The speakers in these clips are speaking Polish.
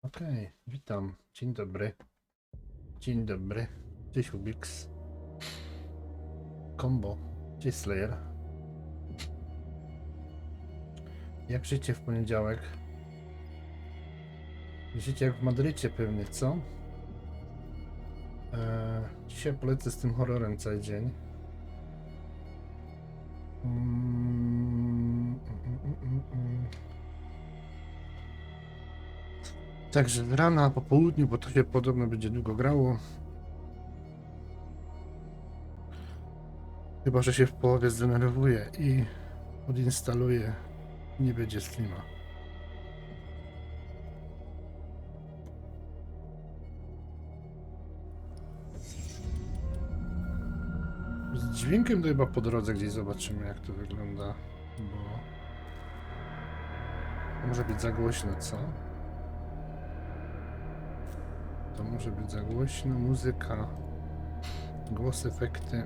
Okej, witam. Dzień dobry. Dzień dobry. Cześć Ubix. Combo. Cześć Slayer. Jak życie w poniedziałek? Życie jak w Madrycie pewnie, co? Dzisiaj polecę z tym horrorem cały dzień. Także z rana po południu, bo to się podobno będzie długo grało. Chyba że się w połowie zdenerwuje i odinstaluje. Nie będzie streama. Z dźwiękiem to chyba po drodze gdzieś zobaczymy, jak to wygląda, bo to może być za głośno, co? To może być za głośno, muzyka, głos, efekty.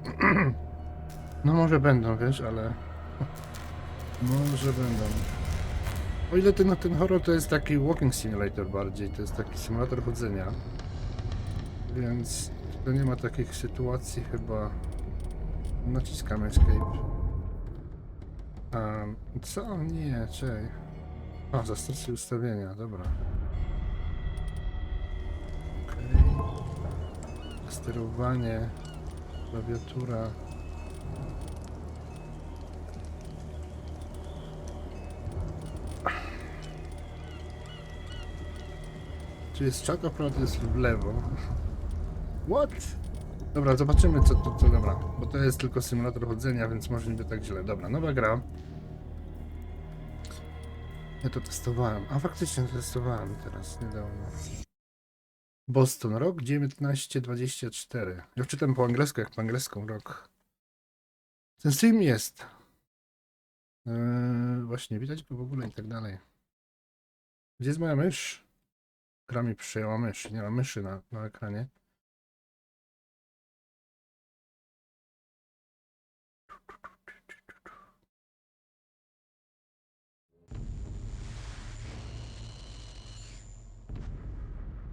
No może będą, wiesz, ale może będą. O ile ten horror to jest taki walking simulator bardziej, to jest taki symulator chodzenia, więc to nie ma takich sytuacji chyba. Naciskam escape. Co? Nie, czekaj. A, zastosuj ustawienia, dobra. Okej. Sterowanie, klawiatura. Tu jest czat, a prawda jest w lewo. What? Dobra, zobaczymy co dobra, bo to jest tylko symulator chodzenia, więc może nie być tak źle. Dobra, nowa gra. Ja to testowałem, a faktycznie to testowałem teraz, niedawno. Boston, rok 1924. Ja czytam po angielsku, jak po angielsku rok. Ten stream jest. Właśnie, widać go w ogóle i tak dalej. Gdzie jest moja mysz? Gra mi przyjęła mysz, nie ma myszy na ekranie.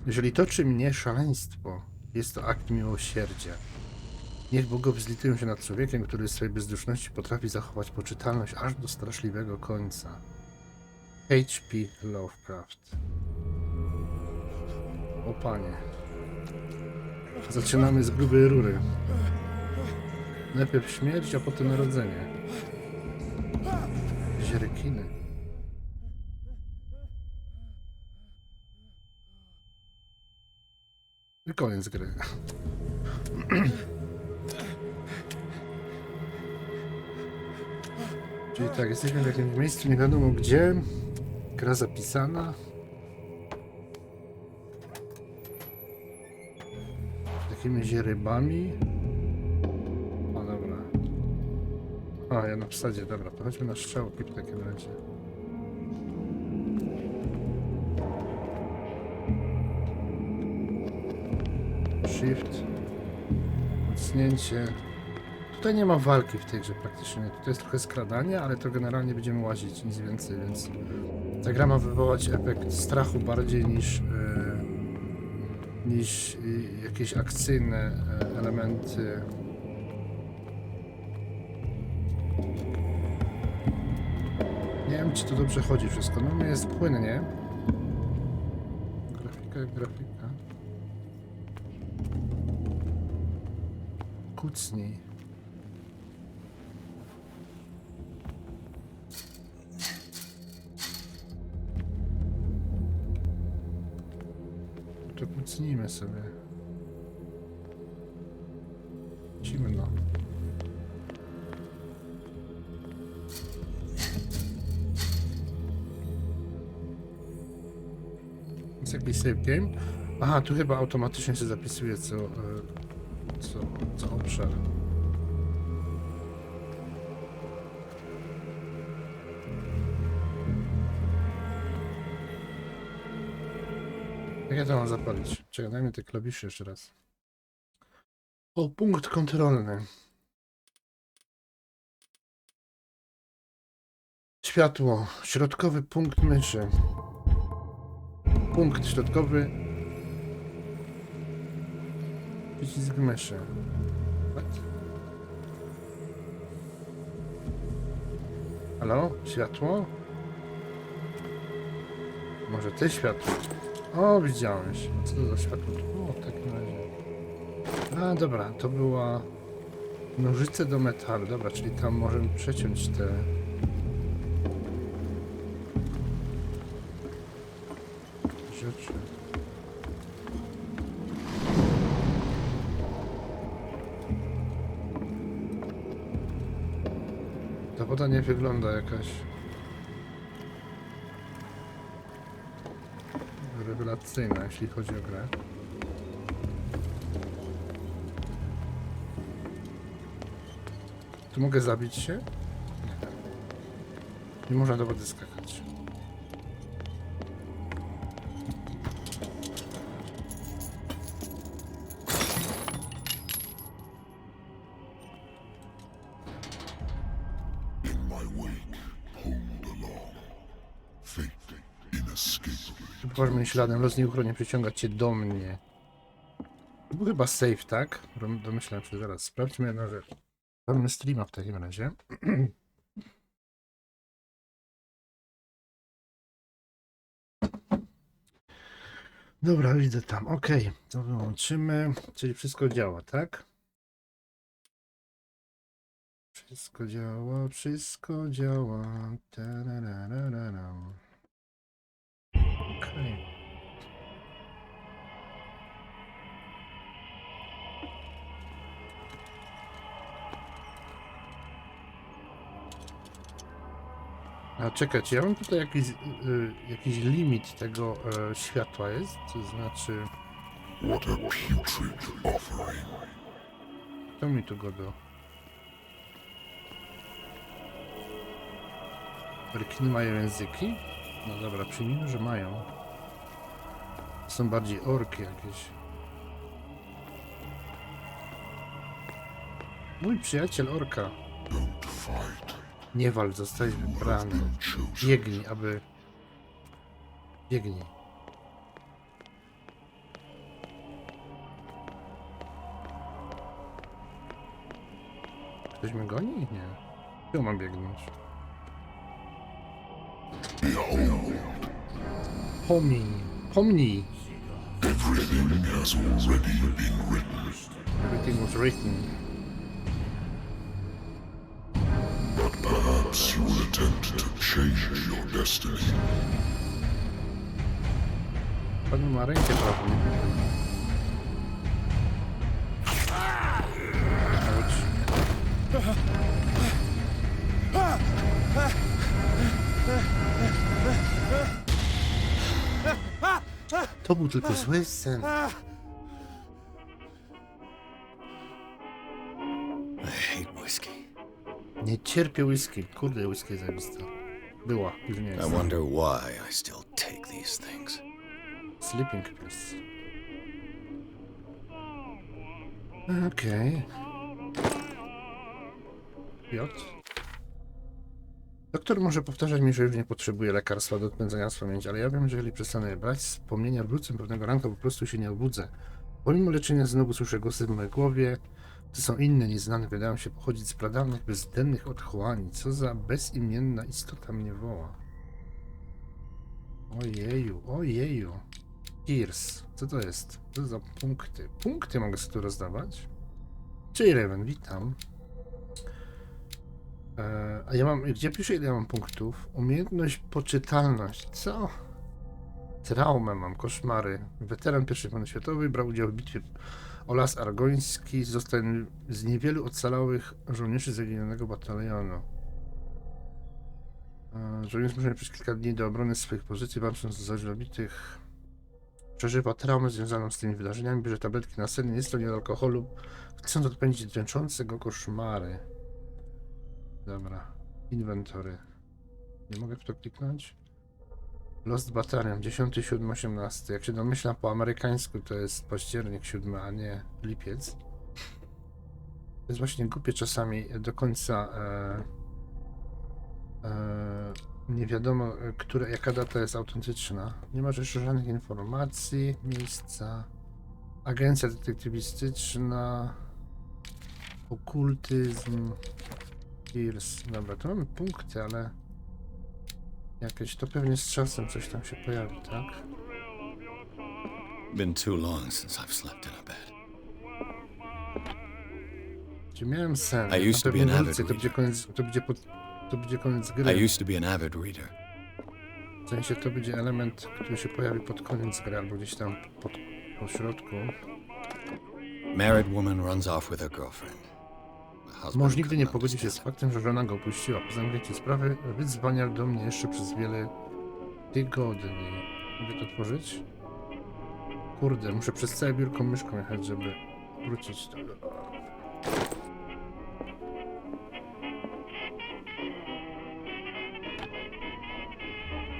Jeżeli toczy mnie szaleństwo, jest to akt miłosierdzia. Niech bogowie zlitują się nad człowiekiem, który w swojej bezduszności potrafi zachować poczytalność aż do straszliwego końca. H.P. Lovecraft. O panie. Zaczynamy z grubej rury. Najpierw śmierć, a potem narodzenie. Zierekiny. I koniec gry. Czyli tak, jesteśmy w jakimś miejscu, nie wiadomo gdzie. Gra zapisana. Takimi rybami. O dobra. A, ja na wsadzie, dobra, to chodźmy na strzałki w takim razie. Shift. Wcnięcie. Tutaj nie ma walki w tej grze praktycznie. Tutaj jest trochę skradania, ale to generalnie będziemy łazić, nic więcej, więc ta gra ma wywołać efekt strachu bardziej niż jakieś akcyjne elementy. Nie wiem, czy to dobrze chodzi wszystko. No jest płynnie. Grafika jak grafika. Kucnij. To kucnijmy sobie. Zimno. Jest jakiś save game? Aha, tu chyba automatycznie się zapisuje co obszar. Jak ja to mam zapalić? Czekaj, dajmy te klawisze jeszcze raz. O, punkt kontrolny. Światło. Środkowy punkt myszy. Punkt środkowy. Przycisk myszy. What? Halo? Światło? Może te światło? O, widziałeś. Co to za światło? O, w takim razie. A, dobra, to była nożyce do metalu. Dobra, czyli tam możemy przeciąć te... rzeczy. Ta woda nie wygląda jakaś rewelacyjna, jeśli chodzi o grę. Tu mogę zabić się? Nie. Nie można do wody skakać. Poważnym śladem, los nieuchronnie przyciąga cię do mnie. To był chyba save, tak? Domyślam się zaraz. Sprawdźmy jedną rzecz. Sprawdźmy streama w takim razie. Dobra, widzę tam. Ok, to wyłączymy. Czyli wszystko działa, tak? Wszystko działa, wszystko działa. Okej. A czekać, ja mam tutaj jakiś limit tego światła jest, to znaczy... What a putrid offering. Kto mi tu go do... Rekiny mają języki? No dobra, przyjmijmy, że mają. Są bardziej orki jakieś. Mój przyjaciel orka. Don't fight. Nie wal, zostałeś wybrany. Biegnij, aby... Biegnij. Ktoś mnie goni? Nie. Tu mam biegnąć. Pomnij. Everything has already been written. Everything was written. But perhaps you will attempt to change your destiny. Pan ma rękę prawą. To był tylko zły sen. I hate whiskey. Nie cierpię whisky. Kurde, whisky jest zajebista. Była, już nie I jest. wonder why I still take these things. Sleeping pills. Okej. J. Doktor może powtarzać mi, że już nie potrzebuje lekarstwa do odpędzania z pamięci, ale ja wiem, że jeżeli przestanę je brać, wspomnienia wrócę pewnego ranka, po prostu się nie obudzę. Pomimo leczenia znowu słyszę głosy w mojej głowie, to są inne, nieznane, wydają się pochodzić z pradawnych, bezdennych otchłani. Co za bezimienna istota mnie woła. Ojeju, ojeju. Tears. Co to jest? Co za punkty? Punkty mogę sobie tu rozdawać? Cześć Raven, witam. A ja mam, gdzie piszę, ile ja mam punktów? Umiejętność, poczytalność. Co? Traumę mam, koszmary. Weteran I wojny światowej, brał udział w bitwie o Las Argoński, został z niewielu ocalałych żołnierzy zaginionego batalionu. Żołnierz muszą przez kilka dni do obrony swoich pozycji, walcząc z zabitych. Przeżywa traumę związaną z tymi wydarzeniami, bierze tabletki na sen, nie stroni od alkoholu, chcąc odpędzić dręczące go koszmary. Dobra, inwentory. Nie mogę w to kliknąć? Lost Battalion, 10, 7, 18. Jak się domyślam, po amerykańsku to jest październik 7, a nie lipiec. To jest właśnie głupie czasami do końca Nie wiadomo, jaka data jest autentyczna. Nie masz jeszcze żadnych informacji. Miejsca. Agencja detektywistyczna. Okultyzm. Pierce. Dobra, tu mamy punkty, ale jakieś to pewnie z czasem coś tam się pojawi, tak? Been too long since I've slept in a bed. Czy miałem sen? I used Na to be an pewno avid to będzie reader. koniec, to będzie koniec gry. I used to be an avid reader. W sensie to będzie element, który się pojawi pod koniec gry, albo gdzieś tam po środku. Married woman runs off with her girlfriend. My husband Mąż nigdy nie couldn't pogodzi się z understand. faktem, że żona go opuściła. Po zamknięciu sprawy wydzwania do mnie jeszcze przez wiele tygodni. Mogę to otworzyć? Kurde, muszę przez całe biurko myszką jechać, żeby wrócić do...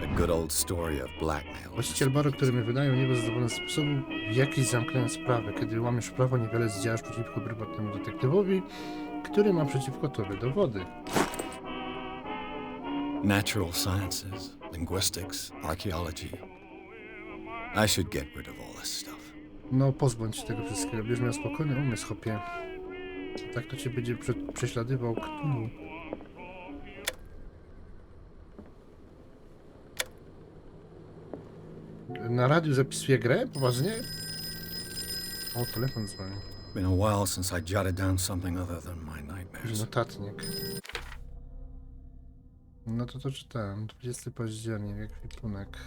A good old story of blackmail. Właściciel baru, który mnie wydają, nie bez zadowolony sposobu w jakiś zamknąłem sprawę. Kiedy łamiesz prawo, niewiele zdziałasz przeciwko prywatnemu detektywowi, który ma przeciwko tobie dowody. Natural sciences, linguistics, archaeology. I should get rid of all this stuff. No, pozbądź się tego wszystkiego. Będziesz miał spokojny umysł, chłopie. Tak to cię będzie prześladował Cthulhu. Na radiu zapisuje grę? Poważnie? O, telefon dzwoni. Been a while since I jotted down something other than my nightmares. Notatnik. No to czytałem. 20 październik, ekwipunek.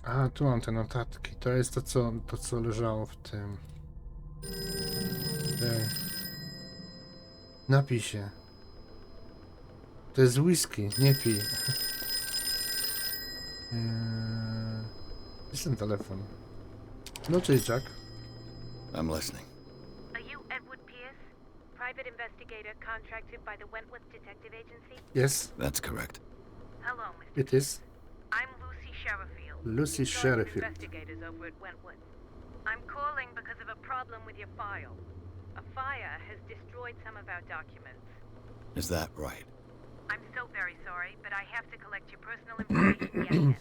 A, tu mam te notatki. To jest to, co leżało w tym. Napisie. To jest whisky, nie pij. Jest ten telefon. No, cześć, Jack. I'm listening. Are you Edward Pierce, private investigator contracted by the Wentworth Detective Agency? Yes, That's correct. Hello, Mr. it is. I'm Lucy Sherifield. Lucy in charge of Sherifield. Investigators over at Wentworth. I'm calling because of a problem with your file. A fire has destroyed some of our documents. Is that right? I'm so very sorry, but I have to collect your personal information yet again.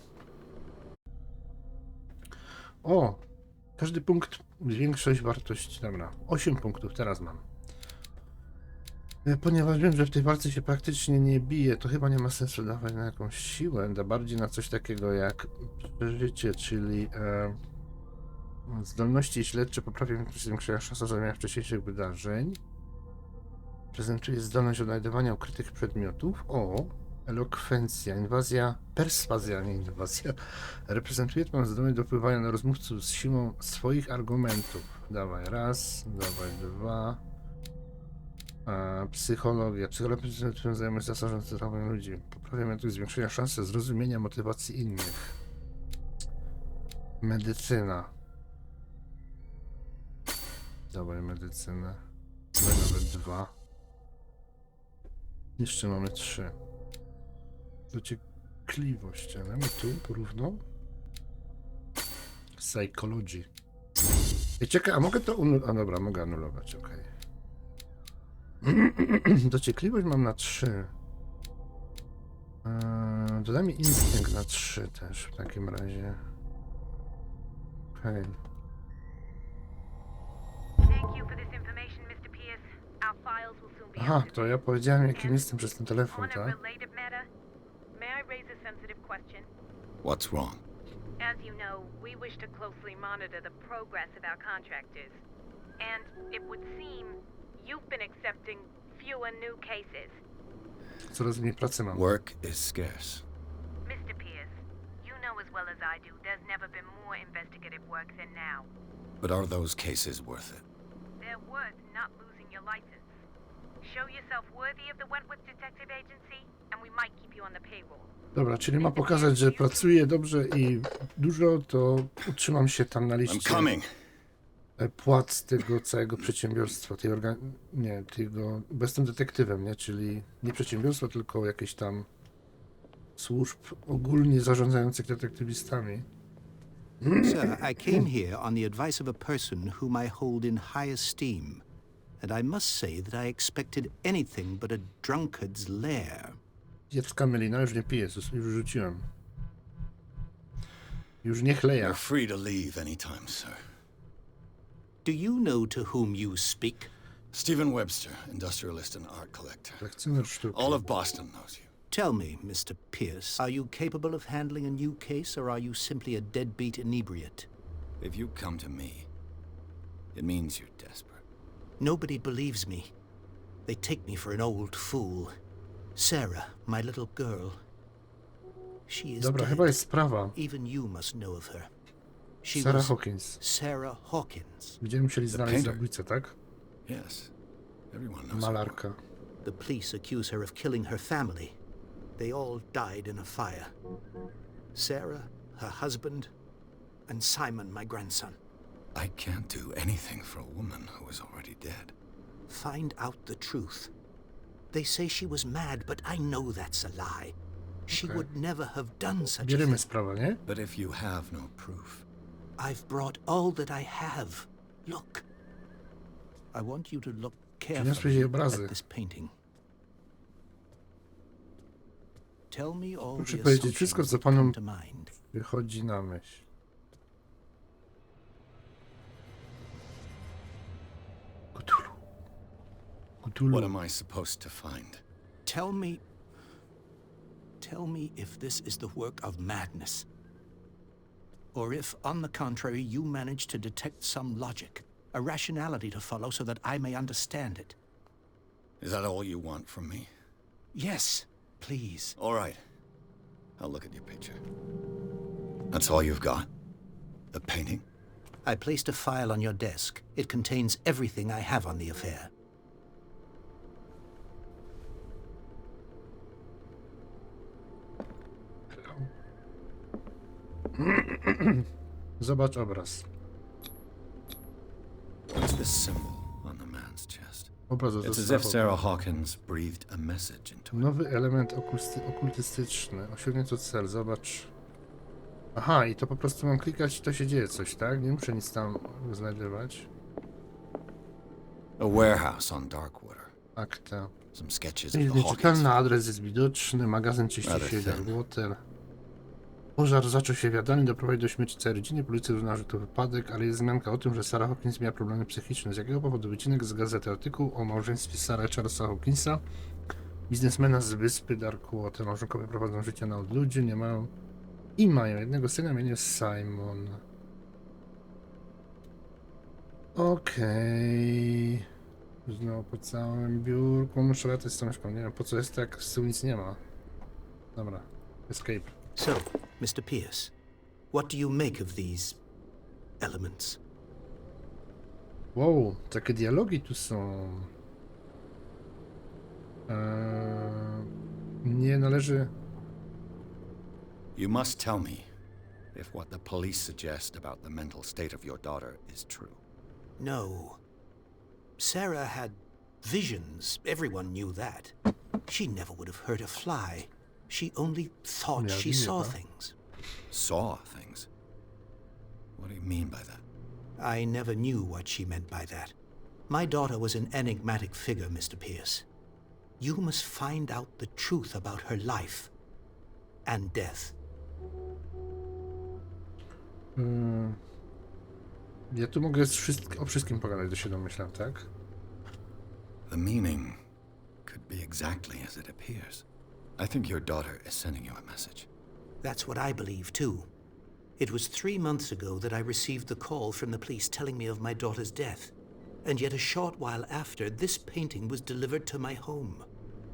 O! Każdy punkt większość wartości. Dobra, 8 punktów teraz mam. Ponieważ wiem, że w tej walce się praktycznie nie bije, to chyba nie ma sensu dawać na jakąś siłę, da bardziej na coś takiego jak przeżycie, czyli zdolności śledcze poprawią zwiększenia szans zrozumienia wcześniejszych wydarzeń. Prezentuje zdolność odnajdywania ukrytych przedmiotów. O! Elokwencja, inwazja, perswazja, nie inwazja. Reprezentuje tę zdolność do wpływania na rozmówców z siłą swoich argumentów. Dawaj raz, dawaj dwa. Psychologia. Psychologia związana z zarządzaniem ludzi. Poprawia metody zwiększenia szansy zrozumienia motywacji innych. Medycyna. Dawaj medycynę. Dawaj nawet 2. Jeszcze mamy 3. Dociekliwość, ale my tu porówno. Psychology. I czekaj, a mogę to a dobra, mogę anulować, okej. Dociekliwość mam na 3. Dodaj mi instynkt na 3 też w takim razie. Okej. Thank you for this information, Mr. Pierce. Our files will soon be Aha, active. to ja powiedziałem jakim jestem przez ten telefon, On a tak? related matter, may I raise a sensitive question? What's wrong? As you know, we wish to closely monitor the progress of our contractors. And it would seem you've been accepting fewer new cases. Coraz mniej pracy mam. Work is scarce. Mr. Pierce, you know as well as I do there's never been more investigative work than now. But are those cases worth it? They're worth not losing your license. Show yourself worthy of the Wentworth Detective Agency, and we might keep you on the payroll. Dobra, czyli ma pokazać, że pracuję dobrze i dużo, to utrzymam się tam na I'm liście coming. płac tego całego przedsiębiorstwa, bo jestem detektywem, nie? Czyli nie przedsiębiorstwa, tylko jakieś tam służb ogólnie zarządzających detektywistami. Sir, I came here on the advice of a person whom I hold in high esteem, and I must say that I expected anything but a drunkard's lair. Dziecka Melina już nie pije, już rzuciłem. Już nie chleja. You're free to leave anytime, sir. Do you know to whom you speak? Stephen Webster, industrialist and art collector. Kolekcjoner sztuki. All of Boston knows you. Tell me, Mr. Pierce, are you capable of handling a new case, or are you simply a deadbeat inebriate? If you come to me, it means you're desperate. Nobody believes me. They take me for an old fool. Sarah, my little girl. She is Dobra, dead. chyba jest sprawa. Even you must know of her. She Sarah was Hawkins. Sarah Hawkins. Będziemy musieli znaleźć painter. zabójcę, tak? Yes, everyone knows her. Malarka. The police accuse her of killing her family. They all died in a fire. Sarah, her husband, and Simon, my grandson. I can't do anything for a woman who is already dead. Find out the truth. They say she was mad, but I know that's a lie. She Okay. would never have done such a Bierzemy thing. sprawę, nie? But if you have no proof, I've brought all that I have. Look. I want you to look Przyniosłeś carefully jej obrazy. at this painting. Tell me all Muszę the powiedzieć wszystko, assumptions co that panom come to mind. wychodzi na myśl. Cthulhu. what Cthulhu. am I supposed to find? Tell me if this is the work of madness. Or if, on the contrary, you manage to detect some logic, a rationality to follow so that I may understand it. Is that all you want from me? Yes, please. All right. I'll look at your picture. That's all you've got? The painting? I placed a file on your desk. It contains everything I have on the affair. Zobacz obraz. What's this symbol on the man's chest? Obraz It's as został. if Sarah Hawkins breathed a message into it. Nowy element okultystyczny. Osiągnięto cel. Zobacz. Aha, i to po prostu mam klikać i to się dzieje coś, tak? Nie muszę nic tam znajdywać. A warehouse on Darkwater. Akta. Some sketches of Jest the Hawkins. nieczytelny adres jest widoczny. Magazyn czyści Rather się thin. water. Pożar zaczął się w jadalni, doprowadził do śmierci całej rodziny. Policja uznała, że to wypadek, ale jest wzmianka o tym, że Sarah Hawkins miała problemy psychiczne. Z jakiego powodu? Wycinek z gazety artykuł o małżeństwie Sarah Charlesa Hawkinsa, biznesmena z wyspy Darkwater. Małżonkowie prowadzą życie na odludziu, nie mają i mają jednego syna, imię Simon. Okej. Znowu po całym biurku. Muszę latać z tą myszką. Nie wiem po co jest tak, z tyłu nic nie ma. Dobra. Escape. So, Mr. Pierce, what do you make of these elements? Wow, takie dialogi tu są. Nie należy. You must tell me if what the police suggest about the mental state of your daughter is true. No. Sarah had visions. Everyone knew that. She never would have hurt a fly. She only thought Yeah, she yeah. saw things. Saw things? What do you mean by that? I never knew what she meant by that. My daughter was an enigmatic figure, Mr. Pierce. You must find out the truth about her life and death. Ja tu mogę o wszystkim pogadać, do się domyślam, tak? The meaning could be exactly as it appears. I think your daughter is sending you a message. That's what I believe, too. It was 3 months ago that I received the call from the police telling me of my daughter's death. And yet a short while after, this painting was delivered to my home.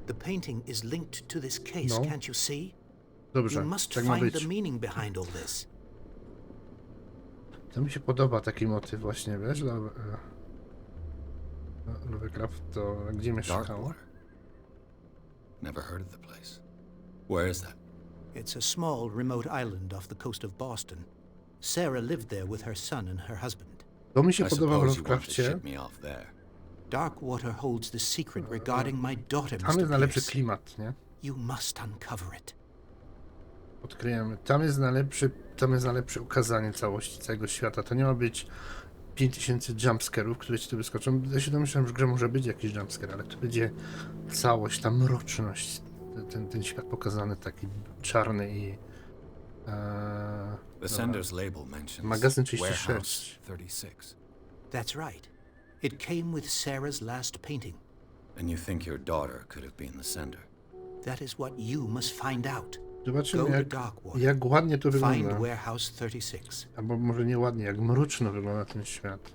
The painting is linked to this case, No. can't you see? Dobrze, You must tak ma find być. the meaning behind all this. To mi się podoba taki motyw właśnie, wiesz? Lovecraft to gdzie mieszkał? Darkwater? Never heard of the place. Where is that? It's a small, remote island off the coast of Boston. Sarah lived there with her son and her husband. To mi się I podoba w suppose you want to Lovecrafcie. ship me off there. Darkwater holds the secret regarding my daughter, Tam jest Mr. najlepszy Pierce. klimat, nie? You must uncover it. Odkryjemy. Tam jest najlepsze ukazanie całości całego świata. To nie ma być 5000 jumpscarów, które ci tu wyskoczą. Ja się domyślam, że w grze może być jakiś jumpscare, ale to będzie całość, ta mroczność, ten świat pokazany taki czarny i The sender's label mentions magazyn Warehouse 36. 36. That's right. It came with Sarah's last painting. And you think your daughter could have been the sender? That is what you must find out. Go Zobaczymy, to jak, Darkwater. jak ładnie to Find wygląda. Warehouse 36. Albo może nie ładnie, jak mroczno wygląda ten świat.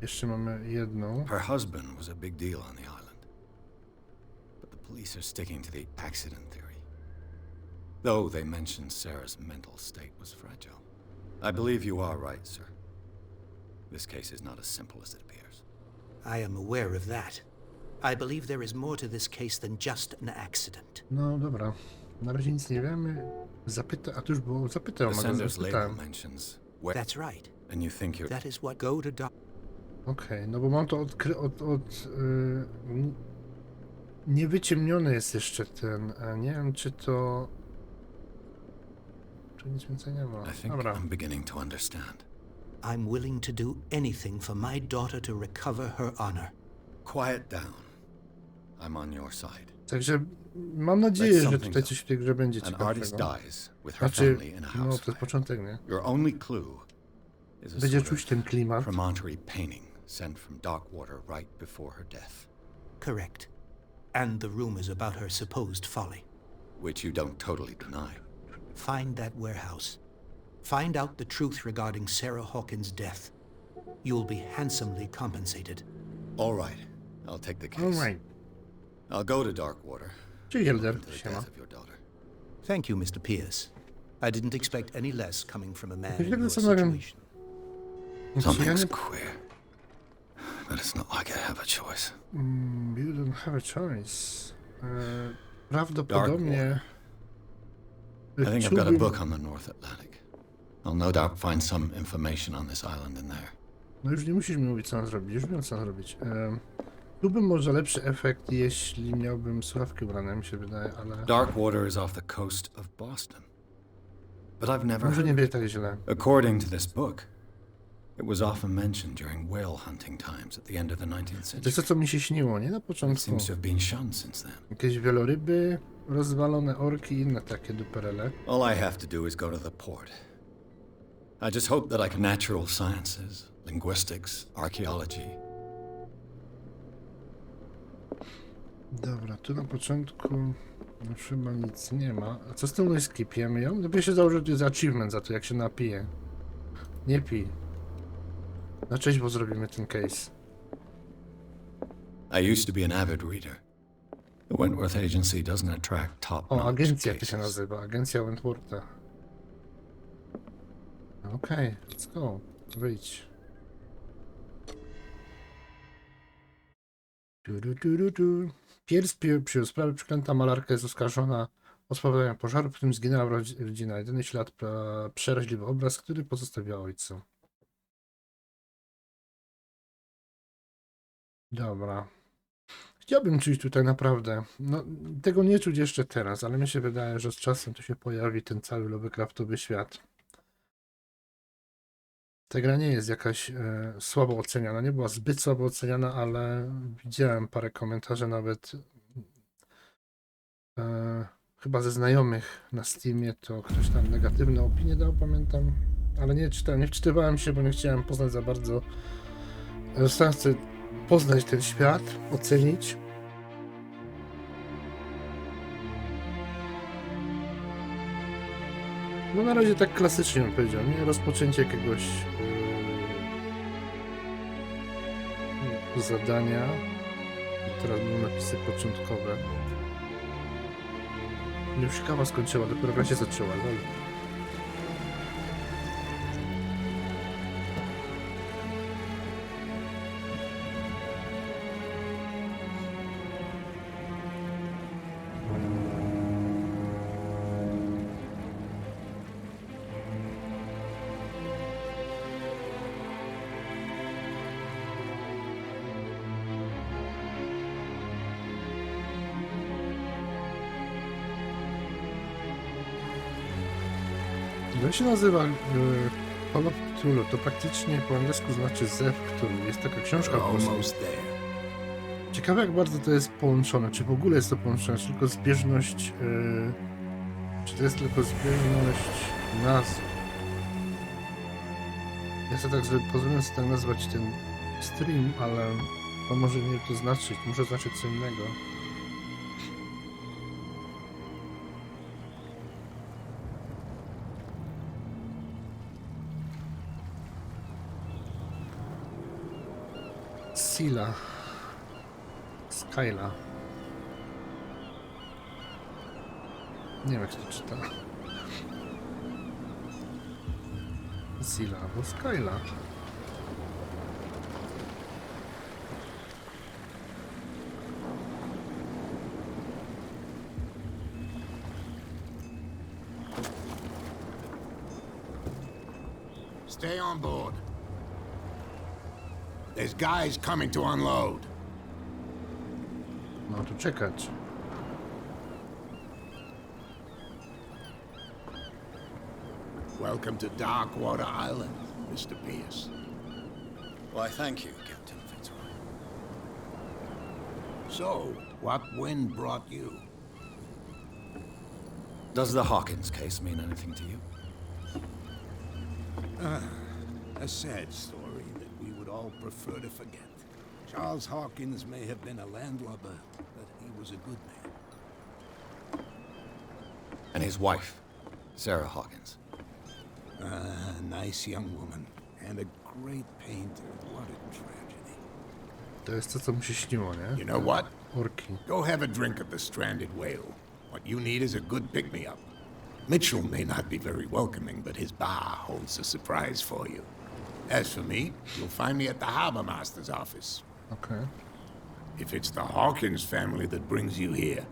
Jeszcze mamy jedną. Her husband was a big deal on the island. But the police are sticking to the accident theory. Though they mentioned Sarah's mental state was fragile. I believe you are right, sir. This case is not as simple as it appears. I am aware of that. I believe there is more to this case than just an accident. No dobra. Na razie nic nie wiemy. A tu już było, zapytał The magazyn, sender's label zapytałem. mentions That's right. and you think you're... That is what go to Dark. Okej, no bo mam to niewyciemniony jest jeszcze ten, nie wiem czy to... Czy nic więcej nie ma. I think Dobra. I'm beginning to understand. I'm willing to do anything for my daughter to recover her honor. Quiet down. I'm on your side. Także mam nadzieję, że tutaj coś w tej grze będzie An artist ciekawego. dies with her Znaczy, family in a no house to jest fire. początek, nie? Your only clue is a Będzie sort czuć of ten klimat. premonitory painting sent from Darkwater right before her death, Correct. And the rumors about her supposed folly. which you don't totally deny. Find that warehouse. Find out the truth regarding Sarah Hawkins' death. You'll be handsomely compensated. All right, I'll take the case. Alright. I'll go to Darkwater. Cześć Elder, To the siema. death of your daughter. Thank you, Mr. Pierce. I didn't expect any less coming from a man Jakoś in tak your zastanawiam. situation. Znaczy, ja Something's nie... queer, but it's not like I have a choice. You don't have a choice. Prawdopodobnie... I think I've got a Chciałbym- book on the North Atlantic. I'll no doubt find some information on this island in there. No już nie musisz mi mówić, co mam zrobić, już wiem, co mam zrobić. Byłbym może lepszy efekt, jeśli miałbym słuchawki ubrane, mi się wydaje, ale... Darkwater is off the coast of Boston. But I've never Może heard. nie będzie tak źle. According to this book, it was often mentioned during whale hunting times at the end of the 19th To jest century. to, co mi się śniło, nie? Na It początku. seems to have been shunned since then. Jakieś wieloryby, rozwalone orki i inne takie duperele. All I have to do is go to the port. I just hope that like natural sciences, linguistics, archaeology, Dobra, tu na początku no, chyba nic nie ma. A co z tym whiskipiem? Ja bym się założył, że to jest achievement za to, jak się napije. Nie pij. Na cześć, bo zrobimy ten case. I used to be an avid reader. The Wentworth Agency doesn't attract O, top-notch agencja to się cases. nazywa. Agencja Wentwortha. Okej, let's go. Wyjdź. Tu. Pierce przyjął sprawę, przeklęta malarka jest oskarżona o spowodowanie pożaru, w którym zginęła rodzina. Jedyny ślad przeraźliwy obraz, który pozostawiła ojcu. Dobra. Chciałbym czuć tutaj naprawdę, no tego nie czuć jeszcze teraz, ale mi się wydaje, że z czasem tu się pojawi ten cały lovecraftowy świat. Ta gra nie jest jakaś słabo oceniana, nie była zbyt słabo oceniana, ale widziałem parę komentarzy nawet chyba ze znajomych na Steamie, to ktoś tam negatywne opinie dał, pamiętam, ale nie czytałem, nie wczytywałem się, bo nie chciałem poznać za bardzo. Chcę poznać ten świat, ocenić. No na razie tak klasycznie bym powiedział, nie? Rozpoczęcie jakiegoś zadania. I teraz będą napisy początkowe. Już kawa skończyła, dopiero gra się zaczęła, lol. Jak się nazywa Call of Cthulhu. To praktycznie po angielsku znaczy zew Cthulhu. Jest taka książka po polsku. Ciekawe jak bardzo to jest połączone. Czy w ogóle jest to połączone? Czy tylko zbieżność... czy to jest tylko zbieżność nazw? Ja sobie tak pozwolę sobie tak nazwać ten stream, ale to może nie to znaczyć. Może znaczyć co innego. Sila. Skyla. Nie wiem jak się to czyta. Sila albo Skyla. Stay on board. There's guys coming to unload. No tu czekać. Welcome to Darkwater Island, Mr. Pierce. Why, thank you, Captain Fitzroy. So, what wind brought you? Does the Hawkins case mean anything to you? A sad story that we would all prefer to forget. Charles Hawkins may have been a landlubber, but he was a good man. And his wife, Sarah Hawkins. A nice young woman, and a great painter. What a tragedy. To jest to, co mu się śniło, nie? You know what? Orki. Go have a drink at the Stranded Whale. What you need is a good pick-me-up. Mitchell may not be very welcoming, but his bar holds a surprise for you. As for me, you'll find me at the Harbor Master's office. Okej. If it's the Hawkins family that brings you here,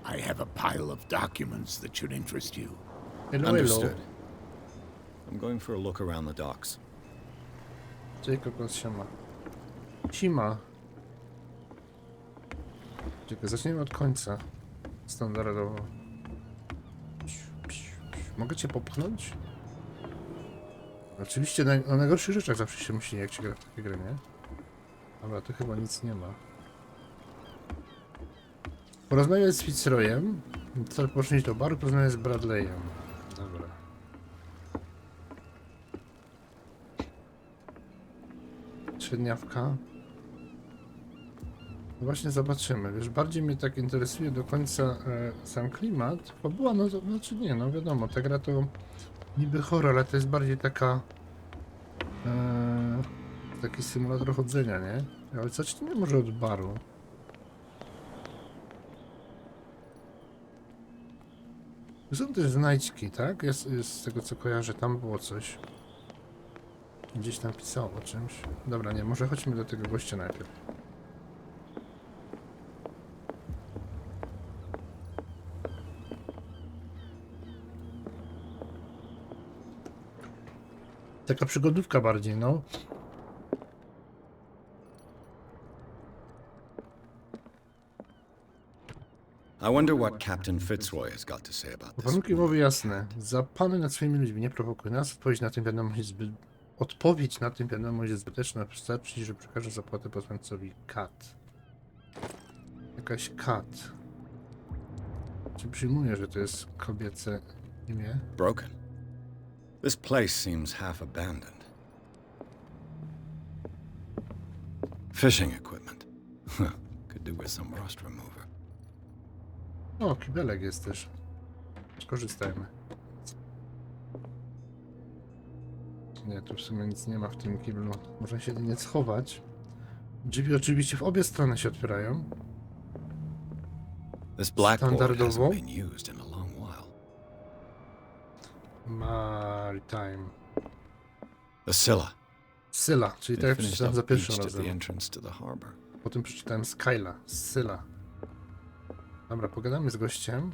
I have a pile of documents that should interest you. Hello, Understood. hello. I'm going for a look around the docks. Cześć, kokos siema. Sima. Czekaj, zaczniemy od końca. Standardowo. Mogę cię popchnąć? Oczywiście o najgorszych rzeczach zawsze się myśli, jak się gra w takie gry, nie? Dobra, tu chyba nic nie ma. Porozmawiać z Fitzroyem. Chcę poszlić do baru, porozmawiać z Bradleyem. Dobra. Średniawka. No właśnie zobaczymy. Wiesz, bardziej mnie tak interesuje do końca sam klimat. Fabuła, no to znaczy nie, no wiadomo, ta gra to niby horror, ale to jest bardziej taka taki symulator chodzenia, nie? Ale zacznijmy może od baru. Są też znajdźki, tak? Jest z tego co kojarzę, tam było coś. Gdzieś tam pisało o czymś. Dobra, nie, może chodźmy do tego gościa najpierw. Taka przygodówka bardziej, no. I wonder what Captain Fitzroy has got to say about this. Warunki mowy jasne. Zapanuj nad swoimi ludźmi, nie prowokuj nas. Odpowiedź na tym wiadomość jest zbyteczna. Wystarczy, że przekaże zapłatę posłańcowi Kat. Jakaś Kat. Czy przyjmuję, że to jest kobiece imię? Broken. This place seems half abandoned. Fishing equipment. Could do with some rust remover. O, kibelek jest też. Skorzystajmy. Nie, tu w sumie nic nie ma w tym kiblu. Można się nie schować. Drzwi oczywiście w obie strony się otwierają. This blackboard Standardowo. hasn't been used in a long while. Maritime. The Scylla. Syla, czyli tak They jak finished przeczytałem up za pierwszym beached at the razem. entrance to the harbor. Potem przeczytałem Skyla. Syla. Dobra, pogadamy z gościem.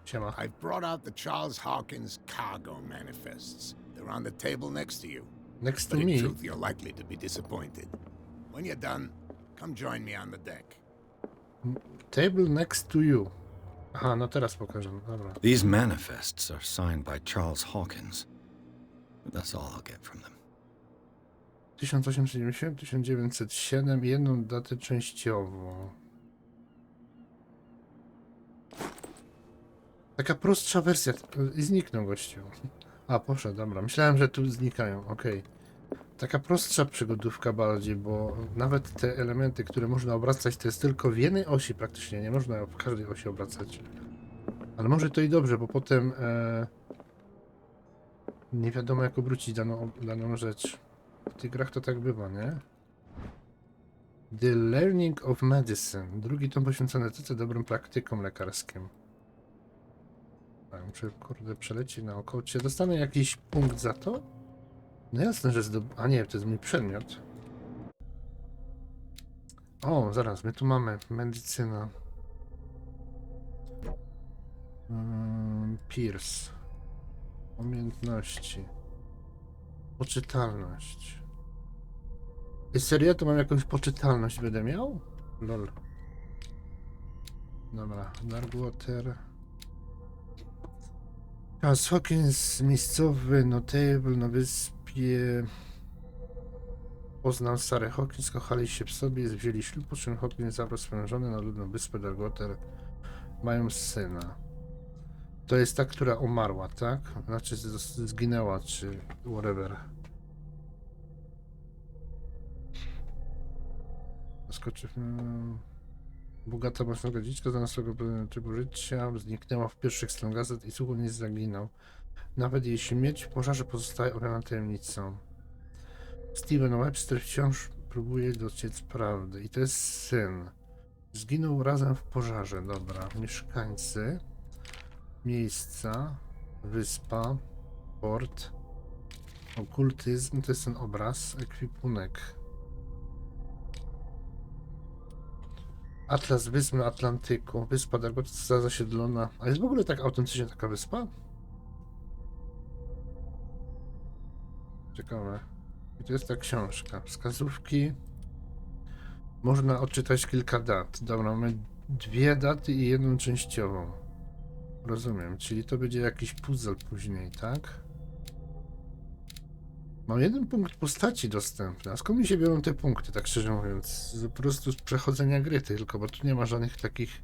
Siema. I've brought out the Charles Hawkins cargo manifests. They're on the table next to you. Next to But in me. truth, you're likely to be disappointed. When you're done, come join me on the deck. Table next to you. Aha, no teraz pokażę. Dobra. These manifests are signed by Charles Hawkins. but that's all I'll get from them. 1890, 1907 i jedną datę częściową. Taka prostsza wersja. I zniknął gościu. A, poszedł, dobra. Myślałem, że tu znikają, okej. Taka prostsza przygodówka bardziej, bo nawet te elementy, które można obracać, to jest tylko w jednej osi praktycznie. Nie można w każdej osi obracać. Ale może to i dobrze, bo potem nie wiadomo jak obrócić daną rzecz. W tych grach to tak bywa, nie? The Learning of Medicine. Drugi tom poświęcony dobrym praktykom lekarskim. Tak, muszę, kurde, przelecieć naokoło. Czy dostanę jakiś punkt za to? No jasne, że a nie, to jest mój przedmiot. O, zaraz, my tu mamy medycyna. Pierce. Umiejętności. Poczytalność. Serio? To mam jakąś poczytalność będę miał? Lol. Dobra, Darkwater. Charles Hawkins, miejscowy notable na wyspie. Poznał Sarę Hawkins, kochali się w sobie, wzięli ślub, po czym Hawkins zabrał swoją żonę na ludną wyspę Darkwater. Mają syna. To jest ta, która umarła, tak? Znaczy zginęła, czy whatever. Skoczy. Bogata mocnego dziecka znalazłego trybu życia, zniknęła w pierwszych stron gazet i słuchu nie zaginął. Nawet jej śmierć w pożarze pozostaje owiana tajemnicą. Steven Webster wciąż próbuje dociec prawdy. I to jest syn. Zginął razem w pożarze. Dobra. Mieszkańcy. Miejsca. Wyspa. Port. Okultyzm. To jest ten obraz. Ekwipunek. Atlas wysp na Atlantyku. Wyspa Darkwater zasiedlona. A jest w ogóle tak autentycznie taka wyspa? Ciekawe. I to jest ta książka. Wskazówki. Można odczytać kilka dat. Dobra, mamy 2 daty i 1 częściową. Rozumiem, czyli to będzie jakiś puzzle później, tak? Mam 1 punkt postaci dostępny. A skąd mi się biorą te punkty, tak szczerze mówiąc? Po prostu z przechodzenia gry tylko, bo tu nie ma żadnych takich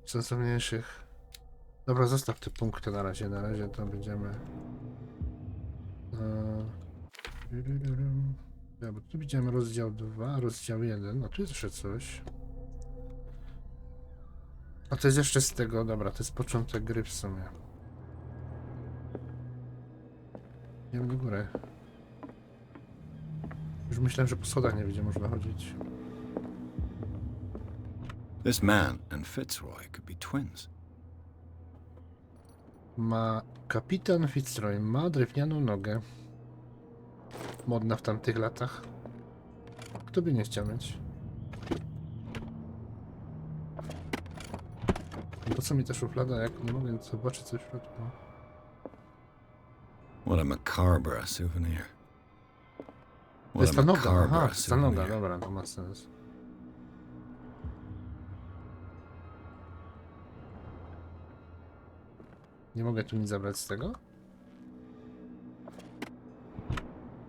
sensowniejszych. Dobra, zostaw te punkty na razie. Na razie to będziemy... Ja, bo tu widziałem rozdział 2, rozdział 1. A tu jest jeszcze coś. A to jest jeszcze z tego, dobra, to jest początek gry w sumie. Idziemy do góry. Już myślałem, że po schodach nie będzie można chodzić. This man and Fitzroy could be twins. Kapitan Fitzroy ma drewnianą nogę. Modna w tamtych latach. Kto by nie chciał mieć? Po co mi ta szuflada, jak nie mogę zobaczyć coś w środku? What a macabre souvenir. To jest ta noga, aha, macabre to jest ta noga, souvenir. dobra, to ma sens. Nie mogę tu nic zabrać z tego?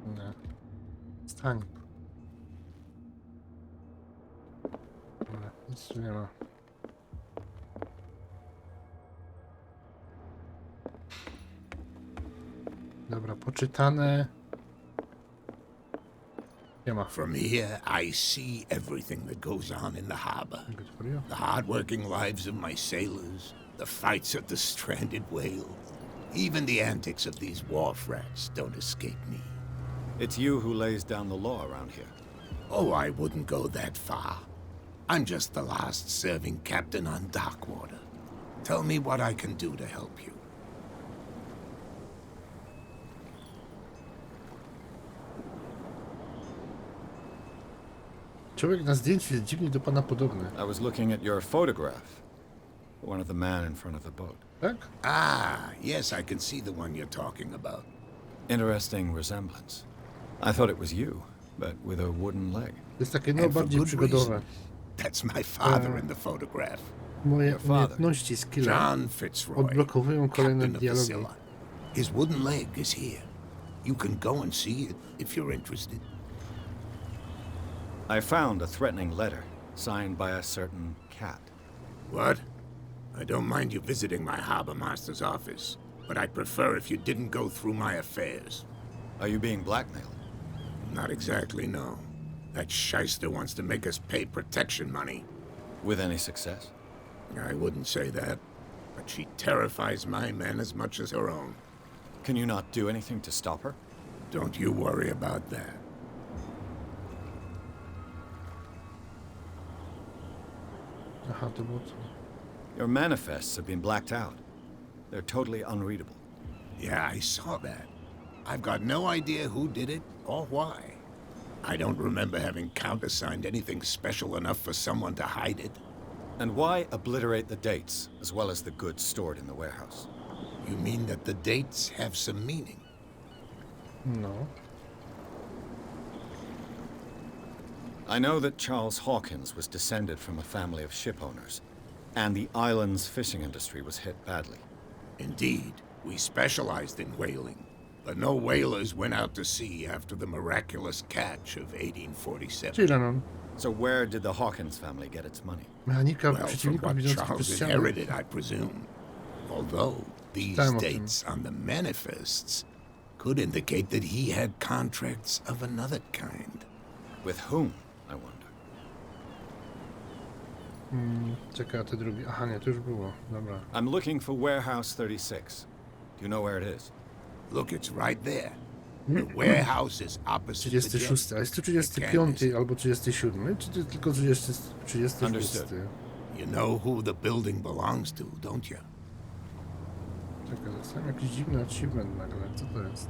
Nie. Stań. Dobra, nic tu nie ma. Dobra, poczytane. Nie ma. From here, I see everything that goes on in the harbor. Good for you. The hard-working lives of my sailors, the fights of the stranded whale, even the antics of these wharf rats don't escape me. It's you who lays down the law around here. Oh, I wouldn't go that far. I'm just the last serving captain on Darkwater. Tell me what I can do to help you. Człowiek na zdjęciu jest dziwnie do pana podobny. I was looking at your photograph. One of the men in front of the boat. Tak? Ah, yes, I can see the one you're talking about. Interesting resemblance. I thought it was you, but with a wooden leg. To jest takie no And for bardziej good przygodowe. reason. That's my father in the photograph. Moje Your father. umiejętności, skille John Fitzroy, odblokowują kolejne captain of the dialogi. Scylla. His wooden leg is here. You can go and see it if you're interested. I found a threatening letter signed by a certain cat. What? I don't mind you visiting my harbor master's office, but I'd prefer if you didn't go through my affairs. Are you being blackmailed? Not exactly, no. That shyster wants to make us pay protection money. With any success? I wouldn't say that, but she terrifies my men as much as her own. Can you not do anything to stop her? Don't you worry about that. Aha, to było to. Your manifests have been blacked out. They're totally unreadable. Yeah, I saw that. I've got no idea who did it or why. I don't remember having countersigned anything special enough for someone to hide it. And why obliterate the dates, as well as the goods stored in the warehouse? You mean that the dates have some meaning? No. I know that Charles Hawkins was descended from a family of ship owners, and the island's fishing industry was hit badly. Indeed, we specialized in whaling, but no whalers went out to sea after the miraculous catch of 1847. Czyli no, So where did the Hawkins family get its money? mechanika Well, from przeciwników what widzących Charles przez ścianę. inherited, I presume. Although these Czytałem o tym. dates on the manifests could indicate that he had contracts of another kind. With whom, I wonder? Czekaj, a te drugi. Aha, nie, to już było. Dobra. I'm looking for Warehouse 36. Do you know where it is? Look, it's right there. The warehouse is opposite the 36. jet. A jest to 35 albo 37? Czy to tylko 36? Understood. You know who the building belongs to, don't you? Czekaj, dostałem jakiś dziwny achievement nagle. Co to jest?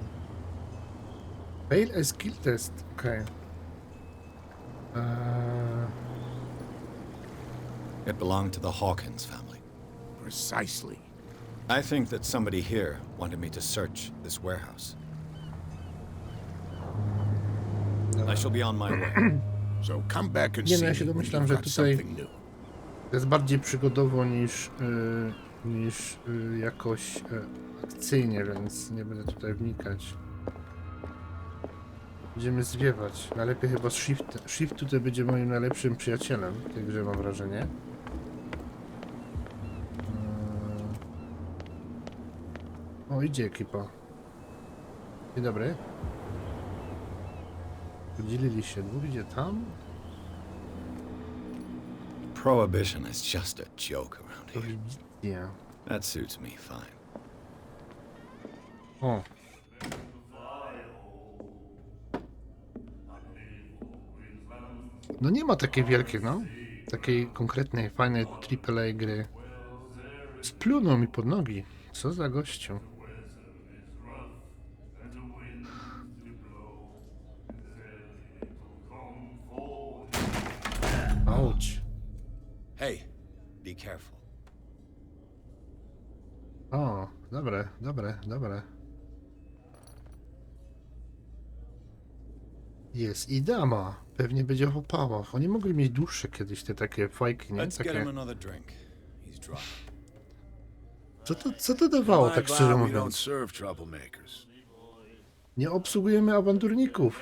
Fail a skill test. Okej. It belonged to the Hawkins family. Precisely. I think that somebody here wanted me to search this warehouse. I shall be on my way. So come back and Nie, see no ja się me when domyślam, you've że got tutaj something new. to jest bardziej przygodowo niż jakoś akcyjnie, więc nie będę tutaj wnikać. Będziemy zwiewać. Najlepiej chyba z Shift. Shift tutaj będzie moim najlepszym przyjacielem w tej grze, mam wrażenie. O, idzie ekipa. Dzień dobry. Podzielili się. Dwóch idzie tam. Prohibition is just a joke around here. Nie. That suits me fine. O. No nie ma takiej wielkiej, no. Takiej konkretnej, fajnej AAA gry. Splunął mi pod nogi. Co za gościu. Auć. Hey, be careful. O, dobre, dobre, dobre. Jest i dama. Pewnie będzie w opałach. Oni mogli mieć dłuższe kiedyś te takie fajki, nie? Let's get him Takie... another drink. He's drunk. Co to dawało, tak szczerze we don't mówiąc? serve troublemakers. Nie obsługujemy awanturników.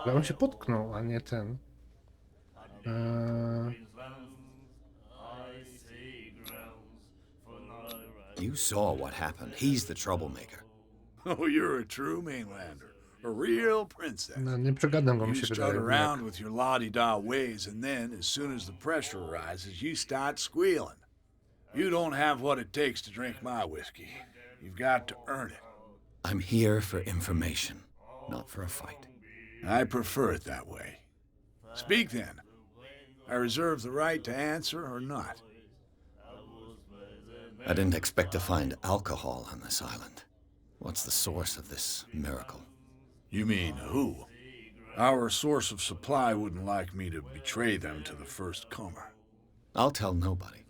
Ale on się potknął, a nie ten. You saw what happened. He's the troublemaker. Oh, you're a true mainlander. A real princess. No, nie przegadam go, mi You się strut wydaje. around with your la-di-da ways, and then, as soon as the pressure arises, you start squealing. You don't have what it takes to drink my whiskey. You've got to earn it. I'm here for information, not for a fight. I prefer it that way. Speak then. I reserve the right to answer or not. I didn't expect to find alcohol on this island. What's the source of this miracle? You mean who? Our source of supply wouldn't like me to betray them to the first comer. I'll tell nobody.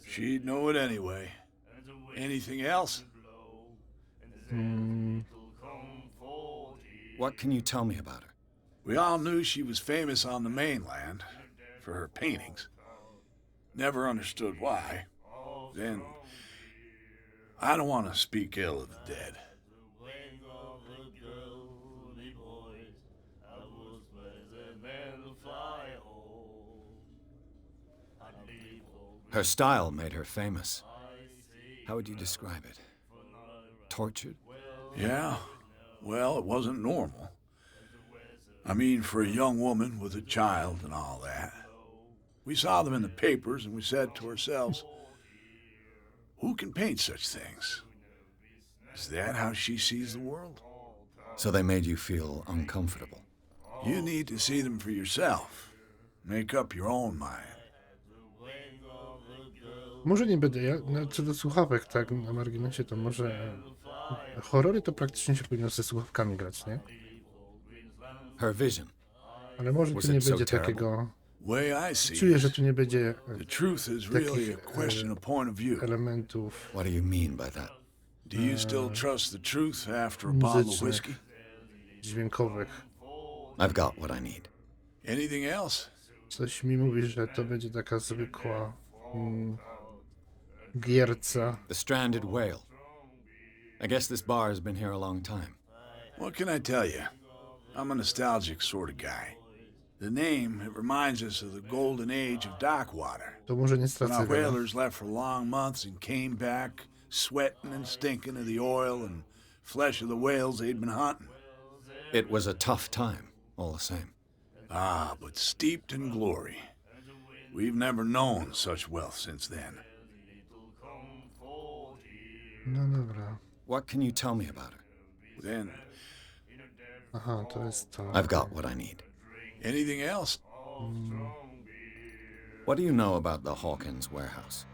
She'd know it anyway. Anything else? What can you tell me about her? We all knew she was famous on the mainland for her paintings. Never understood why. Then, I don't want to speak ill of the dead. Her style made her famous. How would you describe it? Tortured? Yeah? Well, it wasn't normal. I mean, for a young woman with a child and all that. We saw them in the papers and we said to ourselves, who can paint such things? Is that how she sees the world? So they made you feel uncomfortable. You need to see them for yourself. Make up your own mind. Może nie będę, ja co do słuchawek, tak, na marginesie, to może horrory to praktycznie się powinno ze słuchawkami grać, nie? Her vision. Ale może tu nie będzie takiego... Way I see Czuję, że it, tu nie będzie the truth is really a question of point of view. elementów What do you mean by that? Do you still trust the truth after a bottle of muzycznych, whiskey? dźwiękowych. I've got what I need. Anything else? Coś mi mówi, że to będzie taka zwykła gierca. The stranded whale. I guess this bar has been here a long time. What can I tell you? I'm a nostalgic sort of guy. The name, it reminds us of the golden age of dockwater. To może nie When stracę our wiele. whalers left for long months and came back, sweating and stinking of the oil and flesh of the whales they'd been hunting. It was a tough time, all the same. Ah, but steeped in glory. We've never known such wealth since then. No dobra. What can you tell me about her? Then, Aha, to jest to. I've got what I need. anything else? What do you know about the Hawkins warehouse?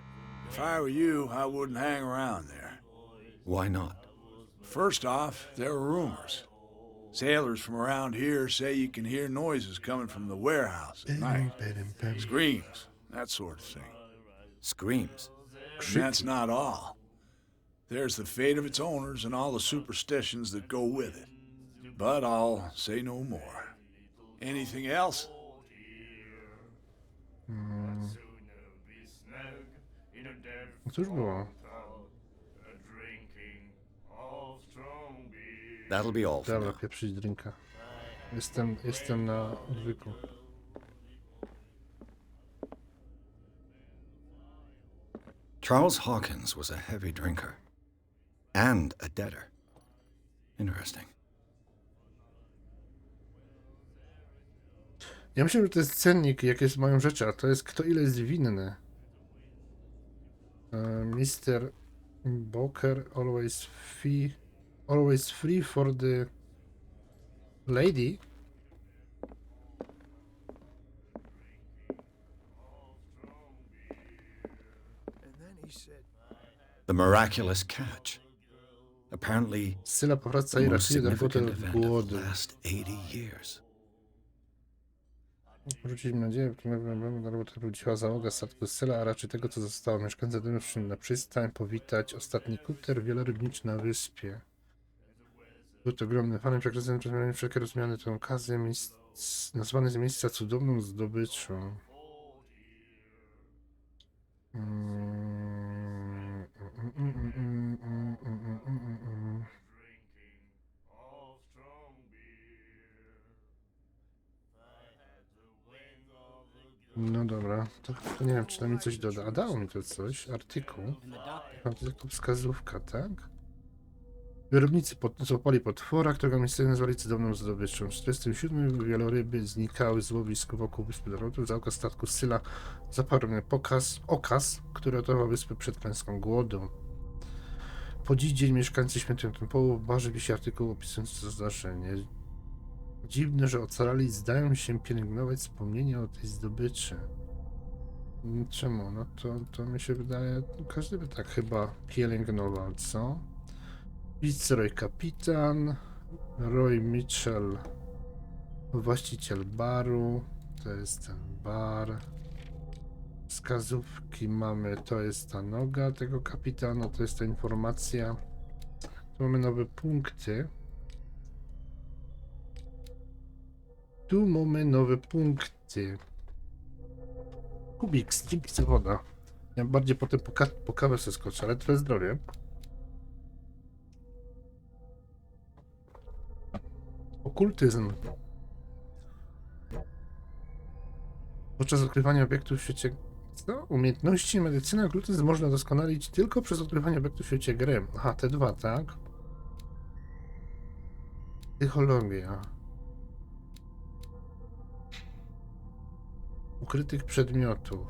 If I were you, I wouldn't hang around there. Why not? First off, there are rumors. Sailors from around here say you can hear noises coming from the warehouse at night. Screams, that sort of thing. Screams. And that's not all. There's the fate of its owners and all the superstitions that go with it. But I'll say no more. Anything else? Cóż było? That'll be all for Dobra, now. pieprzyć drinka. Jestem na odwyku. Charles Hawkins was a heavy drinker. And a debtor. Interesting. Ja myślę, że to jest cennik, jakie mają rzeczy, a to jest kto ile jest winny. Mr. Boker always free for the lady. The miraculous catch. Apparently, Syla powraca i the most ratuje Darkwater significant od event of the głodu. last 80 years. Wrócić mi nadzieję, że Darkwater wróciła załoga statku Syla, a raczej tego, co zostało. Mieszkańcy domu przyszli na przystań, powitać ostatni kuter wielorybniczy na wyspie. Był to ogromny fanem, przekreślony przez mnie wszelkie rozmiany tę okazję, nazwany z miejsca cudowną zdobyczą. No dobra, to nie wiem, czy to mi coś doda. A dało mi to coś, artykuł. No to jest wskazówka, tak? Wyrobnicy złapali potwora, którego miejscowi nazwali cudowną zdobyczą. W 1947 wieloryby znikały z łowisk wokół wyspy Dorotów. Załoga statku Syla zaparł mnie okaz, który ratował wyspę przed klęską głodu. Po dziś dzień mieszkańcy świętują ten połów. W barze wisi artykuł opisujący to zdarzenie. Dziwne, że ocalali zdają się pielęgnować wspomnienia o tej zdobyczy. Czemu? No to mi się wydaje, każdy by tak chyba pielęgnował, co? Fitzroy kapitan, Roy Mitchell właściciel baru, to jest ten bar. Wskazówki mamy, to jest ta noga tego kapitana, to jest ta informacja. Tu mamy nowe punkty. Tu mamy nowe punkty. Kubik, dzięki za woda. Ja bardziej potem po kawę sobie skoczę, ale twoje zdrowie. Okultyzm. Podczas odkrywania obiektów w świecie Co? Umiejętności medycyny i okultyzm można doskonalić tylko przez odkrywanie obiektów w świecie gry. Aha, te dwa, tak? Psychologia. Ukrytych przedmiotów.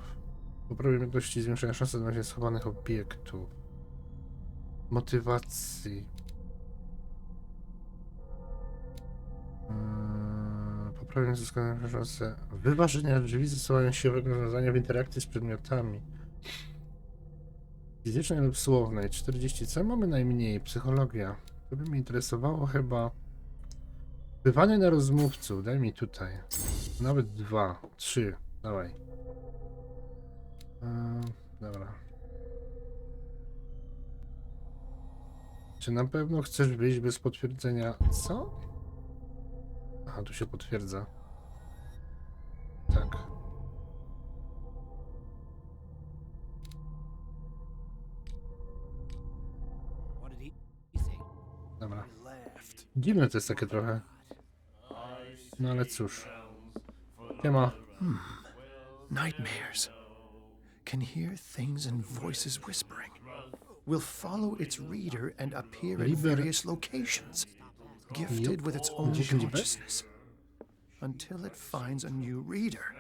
Poprawy umiejętności zwiększają szanse znalezienia schowanych obiektów. Motywacji. Poprawienie zyskania szanse wyważenia drzwi zastosowania siłowego rozwiązania w interakcji z przedmiotami. Fizycznej lub słownej. 40. Co mamy najmniej? Psychologia. To by mnie interesowało chyba. Wpływanie na rozmówców. Daj mi tutaj. Nawet 2, 3. Dawaj. Dobra. Czy na pewno chcesz wyjść bez potwierdzenia? Co? Aha, tu się potwierdza. Tak. Dobra. Dziwne to jest takie trochę. No ale cóż. Nie ma. Nightmares. Can hear things and voices whispering. Will follow its reader and appear at various locations. Gifted with its own 10 B? consciousness. Until it finds a new reader.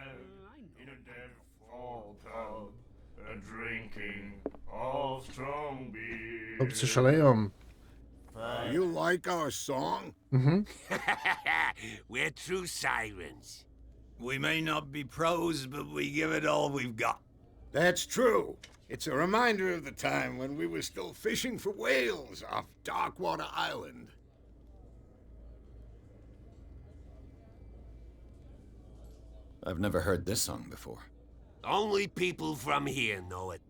Chłopcy szaleją. You like our song? We're true sirens. We may not be pros, but we give it all we've got. That's true. It's a reminder of the time when we were still fishing for whales off Darkwater Island. I've never heard this song before. Only people from here know it.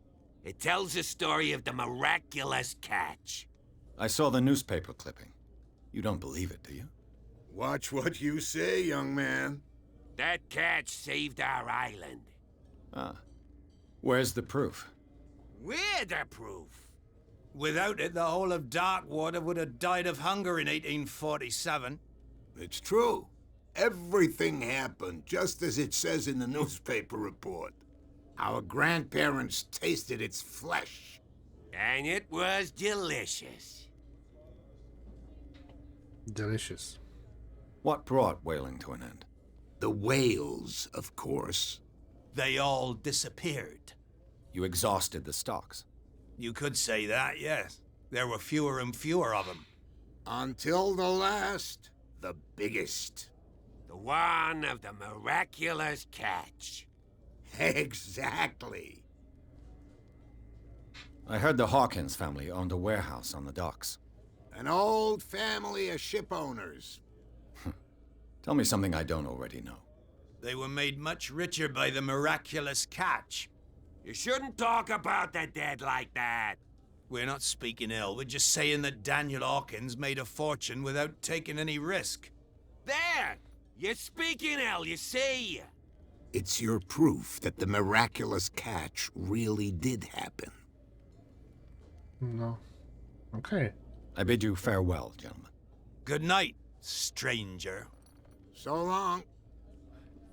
It tells the story of the miraculous catch. I saw the newspaper clipping. You don't believe it, do you? Watch what you say, young man. That catch saved our island. Ah. Where's the proof? We're the proof. Without it, the whole of Darkwater would have died of hunger in 1847. It's true. Everything happened just as it says in the newspaper report. Our grandparents tasted its flesh. And it was delicious. Delicious. What brought whaling to an end? The whales, of course. They all disappeared. You exhausted the stocks. You could say that, yes. There were fewer and fewer of them. Until the last, the biggest. The one of the miraculous catch. Exactly. I heard the Hawkins family owned a warehouse on the docks. An old family of ship owners. Tell me something I don't already know. They were made much richer by the miraculous catch. You shouldn't talk about the dead like that. We're not speaking ill, we're just saying that Daniel Hawkins made a fortune without taking any risk. There! You're speaking ill, you see. It's your proof that the miraculous catch really did happen. No. Okay. I bid you farewell, gentlemen. Good night, stranger. So long.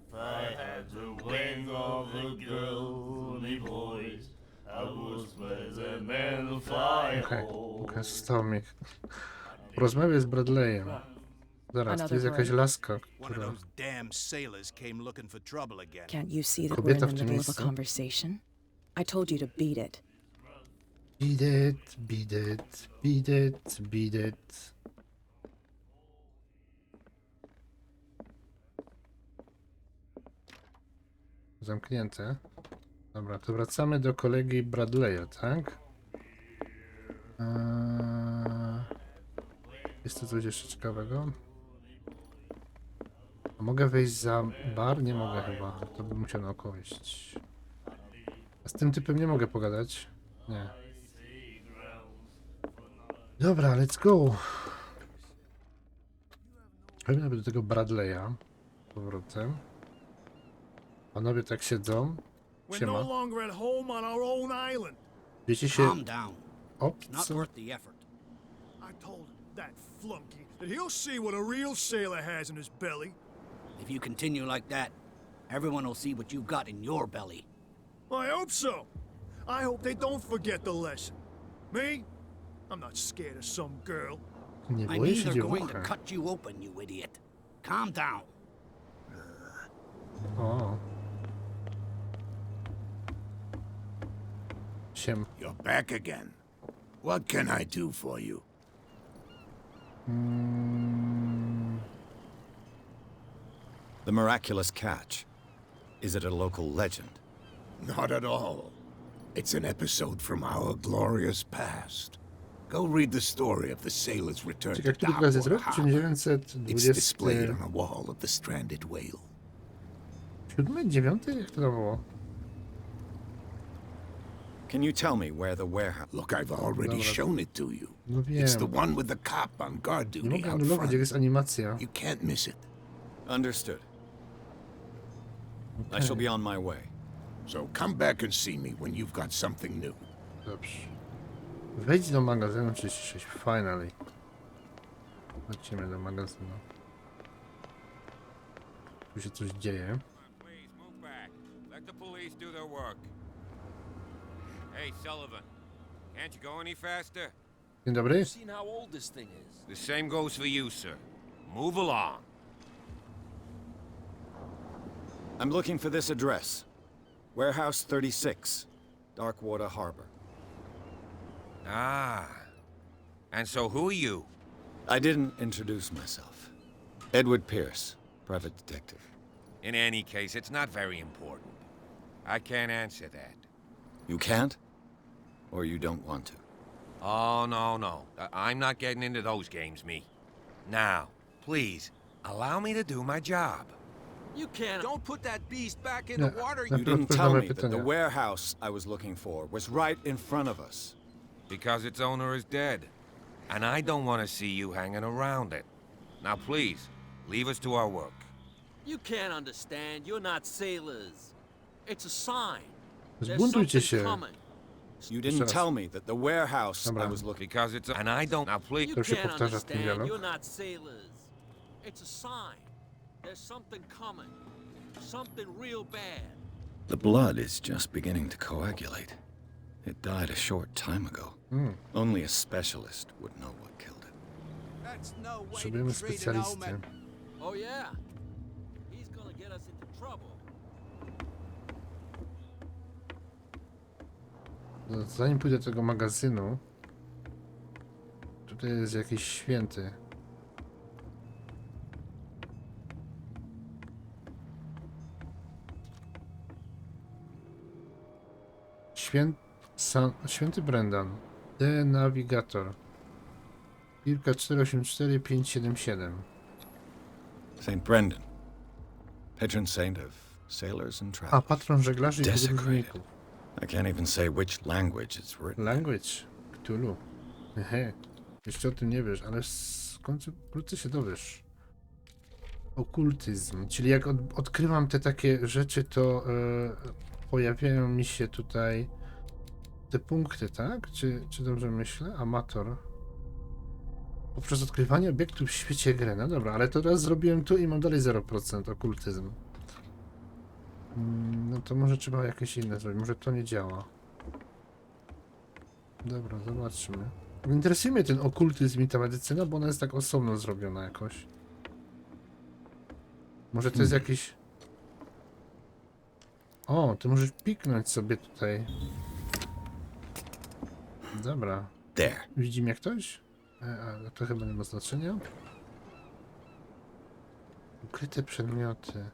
If I had the wings of the girly voice, I would spread the man to fly Okej, zostało mi. Porozmawiaj z Bradleyem. Zaraz, to jest jakaś laska, One of która... those damn sailors came looking for trouble again. Can't you see that we're Kobieta in w the tym middle of a miejscu. conversation? I told you to beat it. Beat it, beat it, beat it, beat it. Zamknięte. Dobra, to wracamy do kolegi Bradley'a, tak? Jest tu coś jeszcze ciekawego? A mogę wejść za bar? Nie mogę chyba. To bym musiał naokoło iść. A z tym typem nie mogę pogadać? Nie. Dobra, let's go. Chodźmy do tego Bradley'a. Z powrotem. Panowie tak siedzą. Siema. longer at home on our own island. Wiecie się... down. Obco... worth the effort. I told him, that flunky, that he'll see what a real sailor has in his belly. If you continue like that, everyone will see what you've got in your belly. I hope so. I hope they don't forget the lesson. Me? I'm not scared of some girl. Nie I boję mean się they're going to dziewucha. cut you open, you idiot. Calm down. O. Siem. You're back again. What can I do for you? The miraculous catch. Is it a local legend? Not at all. It's an episode from our glorious past. Go read the story of the sailor's return to Ciekawe, który teraz jest Dockport rok? Harbor. 1920... It's displayed on a wall of the stranded whale. 7, 9? Jak to było? Can you tell me where the warehouse... Look, I've already shown it to you. No It's the wiem. one with the cop on guard Nie duty mogę out anulować, front. jak jest animacja. You can't miss it. Understood. I shall be on my way. So come back and see me when you've got something new. Dobrze. Wejdź do magazynu 36. Finally. Chodźmy do magazynu. Tu się coś dzieje. Please move back. Let the police do their work. Hey, Sullivan. Can't you go any faster? Dzień dobry. Seen how old this thing is? The same goes for you, sir. Move along. I'm looking for this address. Warehouse 36, Darkwater Harbor. Ah. And so who are you? I didn't introduce myself. Edward Pierce, private detective. In any case, it's not very important. I can't answer that. You can't? Or you don't want to? Oh, no. I'm not getting into those games, me. Now, please, allow me to do my job. You can't. Don't put that beast back in Yeah, the water. You didn't tell me that the pytania. warehouse I was looking for was right in front of us. Because its owner is dead. And I don't want to see you hanging around it. Now, please, leave us to our work. You can't understand. You're not sailors. It's a sign. There's Zbuntujcie something się. coming. You didn't tell me that the warehouse I Dobra. was looking Because it's... And I don't... Now, please... You To się can't powtarza w tym understand. dialog. You're not sailors. It's a sign. There's something coming. Something real bad. The blood is just beginning to coagulate. It died a short time ago. Only a specialist would know what killed it. That's no way Potrzebujemy to treat an specjalisty. omen. Oh yeah. He's gonna get us into trouble. No, zanim pójdę do tego magazynu, tutaj jest jakiś święty. Święty Brendan. The Navigator. Kilka 484 577. Saint Brendan, patron saint of sailors and A, travelers. patron żeglarzy i Desecrated. podróżników. I can't even say which language it's written. Language. Cthulhu. Hehe. Jeszcze o tym nie wiesz, ale wkrótce się dowiesz. Okultyzm. Czyli jak odkrywam te takie rzeczy, to pojawiają mi się tutaj te punkty, tak? Czy dobrze myślę? Amator. Poprzez odkrywanie obiektów w świecie gry. No dobra, ale to raz zrobiłem tu i mam dalej 0% okultyzm. No to może trzeba jakieś inne zrobić. Może to nie działa. Dobra, zobaczmy. Interesuje mnie ten okultyzm i ta medycyna, bo ona jest tak osobno zrobiona jakoś. Może to jest jakiś... O, ty możesz piknąć sobie tutaj. Dobra. There. Widzi mnie ktoś? Ale to chyba nie ma znaczenia. Ukryte przedmioty.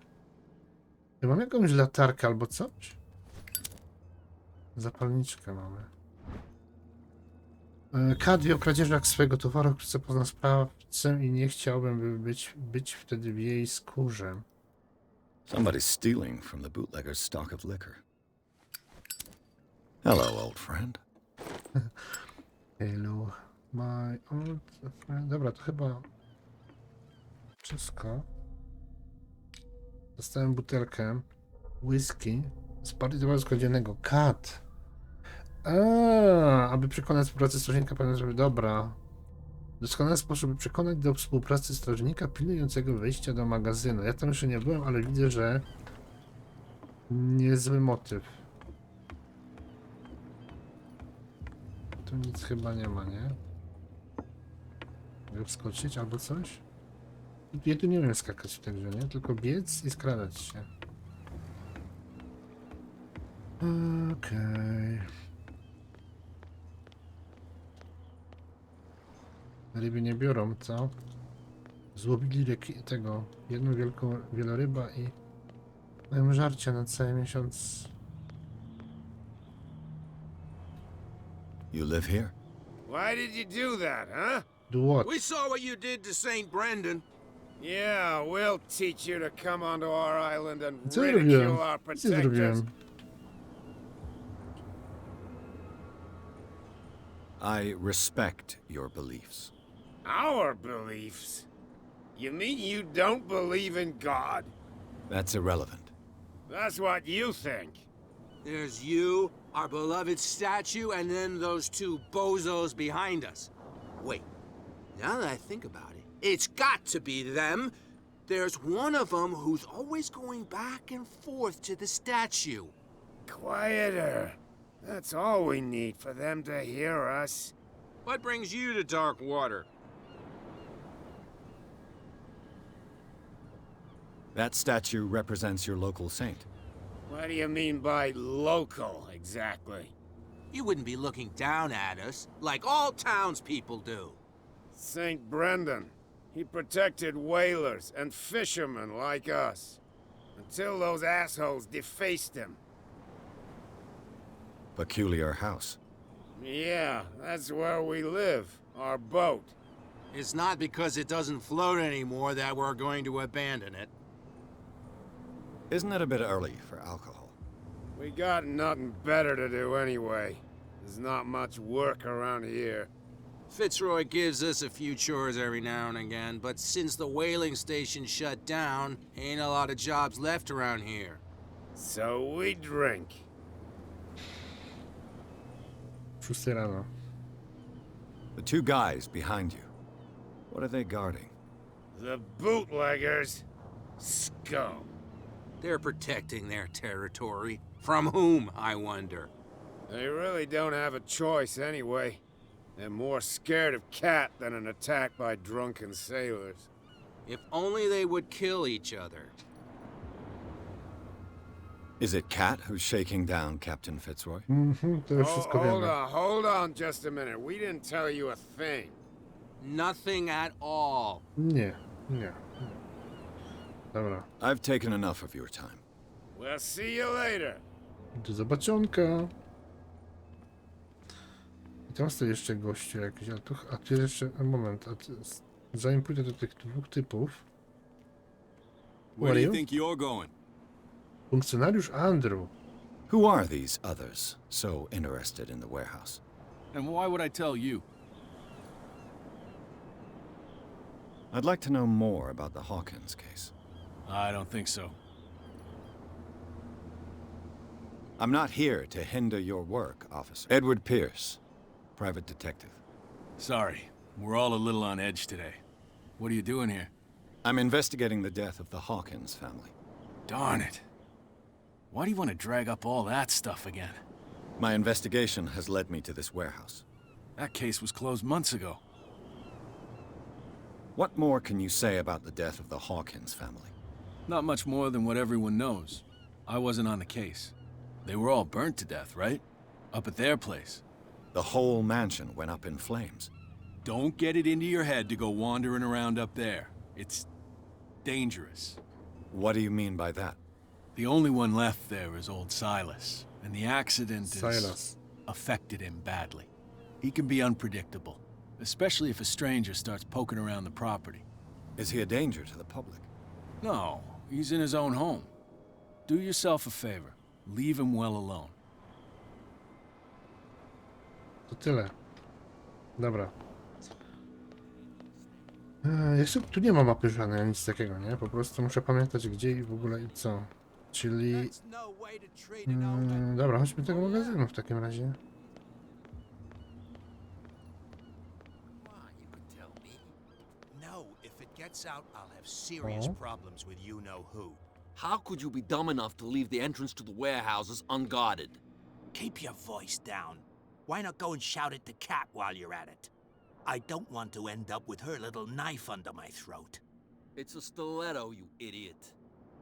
Ja mam jakąś latarkę albo coś? Zapalniczkę mamy. Kadwie o kradzieżach swojego towaru, chcę poznać sprawcę i nie chciałbym być wtedy w jej skórze. Somebody's stealing from the bootlegger's stock of liquor. Hello, old friend. Hello, my old friend. Dobra, to chyba wszystko. Dostałem butelkę whisky z partii codziennego. Kat. Aby przekonać współpracę strażnika, żeby dobra. Doskonały sposób, by przekonać do współpracy strażnika pilnującego wejścia do magazynu. Ja tam jeszcze nie byłem, ale widzę, że niezły motyw. Tu nic chyba nie ma, nie? Mogę wskoczyć albo coś? Ja tu nie wiem skakać w tej grze, nie? Tylko biec i skradać się. Okej. Ryby nie biorą, co? Złowili tego jedną wielką wieloryba i mają żarcia na cały miesiąc. You live here? Why did you do that, huh? Do what? We saw what you did to St. Brendan. Yeah, we'll teach you to come onto our island and Co ja ridicule robiłem? our Co ja protectors. zrobiłem? I respect your beliefs. Our beliefs? You mean you don't believe in God? That's irrelevant. That's what you think. There's you, our beloved statue, and then those two bozos behind us. Wait, now that I think about it, it's got to be them. There's one of them who's always going back and forth to the statue. Quieter. That's all we need for them to hear us. What brings you to dark water? That statue represents your local saint. What do you mean by local, exactly? You wouldn't be looking down at us, like all townspeople do. St. Brendan. He protected whalers and fishermen like us. Until those assholes defaced him. Peculiar house. Yeah, that's where we live. Our boat. It's not because it doesn't float anymore that we're going to abandon it. Isn't it a bit early for alcohol? We got nothing better to do anyway. There's not much work around here. Fitzroy gives us a few chores every now and again, but since the whaling station shut down, ain't a lot of jobs left around here. So we drink. 6 rano. The two guys behind you. What are they guarding? The bootleggers. Scum. They're protecting their territory. From whom, I wonder? They really don't have a choice anyway. They're more scared of Cat than an attack by drunken sailors. If only they would kill each other. Is it Cat who's shaking down Captain Fitzroy? To już wszystko wiemy. Hold on just a minute. We didn't tell you a thing. Nothing at all. Nie. Dobra. I've taken enough of your time. We'll see you later. Do zobaczonka. I tam stoi jeszcze gościu jakiś, a tu jest jeszcze... Moment, zanim pójdę do tych dwóch typów... Where do you think you're going? Funkcjonariusz Andrew. Who are these others so interested in the warehouse? And why would I tell you? I'd like to know more about the Hawkins case. I don't think so. I'm not here to hinder your work, officer. Edward Pierce, private detective. Sorry, we're all a little on edge today. What are you doing here? I'm investigating the death of the Hawkins family. Darn it. Why do you want to drag up all that stuff again? My investigation has led me to this warehouse. That case was closed months ago. What more can you say about the death of the Hawkins family? Not much more than what everyone knows. I wasn't on the case. They were all burnt to death, right? Up at their place. The whole mansion went up in flames. Don't get it into your head to go wandering around up there. It's dangerous. What do you mean by that? The only one left there is old Silas, and the accident Silas. affected him badly. He can be unpredictable, especially if a stranger starts poking around the property. Is he a danger to the public? No, he's in his own home. Do yourself a favor. Leave him well alone. To tyle. Dobra. Jeszcze tu nie ma mapy żadnej, nic takiego, nie? Po prostu muszę pamiętać gdzie i w ogóle i co. Czyli... dobra, chodźmy do tego magazynu w takim razie. No, if it gets out, I'll have serious problems with you-know-who. How could you be dumb enough to leave the entrance to the warehouses unguarded? Keep your voice down. Why not go and shout at the cat while you're at it? I don't want to end up with her little knife under my throat. It's a stiletto, you idiot.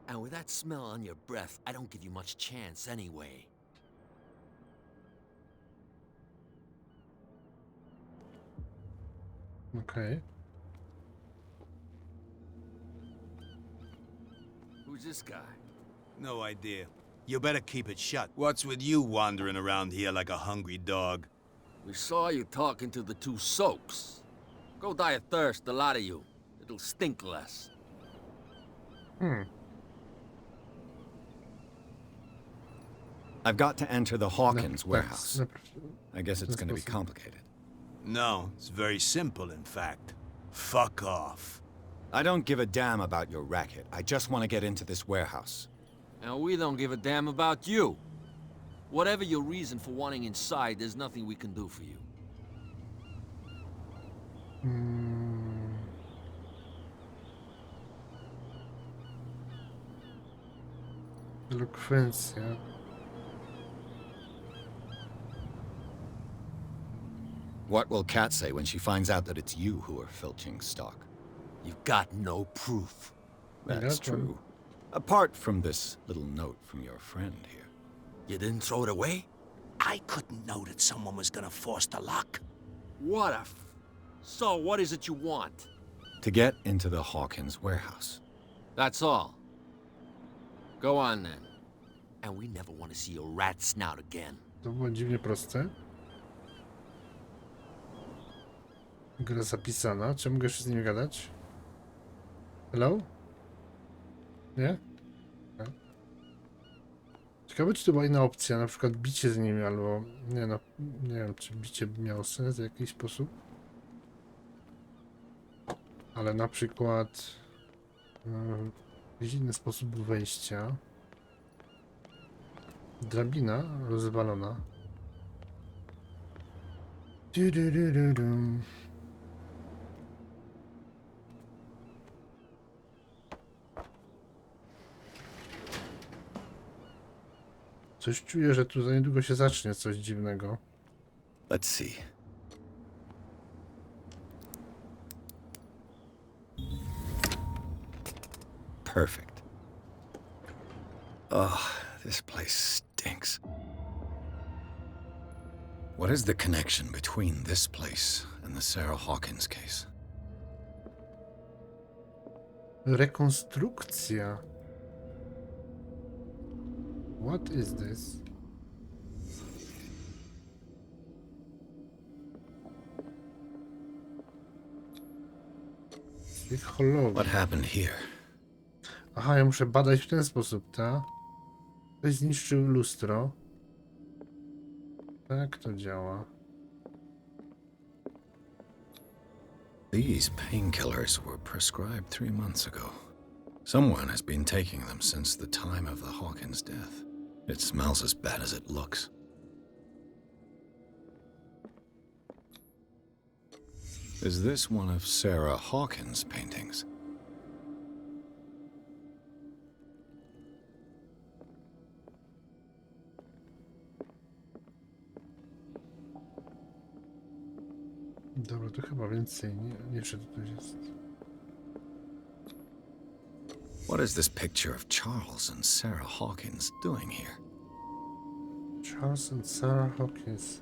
And with that smell on your breath, I don't give you much chance anyway. Okay. Who's this guy? No idea. You better keep it shut. What's with you wandering around here like a hungry dog? We saw you talking to the two soaks. Go die of thirst, the lot of you. It'll stink less. I've got to enter the Hawkins warehouse. I guess it's going to be complicated. No, it's very simple, in fact. Fuck off. I don't give a damn about your racket. I just want to get into this warehouse. And we don't give a damn about you. Whatever your reason for wanting inside, there's nothing we can do for you. Elokwencja. What will Kat say when she finds out that it's you who are filching stock? You've got no proof. That's true. Apart from this little note from your friend here. You didn't throw it away? I couldn't know that someone was gonna force the lock. What a So, what is it you want? To get into the Hawkins warehouse. That's all. Go on then. And we never want to see your rat snout again. To było dziwnie proste. Gra zapisana. Czy mogę jeszcze z nim gadać? Hello? Nie? Okay. Ciekawe, czy to była inna opcja, na przykład bicie z nimi, albo... Nie no, nie wiem, czy bicie by miało sens w jakiś sposób. Ale na przykład... jakiś inny sposób wejścia. Drabina rozwalona. Coś czuję, że tu za niedługo się zacznie coś dziwnego. Let's see. Perfect. Oh, this place stinks. What is the connection between this place and the Sarah Hawkins case? Rekonstrukcja. What is this? What happened here? Aha, ja muszę badać w ten sposób, tak? Ktoś zniszczył lustro. Tak to działa. These painkillers were prescribed 3 months ago. Someone has been taking them since the time of the Hawkins death. It smells as bad as it looks. Is this one of Sarah Hawkins' paintings? Dobra, to chyba więcej. Nie wiem, to jest. What is this picture of Charles and Sarah Hawkins doing here? Charles and Sarah Hawkins.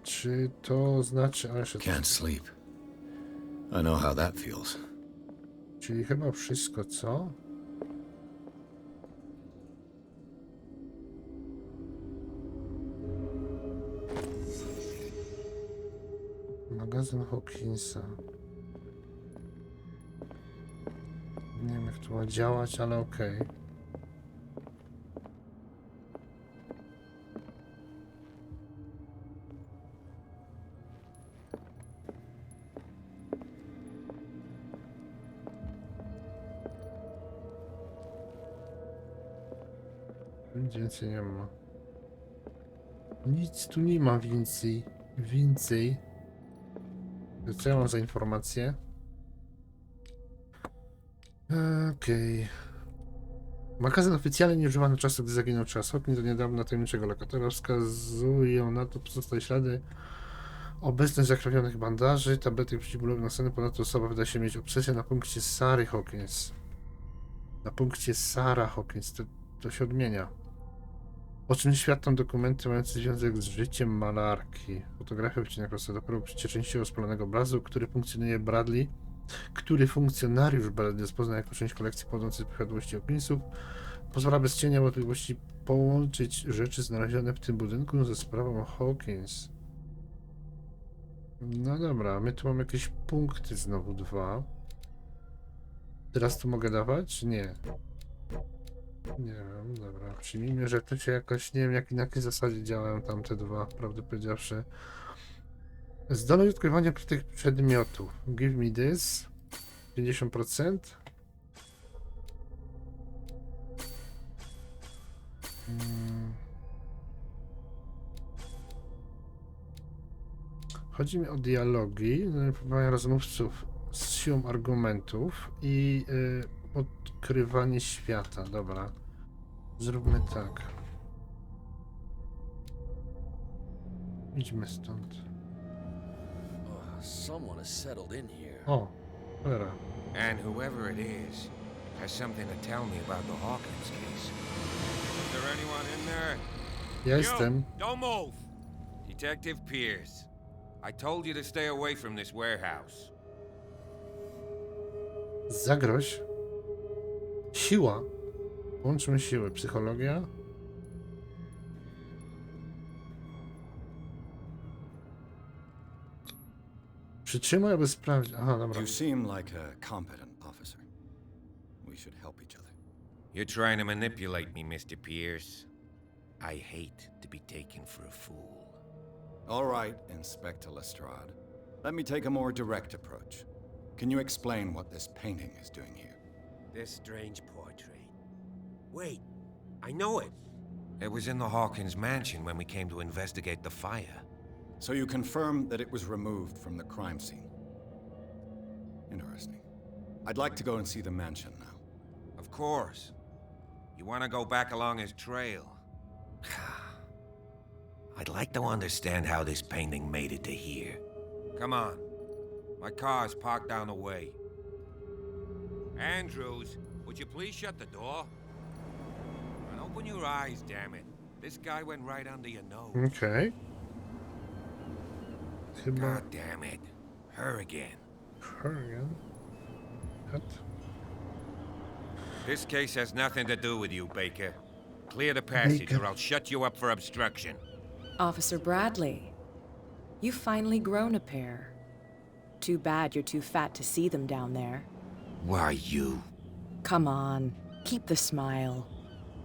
Czy to znaczy... Can't sleep. I know how that feels. Czyli chyba wszystko, co? Magazyn Hawkinsa. Nie wiem, jak to ma działać, ale okej. Nic więcej nie ma. Nic tu nie ma więcej. Więcej. Co ja mam za informacje? Okej. Magazyn oficjalnie nie używano czasu, gdy zaginął czas. Hawkins do niedawna tajemniczego lokatora wskazują na to pozostałe ślady. Obecność zakrawionych bandaży, tabletek przeciwbólowych na sceny. Ponadto osoba wydaje się mieć obsesję na punkcie Sary Hawkins. Na punkcie Sara Hawkins. To się odmienia. O czym świadczą dokumenty mające związek z życiem malarki. Fotografia wycina prosto do progu częściowo spalonego obrazu, który funkcjonariusz Bradley rozpoznał jako część kolekcji pochodzącej z posiadłości Hawkinsów. Pozwala bez cienia możliwości połączyć rzeczy znalezione w tym budynku ze sprawą Hawkins. No dobra, my tu mamy jakieś punkty znowu 2. Teraz tu mogę dawać? Nie. Nie wiem, dobra. Przyjmijmy, że to się jakoś, nie wiem na jakiej zasadzie działają tam te 2, prawdę powiedziawszy. Zdolność odkrywania tych przedmiotów. Give me this. 50%. Chodzi mi o dialogi, próbowania rozmówców z siłą argumentów i odkrywanie świata. Dobra. Zróbmy tak. Idźmy stąd. Someone has settled in here. O, cholera. And whoever it is has something to tell me about the Hawkins case. Is there anyone in there? Ja jestem. You, don't move! Detective Pierce. I told you to stay away from this warehouse. Zagroź. Siła. Łączmy siły. Psychologia. Przytrzymaj, aby sprawdzić. Aha, dobra. You seem like a competent officer. We should help each other. You're trying to manipulate me, Mr. Pierce. I hate to be taken for a fool. All right, Inspector Lestrade. Let me take a more direct approach. Can you explain what this painting is doing here? This strange portrait. Wait, I know it. It was in the Hawkins mansion when we came to investigate the fire. So you confirm that it was removed from the crime scene. Interesting. I'd like to go and see the mansion now. Of course. You want to go back along his trail? I'd like to understand how this painting made it to here. Come on. My car's parked down the way. Andrews, would you please shut the door? And open your eyes, damn it. This guy went right under your nose. Okay. God damn it. Her again. Her again? What? This case has nothing to do with you, Baker. Clear the passage or I'll shut you up for obstruction. Officer Bradley, you've finally grown a pair. Too bad you're too fat to see them down there. Why, you? Come on, keep the smile.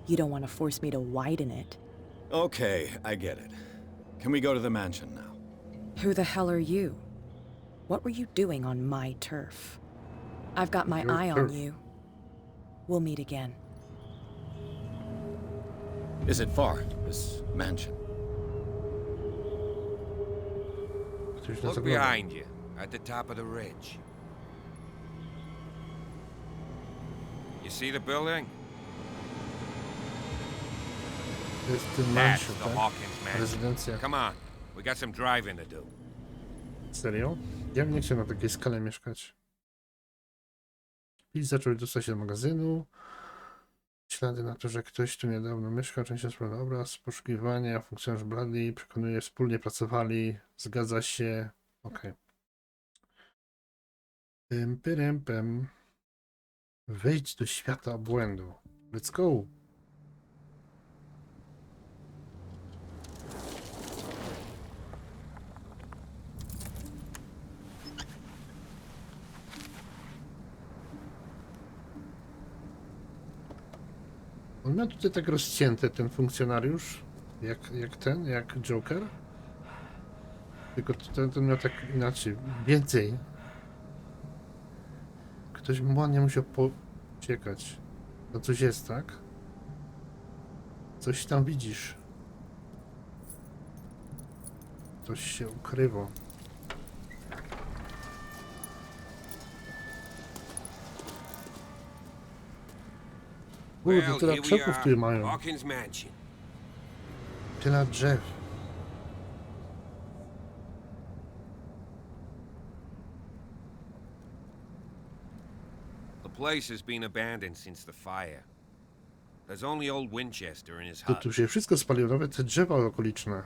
You don't want to force me to widen it. Okay, I get it. Can we go to the mansion now? Who the hell are you? What were you doing on my turf? I've got my eye on you. We'll meet again. Is it far, this mansion? Look behind you, at the top of the ridge. You see the building? That's the Hawkins mansion. Come on, we got some driving to do. Serio? Ja bym nie chciał na takiej skale mieszkać. Pilz zaczął dostać się do magazynu. Ślady na to, że ktoś tu niedawno mieszkał, częścią sprawny obraz, poszukiwania, funkcjonariusz Bradley, przekonuje, wspólnie pracowali, zgadza się. Okej. Pym. Wejdź do świata obłędu. Let's go! On ma tutaj tak rozcięty ten funkcjonariusz, jak Joker. Tylko ten miał tak inaczej, więcej. Ktoś mu ładnie musiał pociekać. No coś jest, tak? Coś tam widzisz. Coś się ukrywa. Kurde, tyle krzaków tu mają. Hawkins Mansion. Tyle drzew. The place has been abandoned since the fire. There's only old Winchester in his To hut. tu się wszystko spaliło, nawet te drzewa okoliczne.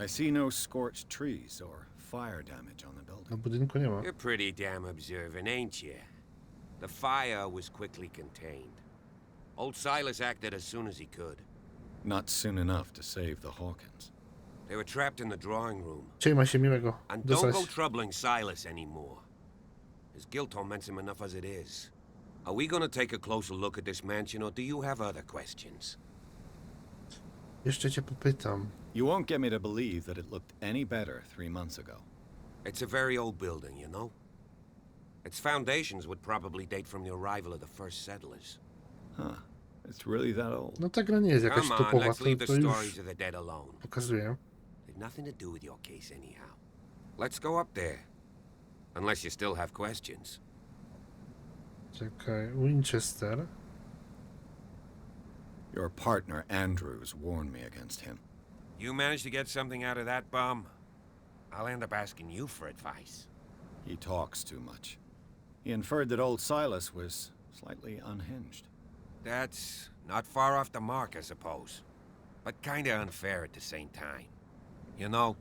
I see no scorched trees or fire damage on the building. Na budynku nie ma. You're pretty damn observant, ain't you? The fire was quickly contained. Old Silas acted as soon as he could. Not soon enough to save the Hawkins. They were trapped in the drawing room. Dzisiaj ma się miłego. And Do don't go zaś. troubling Silas anymore. His guilt torments him enough as it is. Are we gonna take a closer look at this mansion, or do you have other questions? Jeszcze cię popytam. You won't get me to believe that it looked any better 3 months ago. It's a very old building, you know? Its foundations would probably date from the arrival of the first settlers. Huh. It's really that old. No ta gra nie jest jakaś Come on, topowa, let's leave the to stories już of the dead alone. pokazuję. They've nothing to do with your case anyhow. Let's go up there. Unless you still have questions. Czekaj, Winchester. Your partner Andrews warned me against him. You managed to get something out of that bum? I'll end up asking you for advice. He talks too much. He inferred that old Silas was slightly unhinged. That's not far off the mark, I suppose. But kinda unfair at the same time. You know,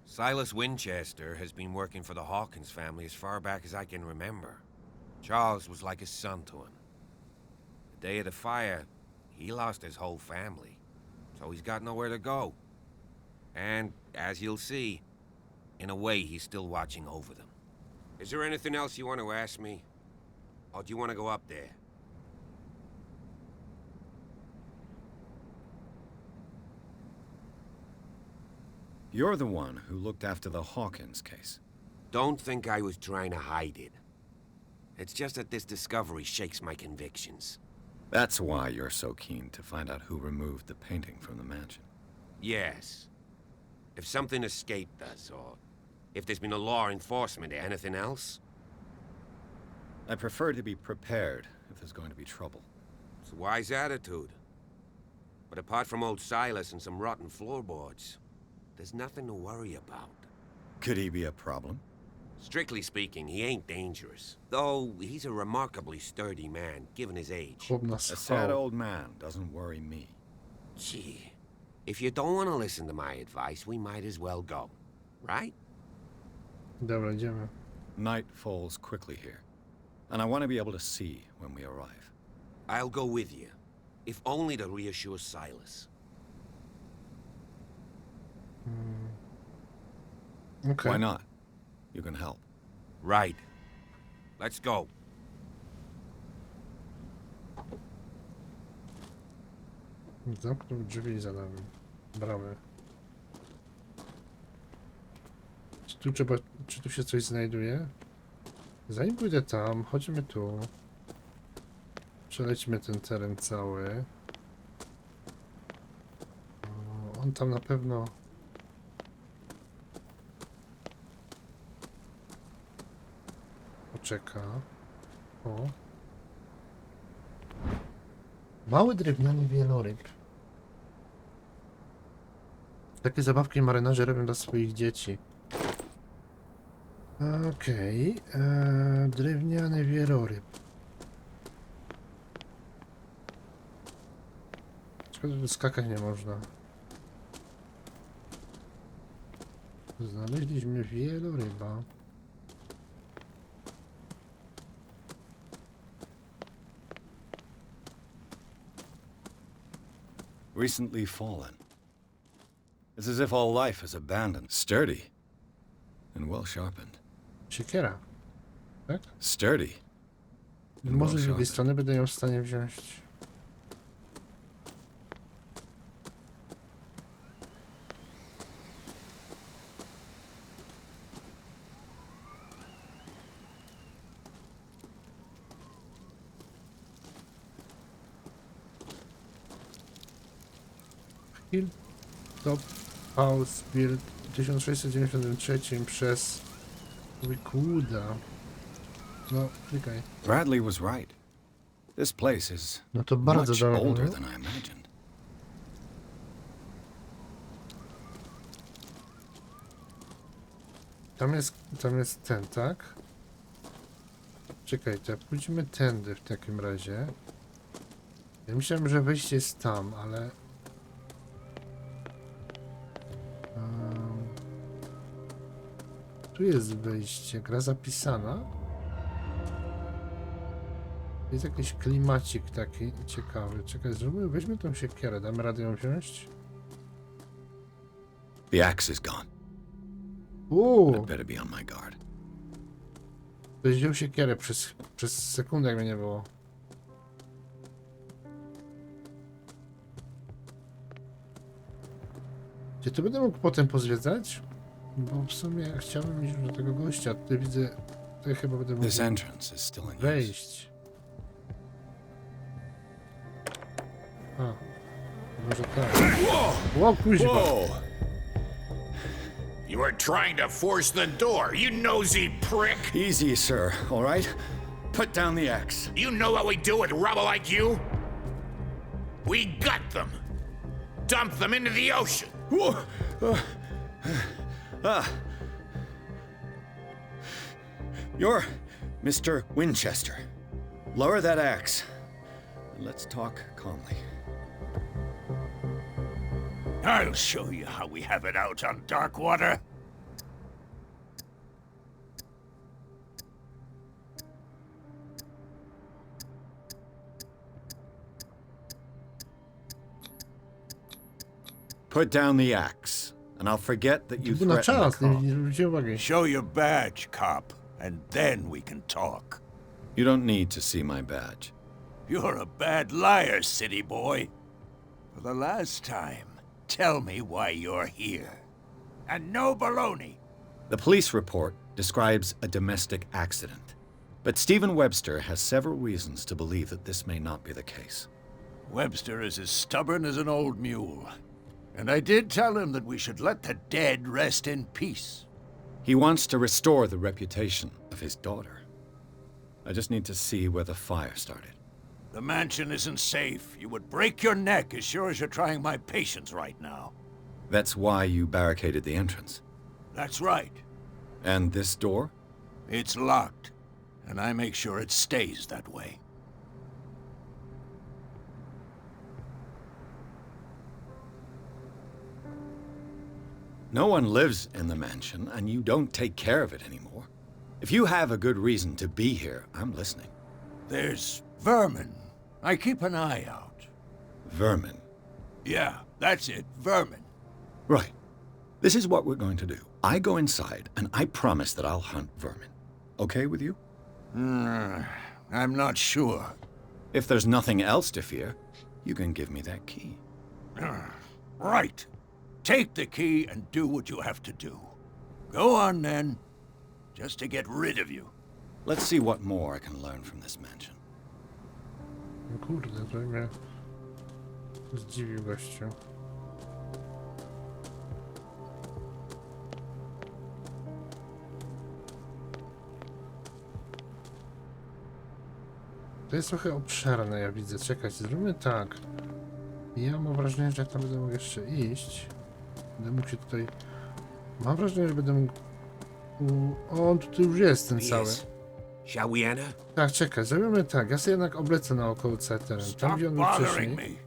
Silas Winchester has been working for the Hawkins family as far back as I can remember. Charles was like a son to him. The day of the fire, he lost his whole family, so he's got nowhere to go. And, as you'll see, in a way, he's still watching over them. Is there anything else you want to ask me? Or do you want to go up there? You're the one who looked after the Hawkins case. Don't think I was trying to hide it. It's just that this discovery shakes my convictions. That's why you're so keen to find out who removed the painting from the mansion. Yes. If something escaped us, or if there's been a law enforcement or anything else. I prefer to be prepared if there's going to be trouble. It's a wise attitude. But apart from old Silas and some rotten floorboards, there's nothing to worry about. Could he be a problem? Strictly speaking, he ain't dangerous. Though he's a remarkably sturdy man, given his age. A sad old man doesn't worry me. Gee, if you don't want to listen to my advice, we might as well go. Right? Dobra, idziemy. Night falls quickly here, and I want to be able to see when we arrive. I'll go with you, if only to reassure Silas. Okay. Why not? You can help. Right. Let's go. Zamknął drzwi i za nami. Bramy. Czy tu się coś znajduje? Zanim pójdę tam, chodźmy tu. Przelećmy ten teren cały. O, on tam na pewno... poczeka. O. Mały drewniany wieloryb. Takie zabawki marynarze robią dla swoich dzieci. Okej. Drewniany wieloryb. Szkoda, że skakać nie można. Znaleźliśmy wieloryba. Recently fallen. It's as if all life is abandoned. Sturdy. And well sharpened. Siekiera. Tak? Sturdy. Może z drugiej strony będę ją w stanie wziąć. Hilltop House built w 1693 przez Wickwooda. No, klikaj. Bradley was right. This place is No to bardzo much daleko, older no? than I imagined. Tam jest ten, tak? Czekaj, to pójdźmy tędy w takim razie. Ja myślałem, że wejście jest tam, ale... Tu jest wejście, gra zapisana. Jest jakiś klimacik taki ciekawy. Czekaj, weźmy tą siekierę, damy radę ją wziąć? The axe is gone. I'd better be on my guard. Ktoś wziął siekierę przez sekundę, jakby nie było. Czy to będę mógł potem pozwiedzać? Bo w sumie chciałbym iść do tego gościa. Tutaj widzę... Tutaj chyba będę mógł This entrance is still in use. wejść. A, może tak. Ło, kuźwa. You were trying to force the door, you nosy prick! Easy, sir, all right? Put down the axe. You know what we do with rubble like you? We gut them! Dump them into the ocean! You're Mr. Winchester. Lower that axe. Let's talk calmly. I'll show you how we have it out on Darkwater. Put down the axe, and I'll forget that you To był na threatened the czas, nie call. zwróciłem uwagi. Show your badge, cop, and then we can talk. You don't need to see my badge. You're a bad liar, city boy. For the last time, tell me why you're here. And no baloney. The police report describes a domestic accident, but Stephen Webster has several reasons to believe that this may not be the case. Webster is as stubborn as an old mule. And I did tell him that we should let the dead rest in peace. He wants to restore the reputation of his daughter. I just need to see where the fire started. The mansion isn't safe. You would break your neck as sure as you're trying my patience right now. That's why you barricaded the entrance. That's right. And this door? It's locked, and I make sure it stays that way. No one lives in the mansion, and you don't take care of it anymore. If you have a good reason to be here, I'm listening. There's vermin. I keep an eye out. Vermin. Yeah, that's it, vermin. Right. This is what we're going to do. I go inside, and I promise that I'll hunt vermin. Okay with you? I'm not sure. If there's nothing else to fear, you can give me that key. Right. Take the key and do what you have to do. Go on, then. Just to get rid of you. Let's see what more I can learn from this mansion. No kurde, to mnie zdziwił gościu. To jest trochę obszerne, ja widzę. Czekajcie, zróbmy tak. Ja mam wrażenie, że tam będę mógł jeszcze iść. Będę mógł się tutaj... Mam wrażenie, że będę mógł... O, on tutaj już jest ten cały. Shall we enter? Tak, czekaj, zrobimy tak. Ja sobie jednak oblecę naokoło cały teren. Tam, gdzie on był wcześniej.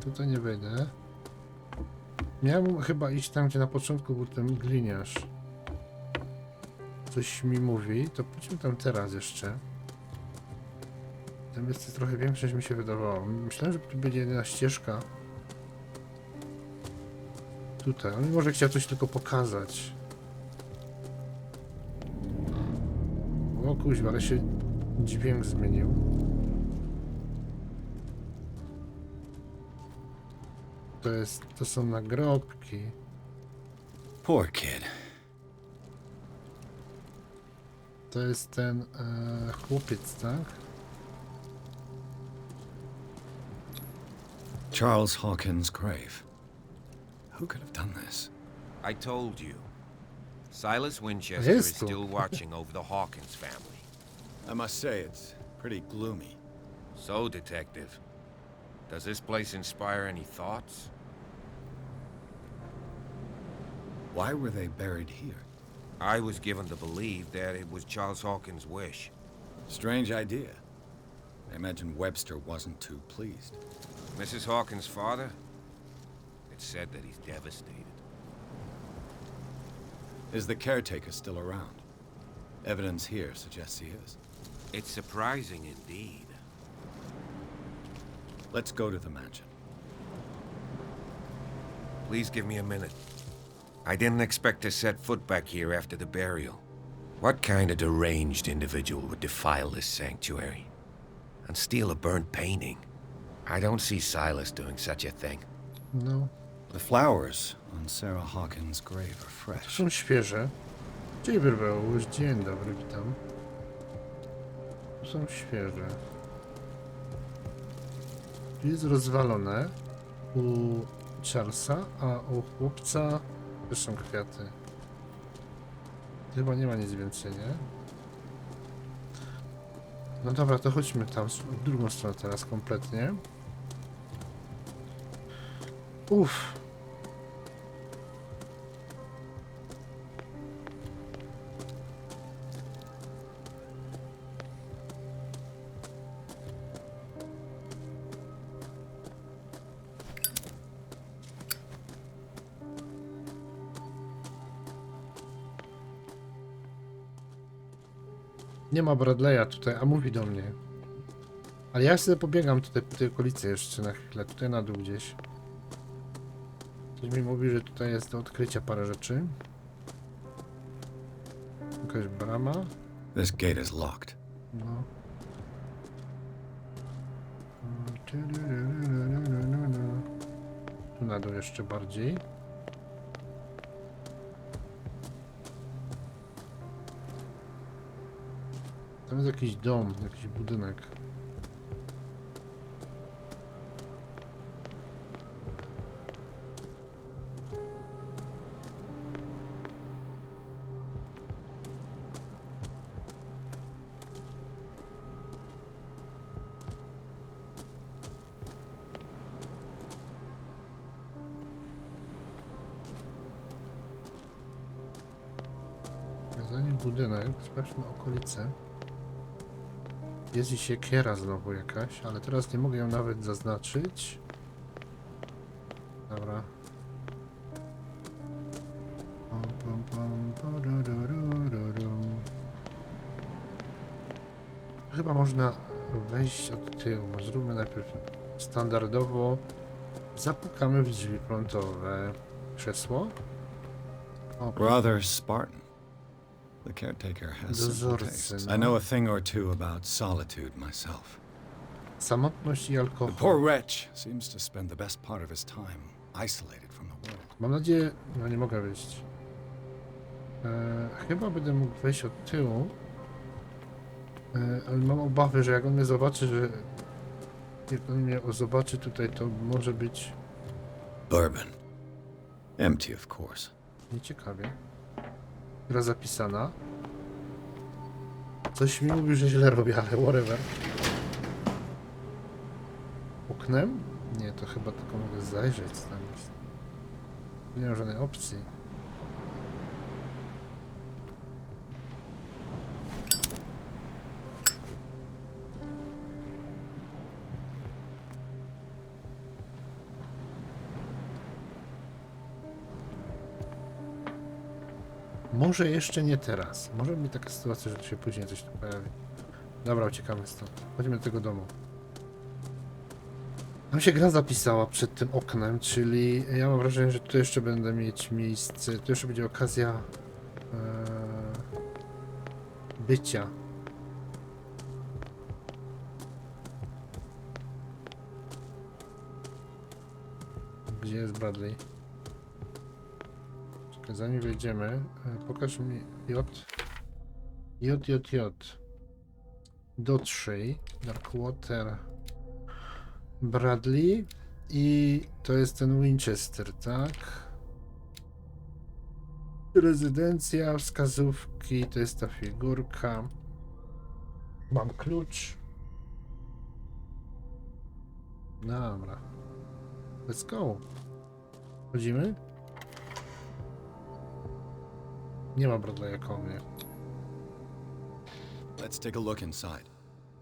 Tutaj nie wejdę. Miałem chyba iść tam, gdzie na początku był ten gliniarz. Coś mi mówi, to pójdźmy tam teraz jeszcze. Tam jest trochę większe, niż mi się wydawało. Myślałem, że tu będzie jedna ścieżka. Tutaj. On może chciał coś tylko pokazać. O kuźwa, ale się dźwięk zmienił. To są nagrobki. Poor kid. To jest ten chłopiec, tak? Charles Hawkins' grave. Who could have done this? I told you. Silas Winchester is still watching over the Hawkins family. I must say, it's pretty gloomy. So, Detective, does this place inspire any thoughts? Why were they buried here? I was given to believe that it was Charles Hawkins' wish. Strange idea. I imagine Webster wasn't too pleased. Mrs. Hawkins' father? It's said that he's devastated. Is the caretaker still around? Evidence here suggests he is. It's surprising indeed. Let's go to the mansion. Please give me a minute. I didn't expect to set foot back here after the burial. What kind of deranged individual would defile this sanctuary? And steal a burnt painting? I don't see Silas doing such a thing. No. The flowers on Sarah Hawkins' grave are fresh. Są świeże. Dzień dobry, dzień dobry, witam. Są świeże. Jest rozwalone u Charlesa, a u chłopca też są kwiaty. Chyba nie ma nic więcej, nie? No dobra, to chodźmy tam w drugą stronę teraz kompletnie. Uff. Nie ma Bradley'a tutaj, a mówi do mnie. Ale ja sobie pobiegam tutaj po tej okolicy jeszcze na chwilę, tutaj na dół gdzieś. Ktoś mi mówi, że tutaj jest do odkrycia parę rzeczy. Jakaś brama. This gate is locked. No. Tu na dół jeszcze bardziej. Tam jest jakiś dom, jakiś budynek. Zanim budynek, sprawdźmy okolicę. Jest i siekiera znowu jakaś, ale teraz nie mogę ją nawet zaznaczyć. Dobra. Chyba można wejść od tyłu. Zróbmy najpierw standardowo. Zapukamy w drzwi frontowe. Krzesło. Rather Spartan. The caretaker has some tastes. I know a thing or two about solitude myself. Samotność i alkohol. The poor wretch seems to spend the best part of his time isolated from the world. Mam nadzieję, no nie mogę wyjść. Chyba będę mógł wejść od tyłu. Ale mam obawy, że jak on mnie zobaczy, że jak on mnie zobaczy tutaj, to może być Bourbon. Empty, of course. nieciekawie. Gra zapisana. Coś mi mówi, że źle robię, ale whatever. Oknem? Nie, to chyba tylko mogę zajrzeć tam. Nie mam żadnej opcji. Może jeszcze nie teraz. Może być taka sytuacja, że tu się później coś tu pojawi. Dobra, uciekamy stąd. Chodźmy do tego domu. Tam się gra zapisała przed tym oknem, czyli ja mam wrażenie, że tu jeszcze będę mieć miejsce, tu jeszcze będzie okazja bycia. Gdzie jest Bradley? Czekaj, zanim wejdziemy, pokaż mi J. Dotrzyj, Darkwater, Bradley i to jest ten Winchester, tak? Rezydencja, wskazówki, to jest ta figurka. Mam klucz. Dobra. Let's go. Chodzimy? Nie ma broda jakowy. Let's take a look inside.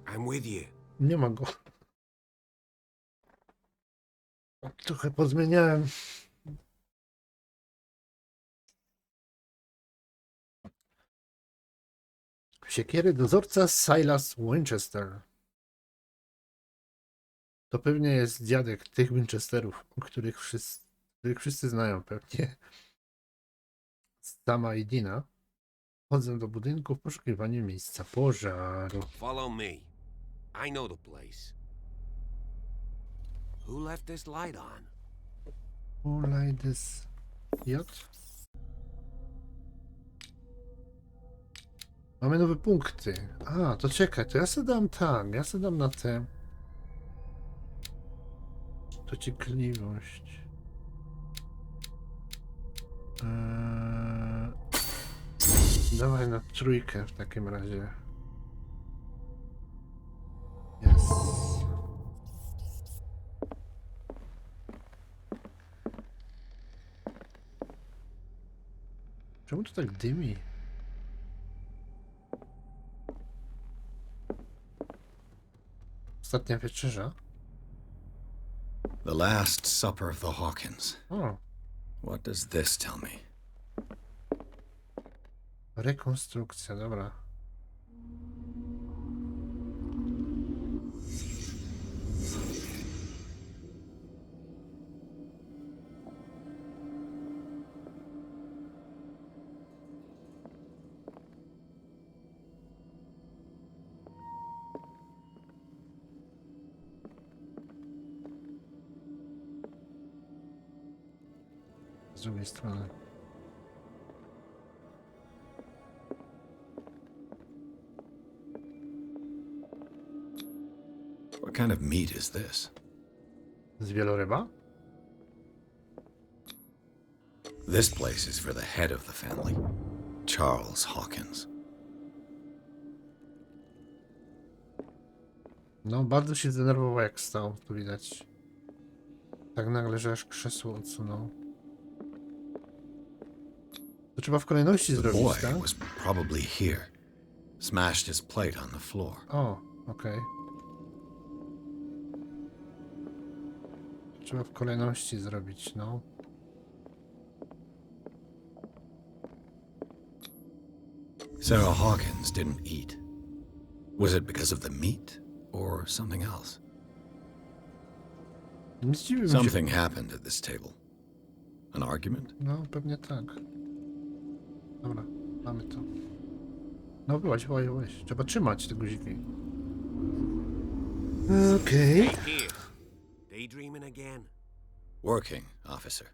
I'm with you. Nie ma go. Trochę pozmieniałem. Siekiery dozorca Silas Winchester. To pewnie jest dziadek tych Winchesterów, których wszyscy znają pewnie. Sama i Dina chodzą do budynku w poszukiwaniu miejsca pożaru. Follow me. I know the place. Who left this light on? Who light this yacht? Mamy nowe punkty. A, to czekaj, to ja sobie dam tak, ja sobie dam na te... Dociekliwość. Dawaj na trójkę w takim razie. Yes. Czemu to tak dymi? Ostatnia wieczerza. The Last Supper of the Hawkins. O. What does this tell me? Rekonstrukcja, dobra. Z drugiej strony. What kind of meat is this? Z wieloryba? This place is for the head of the family, Charles Hawkins. No, bardzo się zdenerwował, jak stał, tu widać. Tak nagle, że aż krzesło odsunął. To trzeba w kolejności The zrobić, boy tak? was probably here. Smashed his plate on the floor. O, okej. Trzeba w kolejności zrobić, no. Sarah Hawkins didn't eat. Was it because of the meat or something else? Nie zdziwiłbym się. Something happened at this table. An argument? No, pewnie tak. Dobra, mamy to. No, byłaś. Trzeba trzymać te guziki. Okej. Here. Daydreaming again? Working, officer.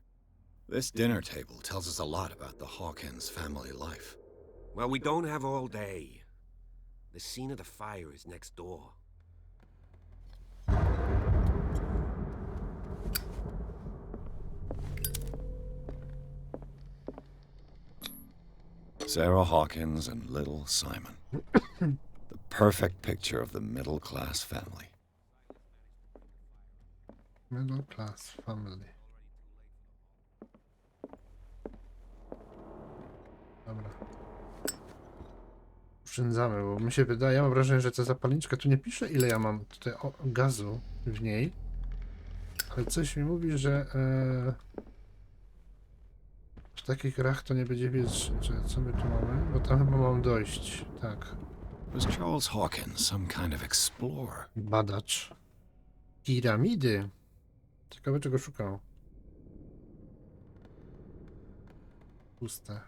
This dinner table tells us a lot about the Hawkins family life. Well, we don't have all day. The scene of the fire is next door. Sarah Hawkins and little Simon. The perfect picture of the middle-class family. Middle class family. Dobra. Oszczędzamy, bo mi się wydaje, ja mam wrażenie, że ta zapalniczka tu nie pisze, ile ja mam tutaj gazu w niej. Ale coś mi mówi, że w takich grach to nie będzie wiedzieć, co my tu mamy, bo tam chyba mam dojść. Tak. Was Charles Hawkins some kind of explorer? Badacz. Piramidy. Ciekawe, czego szukał. Puste.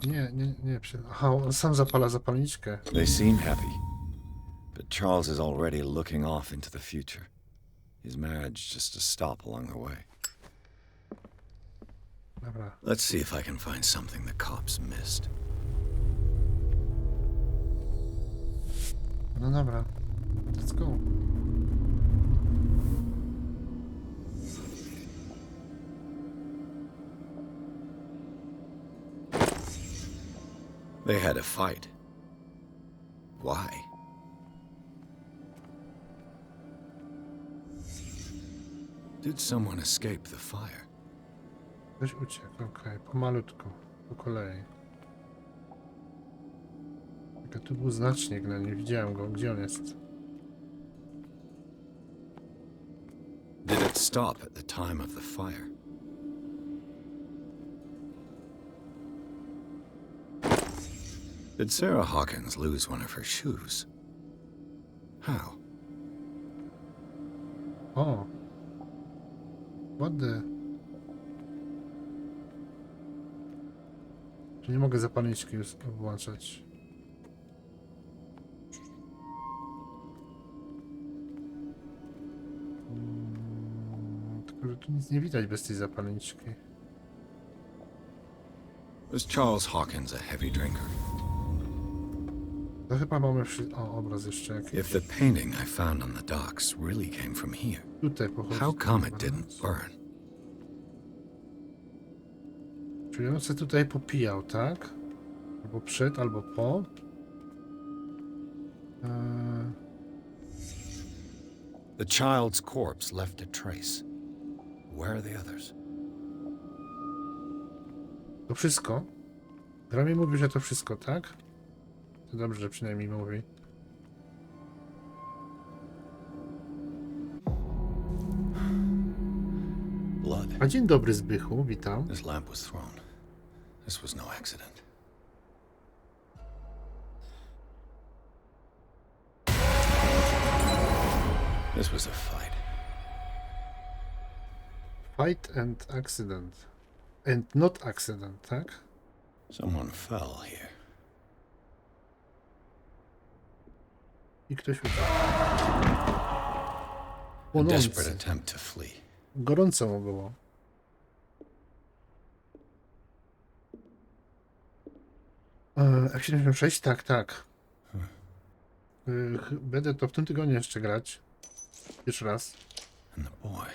Nie. Aha, on sam zapala zapalniczkę. They seem happy, but Charles is already looking off into the future. His marriage just to stop along the way. Dobra. Let's see if I can find something the cops missed. No dobra. Let's go. They had a fight. Why? Did someone escape the fire? Ktoś uciekł, okej. Pomalutku, po kolei. Tylko tu był znacznik, no nie widziałem go. Gdzie on jest? Did it stop at the time of the fire? Did Sarah Hawkins lose one of her shoes? How? O! What the... Czy nie mogę zapalniczki już włączać? Tylko, że tu nic nie widać bez tej zapalniczki. Was Charles Hawkins a heavy drinker? To chyba mamy o, obraz jeszcze jakiś. If the painting I found on the docks really came from here, Tutaj pochodzi. how come it didn't burn? Czyli on się tutaj popijał, tak? Albo przed, albo po. The child's corpse left a trace. Where are the others? To wszystko? Gra mi mówi, że to wszystko, tak? To dobrze, że przynajmniej mówi. Blood. A dzień dobry, Zbychu, witam. This lamp was thrown. This was no accident. This was a fight. Fight and accident. And not accident, tak? Someone fell here. I ktoś uciekł. A desperate Płonący. attempt to flee. Gorąco mu było. F76? Tak, tak. Będę to w tym tygodniu jeszcze grać. Pierwszy raz. And the boy.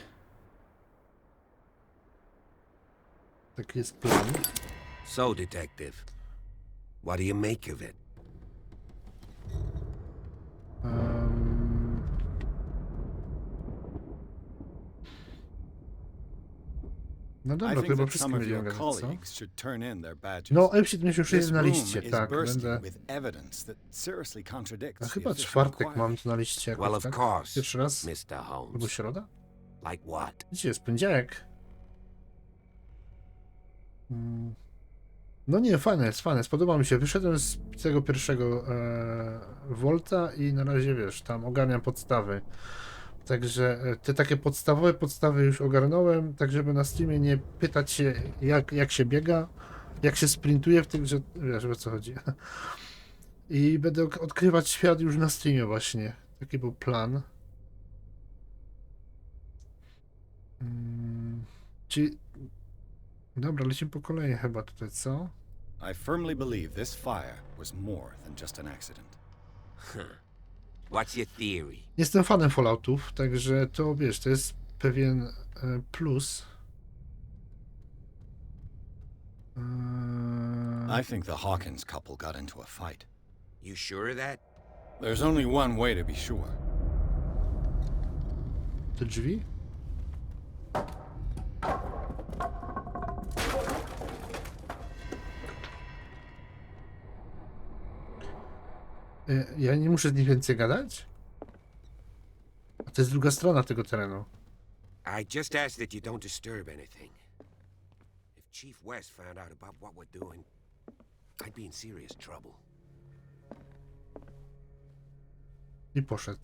Taki jest plan. So, detective, what do you make of it? No I dobra, to think chyba that wszystkim some of będziemy your gadać, co? colleagues should turn in their badges. No, F76 jest This na room liście, is tak. bursting Będę... with evidence that seriously contradicts A the chyba official czwartek inquiry. mam tu na liście jakoś, Well, of tak? course, Pierwszy raz? Mr. Holmes. Albo środa? Like what? Dzisiaj jest poniedziałek. No nie, fajne jest, fajne. Spodoba mi się. Wyszedłem z tego pierwszego Volta i na razie, wiesz, tam ogarniam podstawy. Także te takie podstawy już ogarnąłem, tak żeby na streamie nie pytać się, jak się biega, jak się sprintuje w tym, że wiesz, o co chodzi. I będę odkrywać świat już na streamie właśnie. Taki był plan. Czyli... Dobra, lecimy po kolei chyba tutaj, co? I firmly believe this fire was more than just an accident. What's your theory? Jestem fanem Falloutów, także to wiesz, to jest pewien plus. I think the Hawkins couple got into a fight. You sure of that? There's only one way to be sure. Te drzwi? Ja nie muszę z nim więcej gadać? A to jest druga strona tego terenu. I just ask that you don't disturb anything. If Chief West found out about what we're doing, I'd be in serious trouble. I poszedł.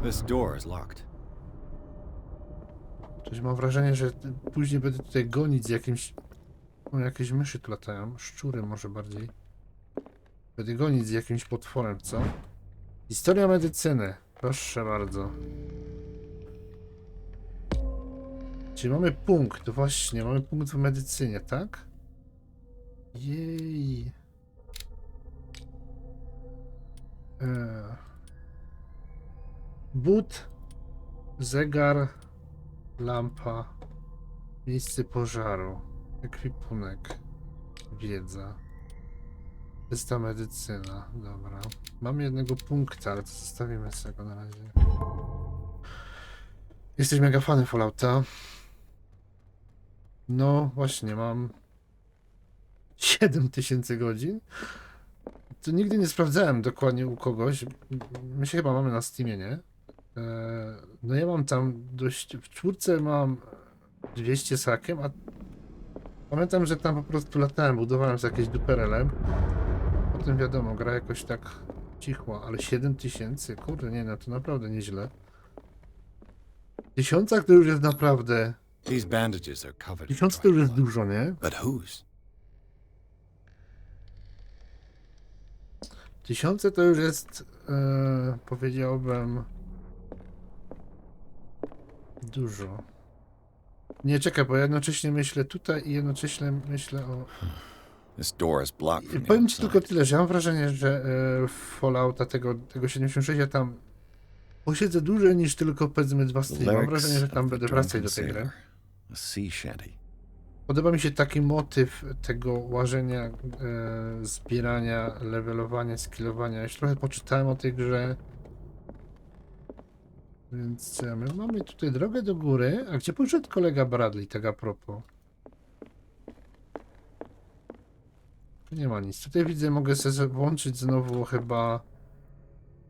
This door is locked. Coś mam wrażenie, że później będę tutaj gonić z jakimś... O, jakieś myszy tu latają. Szczury może bardziej. Będę gonić z jakimś potworem, co? Historia medycyny. Proszę bardzo. Czyli mamy punkt, właśnie. Mamy punkt w medycynie, tak? Jej. But, zegar, lampa. Miejsce pożaru. Ekwipunek. Wiedza. Czysta medycyna. Dobra. Mam jednego punkta, ale to zostawimy sobie go na razie. Jesteś mega fanem Fallouta. No właśnie, mam 7000 godzin. To nigdy nie sprawdzałem dokładnie u kogoś. My się chyba mamy na Steamie, nie? No ja mam tam dość... W czwórce mam 200 z hakiem, a pamiętam, że tam po prostu latałem, budowałem sobie jakieś duperele. Potem wiadomo, gra jakoś tak cichła, ale 7000? Kurde, nie, no to naprawdę nieźle. W tysiącach to już jest naprawdę... These bandages are covered. 1000 to już jest dużo, nie? But whose? 1000 to już jest, powiedziałbym, dużo. Nie, czekaj, bo ja jednocześnie myślę tutaj i jednocześnie myślę o... This door is blocked from the Powiem ci outside. tylko tyle, że mam wrażenie, że Fallouta tego 76 ja tam posiedzę dłużej niż tylko powiedzmy 2 streamy. Mam wrażenie, że tam będę wracać do tej gry. A sea shanty. Podoba mi się taki motyw tego łażenia, zbierania, levelowania, skillowania. Już trochę poczytałem o tej grze. Więc co ja mamy tutaj drogę do góry. A gdzie poszedł kolega Bradley, tak a propos? Tu nie ma nic. Tutaj widzę, mogę sobie włączyć znowu chyba...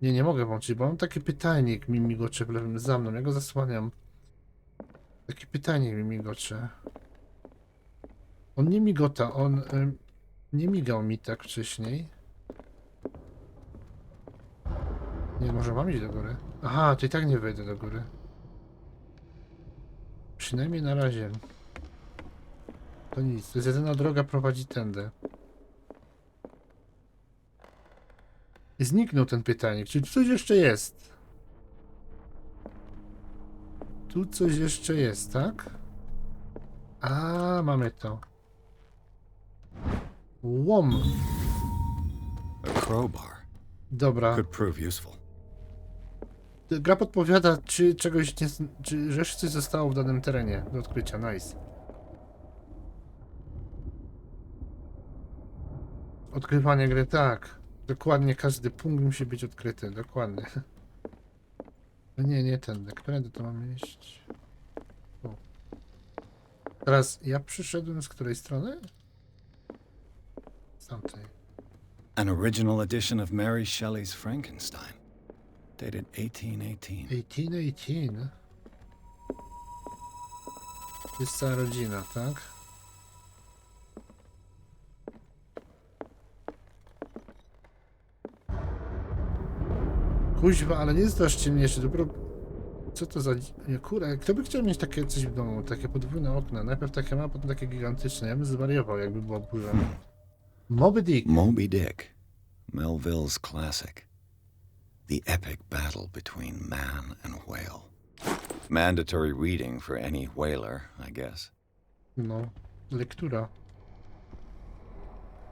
Nie, nie mogę włączyć, bo mam taki pytajnik mi migocze w lewym za mną. Ja go zasłaniam. Taki pytajnik mi migocze. On nie migota, on nie migał mi tak wcześniej. Nie, może mam iść do góry. Aha, to i tak nie wejdę do góry. Przynajmniej na razie. To nic, to jest jedyna droga, prowadzi tędy. I zniknął ten pytajnik, czyli tu coś jeszcze jest. Tu coś jeszcze jest, tak? A, mamy to. Łom. A crowbar. Dobra. Could prove useful. Gra podpowiada, czy czegoś nie, czy rzecz coś zostało w danym terenie do odkrycia. Nice. Odkrywanie gry, tak. Dokładnie każdy punkt musi być odkryty. Dokładnie. No nie, nie tędy. Którędy to mamy iść? O. Teraz ja przyszedłem z której strony? Z tamtej. An original edition of Mary Shelley's Frankenstein, dated 1818. 1818. Jest cała rodzina, tak? Kuźwa, ale nie straszcie mnie jeszcze, dopiero... Co to za... Nie, kurę, kto by chciał mieć takie coś w domu? Takie podwójne okna. Najpierw takie małe, potem takie gigantyczne. Ja bym zwariował, jakby była burza. Moby Dick. Moby Dick, Melville's classic. The epic battle between man and whale. Mandatory reading for any whaler, I guess. No, lektura.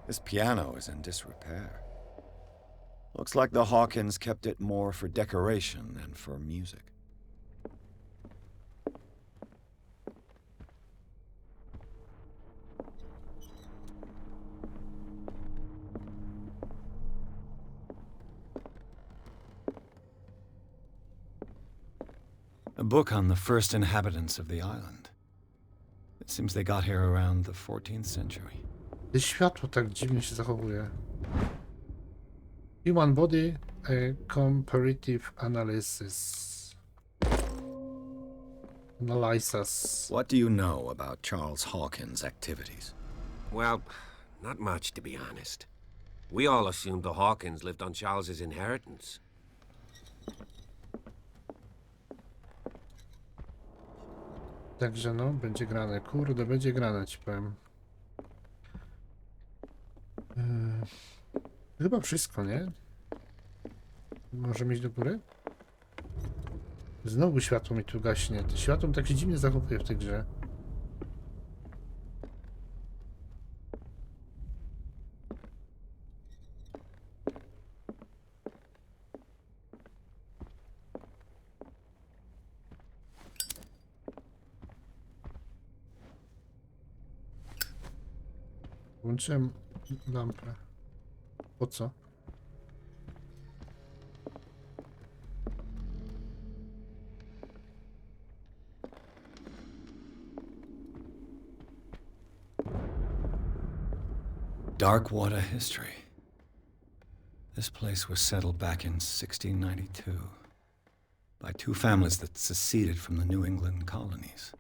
This piano is in disrepair. Looks like the Hawkins kept it more for decoration than for music. A book on the first inhabitants of the island. It seems they got here around the 14th century. To światło tak dziwnie się zachowuje. Human Body Comparative Analysis. Analysis. What do you know about Charles Hawkins' activities? Well, not much, to be honest. We all assumed the Hawkins lived on Charles's inheritance. Także no, będzie grane. Kurde, będzie grane, ci powiem. Chyba wszystko, nie? Możemy iść do góry? Znowu światło mi tu gaśnie. To światło tak się dziwnie zachowuje w tej grze. Włączyłem lampę. Po co? Dark water history. This place was settled back in 1692 by two families that seceded from the New England colonies.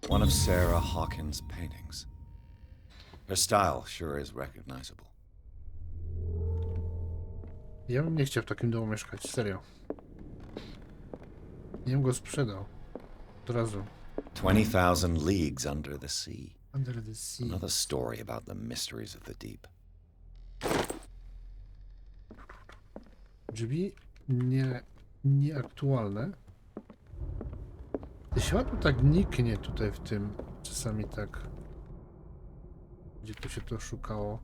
One of Sarah Hawkins' paintings. Her style sure is recognizable. Ja bym nie chciał w takim domu mieszkać, serio. Nie bym go sprzedał. Od razu. 20,000 Leagues Under the Sea. Under the Sea. Another story about the mysteries of the deep. Drzwi nieaktualne. Światło tak niknie tutaj w tym. Czasami tak. Gdzie tu się to szukało?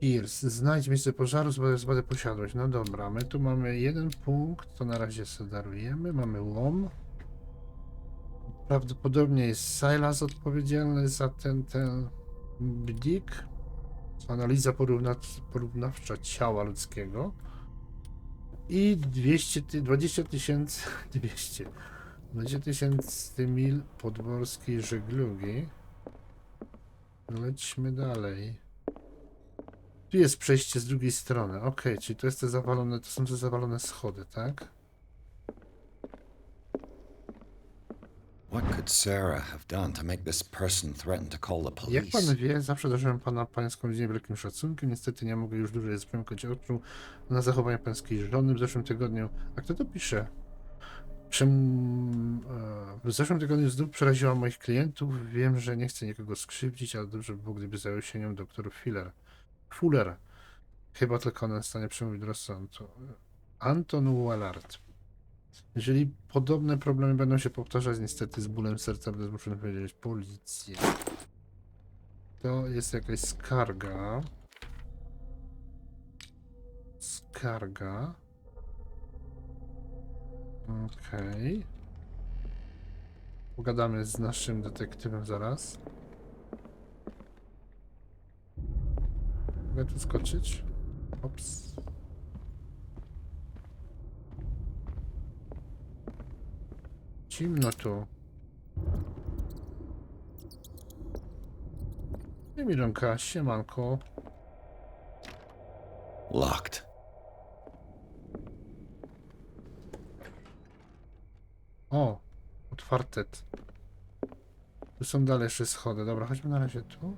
Pierce. Znajdź miejsce pożaru, zbadę posiadłość. No dobra, my tu mamy jeden punkt, to na razie sobie darujemy. Mamy łom. Prawdopodobnie jest Silas odpowiedzialny za ten blik. Analiza porównawcza ciała ludzkiego. I 20 tysięcy mil podmorskiej żeglugi. Lećmy dalej. Tu jest przejście z drugiej strony. Ok, czyli to jest te zawalone, to są te zawalone schody, tak? What could Sarah have done to make this person threaten to call the police? Jak pan wie, zawsze darzyłem pańską rodzinę wielkim szacunkiem. Niestety nie mogę już dłużej przymykać oczu na zachowanie pańskiej żony w zeszłym tygodniu. A kto to pisze? W zeszłym tygodniu znów przeraziła moich klientów. Wiem, że nie chcę nikogo skrzywdzić, ale dobrze by było, gdyby zajął się nią doktor Fuller. Chyba tylko on stanie przemówić do rozsądku. Anton Wallard. Jeżeli podobne problemy będą się powtarzać, niestety z bólem serca będę zmuszony powiedzieć policję. To jest jakaś skarga. Okej. Pogadamy z naszym detektywem zaraz. Mogę tu skoczyć? Ops. Zimno tu. Mironka, siemanko. Locked. O, otwarte. Tu są dalej jeszcze schody. Dobra, chodźmy na razie tu.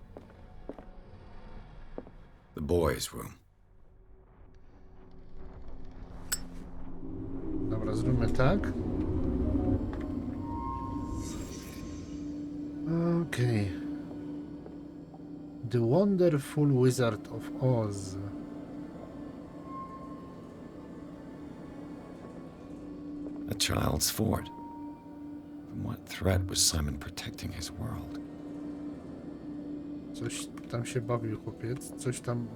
The boys' room. Dobra, zróbmy tak. Okej. The Wonderful Wizard of Oz. A child's fort. From what threat was Simon protecting his world? Coś tam się bawił chłopiec, coś tam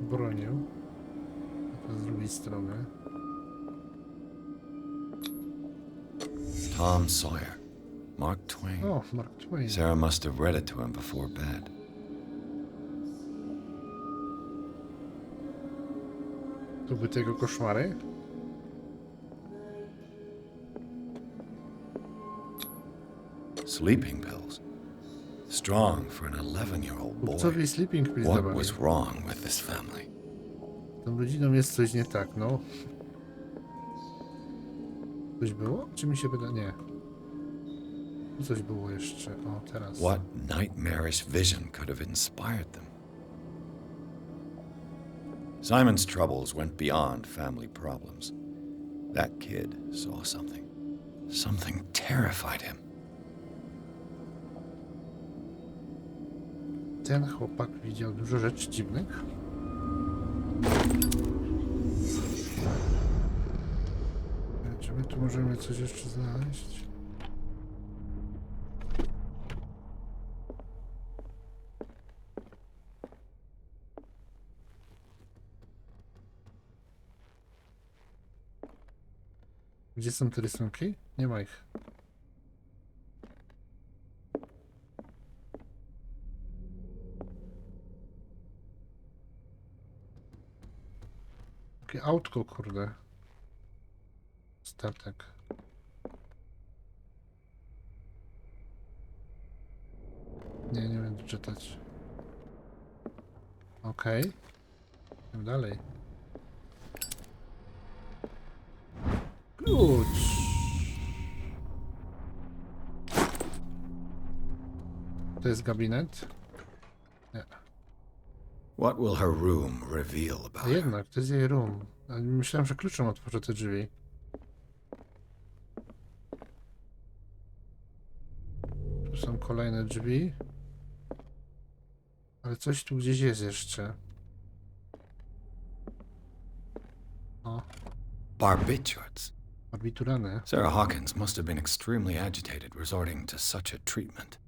bronił. Z drugiej strony. Tom Sawyer. Mark Twain. O, Mark Twain. Sarah must have read it to him before bed. To były tego koszmary? Sleeping pills. Strong for an 11-year-old boy. Kupcowi sleeping pills What dawali. was wrong with this family? Tą rodziną jest coś nie tak, no. Coś było? Czy mi się wyda? Nie. Tu coś było jeszcze. O, teraz. What nightmarish vision could have inspired them? Simon's troubles went beyond family problems. That kid saw something. Something terrified him. Ten chłopak widział dużo rzeczy dziwnych. Czy my tu możemy coś jeszcze znaleźć? Gdzie są te rysunki? Nie ma ich. Takie autko, kurde. Statek. Nie będę czytać. Okej. Idziemy dalej. Klucz. To jest gabinet? Nie. What will her room reveal about A her? jednak, to jest jej room. Myślałem, że kluczem otworzę te drzwi. Tu są kolejne drzwi. Ale coś tu gdzieś jest jeszcze. O. Barbiturates. Barbiturany. Sarah Hawkins must have been extremely agitated resorting to such a treatment.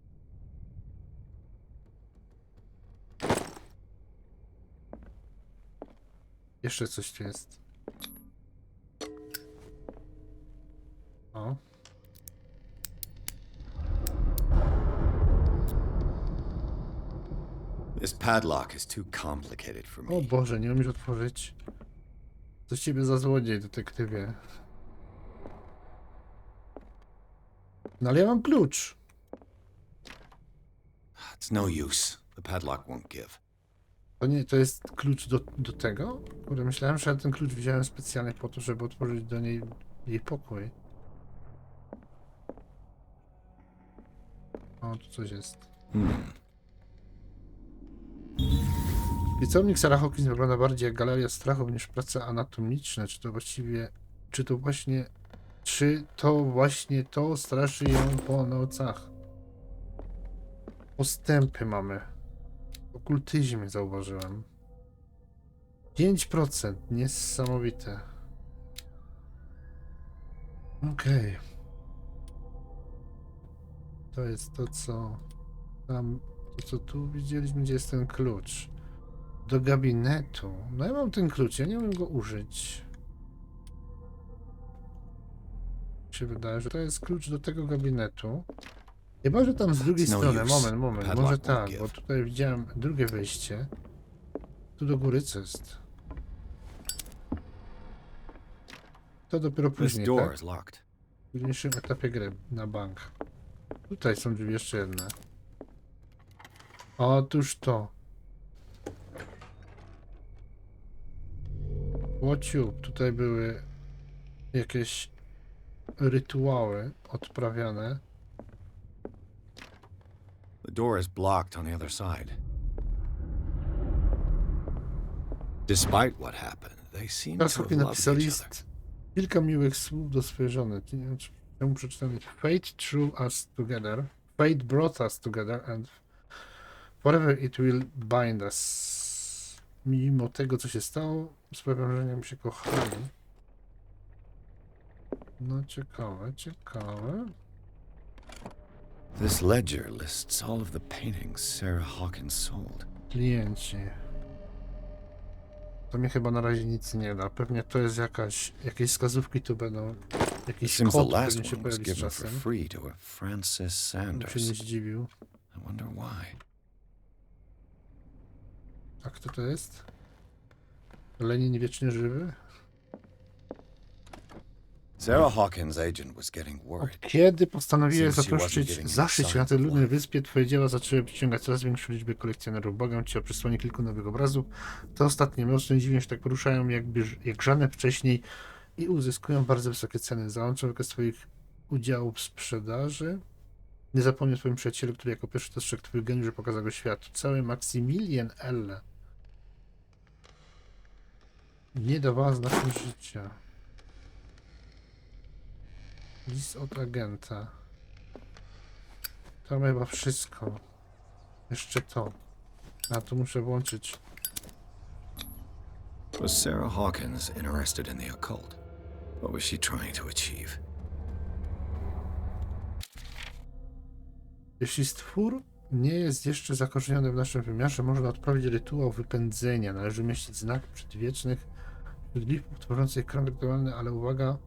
Jeszcze coś tu jest. O. This padlock is too complicated for me. O Boże, nie umiesz otworzyć. Co z ciebie za złodziej, detektywie? No ale ja mam klucz. It's no use. The padlock won't give. To nie, to jest klucz do tego? Kurde, myślałem, że ten klucz wziąłem specjalnie po to, żeby otworzyć do niej jej pokój. O, tu coś jest. Pracownik Sarah Hawkins wygląda bardziej jak galeria strachów niż prace anatomiczne. Czy to właśnie to straszy ją po nocach? Postępy mamy. W okultyzmie zauważyłem. 5%. Niesamowite. Okej. To jest to, co tam, to co tu widzieliśmy, gdzie jest ten klucz. Do gabinetu. No ja mam ten klucz, ja nie umiem go użyć. Mi się wydaje, że to jest klucz do tego gabinetu. Chyba, że tam z drugiej strony, moment, może tak, bo tutaj widziałem drugie wejście. Tu do góry co jest? To dopiero później, tak? W późniejszym etapie gry, na bank. Tutaj są drzwi jeszcze jedne. Otóż to. Łociu, tutaj były jakieś rytuały odprawiane. The door is blocked on the other side. Despite what happened, they seem to have loved napisał each list. other. Kilka miłych słów do swojej żony. Nie wiem, czy czemu przeczytamy. Fate threw us together. Fate brought us together and forever it will bind us. Mimo tego, co się stało, sprawia wrażenie, że się kochali. No ciekawe, ciekawe. This ledger lists all of the paintings Sarah Hawkins sold. Klienci. To mi chyba na razie nic nie da. Pewnie to jest jakieś wskazówki tu będą. Jakiś Seems the kod last pewnie się one was pojawi z given for czasem. free to a Francis Bym się Sanders. nie zdziwił. I wonder why. A kto to jest? Lenin wiecznie żywy? Sarah Hawkins' agent was getting worried. Kiedy postanowiłeś Seems she wasn't zatroszczyć, getting zaszyć się na inside tej ludnej one. wyspie, twoje dzieła zaczęły przyciągać coraz większą liczbę kolekcjonerów. Błagam cię o przysłanie kilku nowych obrazów. Te ostatnie mocno dziwnie się tak poruszają jak żadne wcześniej i uzyskują bardzo wysokie ceny. Załączam wykaz swoich udziałów w sprzedaży. Nie zapomnę o twoim przyjacielu, który jako pierwszy dostrzegł twój geniusz i pokazał go światu. Cały Maximilian L. Nie dawała znaku życia. List od agenta. To chyba wszystko. Jeszcze to. A tu muszę włączyć. Was Sarah Hawkins interested in the occult? What was she trying to achieve? Jeśli stwór nie jest jeszcze zakorzeniony w naszym wymiarze, można odprawić rytuał wypędzenia. Należy umieścić znak przedwiecznych glifów tworzących krąg rytualny, ale uwaga,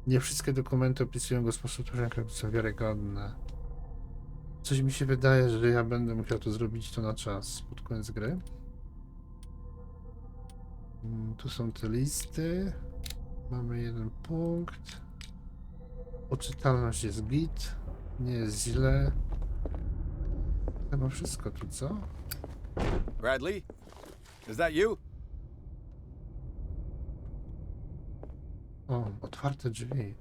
Nie wszystkie dokumenty opisują go w sposób co wiarygodny. Coś mi się wydaje, że ja będę musiał to zrobić to na czas, pod koniec gry. Tu są te listy. Mamy jeden punkt. Poczytalność jest git. Nie jest źle. Chyba wszystko tu, co? Bradley? Is that you? O, otwarte drzwi.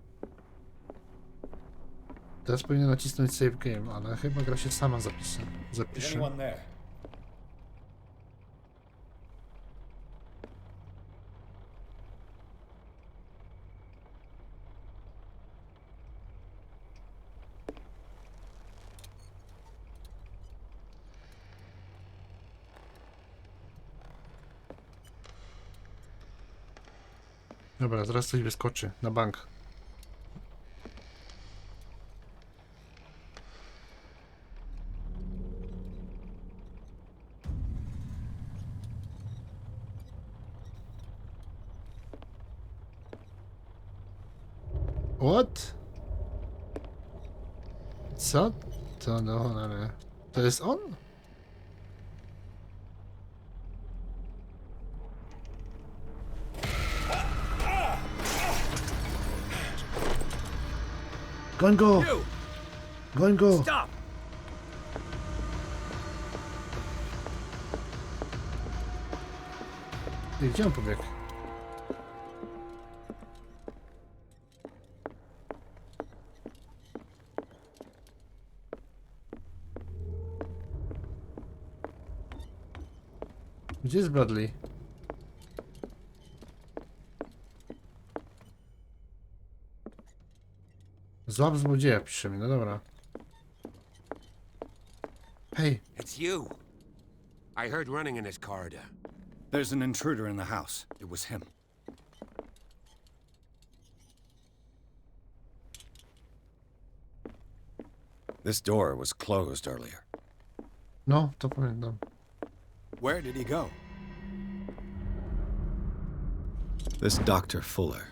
Teraz powinienem nacisnąć save game, ale chyba gra się sama zapisze. Dobra, zaraz coś wyskoczy na bank. What? Co? To no, ale... To jest on? Goń go! Goń go! Gdzie on pobiegł? Gdzie jest Bradley? Złap złodzieja, pisze mi, no dobra. Hey. It's you. I heard running in this corridor. There's an intruder in the house. It was him. This door was closed earlier. No, to pamiętam. Where did he go? This Dr. Fuller.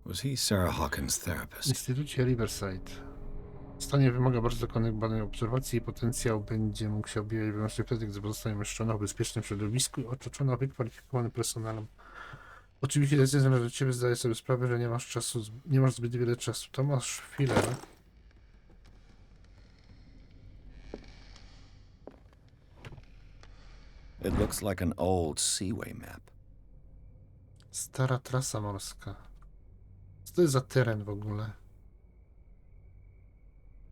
Was he Sarah Hawkins' W therapist? Instytucie Riverside. Stanie wymaga bardzo dokładnych badań obserwacji i potencjał będzie mógł się objawiać wyłącznie wtedy, gdy pozostanie umieszczona w bezpiecznym środowisku i otoczona wykwalifikowanym personelem. Oczywiście decyzja należy do ciebie, zdaję sobie sprawę, że nie masz zbyt wiele czasu. To masz chwilę. It looks like an old seaway map. Stara trasa morska. Co to jest za teren w ogóle?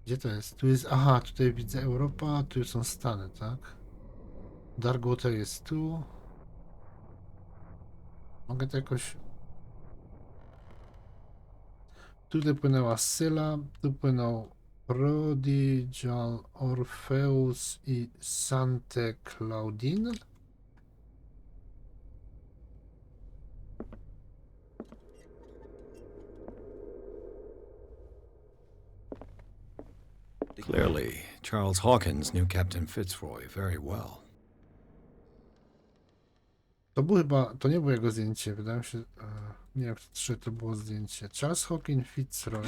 Gdzie to jest? Tu jest... Aha, tutaj widzę Europa, tu są Stany, tak? Darkwater jest tu. Mogę to jakoś... Tutaj płynęła Scylla, tu płynął Prodigal, Orpheus i Sante Claudine. Clearly, Charles Hawkins knew Captain Fitzroy very well. To był chyba, to nie było jego zdjęcie, wydaje mi się, nie wiem, czy to było zdjęcie. Charles Hawkins Fitzroy.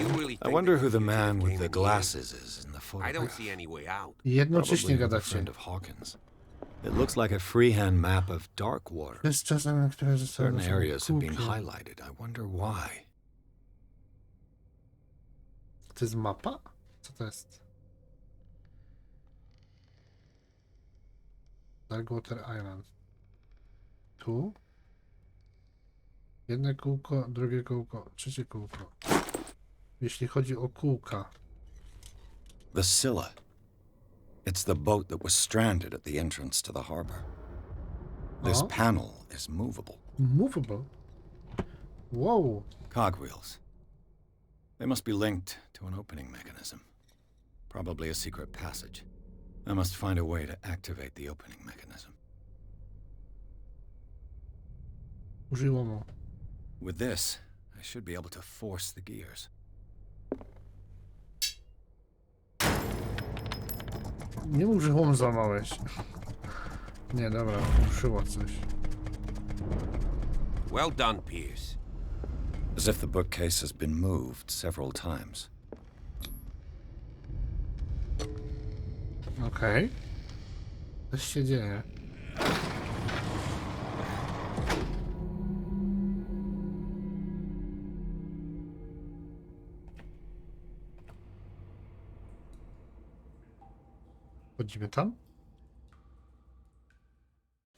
I wonder who the man with the glasses is in the I photograph. don't see any way out. I jednocześnie Probably a gadacie. friend of Hawkins. It looks like a freehand map of Darkwater. To jest czasem, na które zostały Certain areas have been kółki. highlighted. I wonder why. To jest mapa? Co to jest? Darkwater Island. Tu? Jedno kółko, drugie kółko, trzecie kółko. Jeśli chodzi o kółka. The Scylla. It's the boat that was stranded at the entrance to the harbor. This Oh. panel is movable. Movable? Wow. Cogwheels. They must be linked to an opening mechanism. Probably a secret passage. I must find a way to activate the opening mechanism. Użyło mu. With this, I should be able to force the gears. Nie mów, że łom złamałeś. Nie, dobra, ruszyło coś. Well done, Pierce. As if the bookcase has been moved several times. Okej. Coś się dzieje. Chodzimy tam?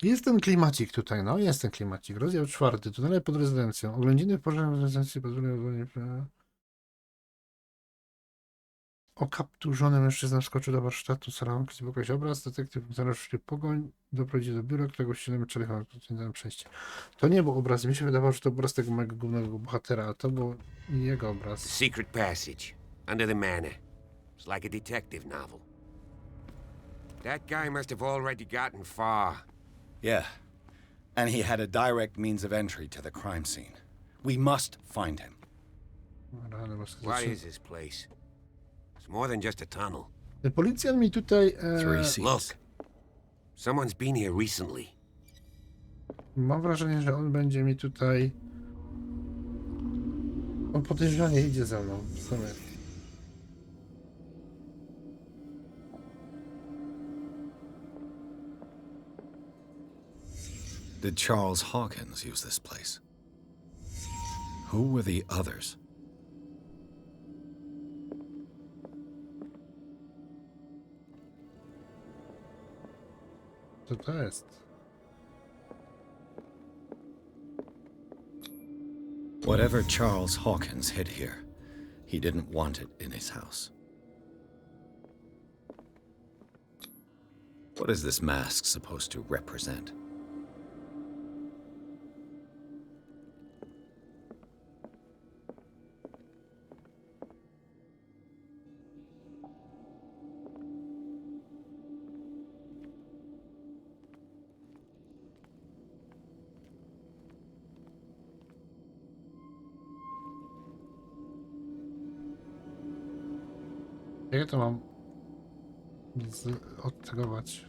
Jest ten klimacik tutaj, no jest ten klimacik. Rozdział 4. Tunele pod rezydencją. Oględziny w pożarze rezydencji pozwoliły okapturzony mężczyzna wskoczył do warsztatu salonki, zbokał się obraz, detektyw zaraz pogoń, doprowadził do biura, którego ścianami czerwone przejście. To nie był obraz, mi się wydawało, że to obraz tego mojego głównego bohatera, a to był jego obraz. Secret passage, under the manor. It's like a detective novel. That guy must have already gotten far. Yeah. And he had a direct means of entry to the crime scene. We must find him. What is this place? It's more than just a tunnel. Ten policjant mi tutaj... Look, someone's been here recently. Mam wrażenie, że on będzie mi tutaj... On podejrzanie idzie za mną. W sumie. Did Charles Hawkins use this place? Who were the others? Co to jest? Whatever Charles Hawkins hid here, he didn't want it in his house. What is this mask supposed to represent? Jak ja to mam odtegować?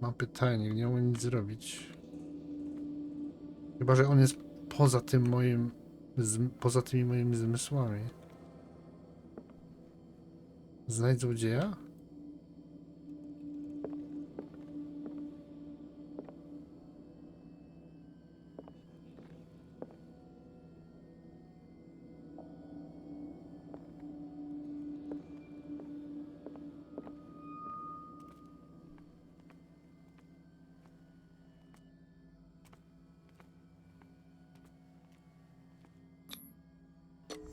Mam pytanie, nie mogę nic zrobić. Chyba że on jest poza tym moim... poza tymi moimi zmysłami. Znajdź złodzieja?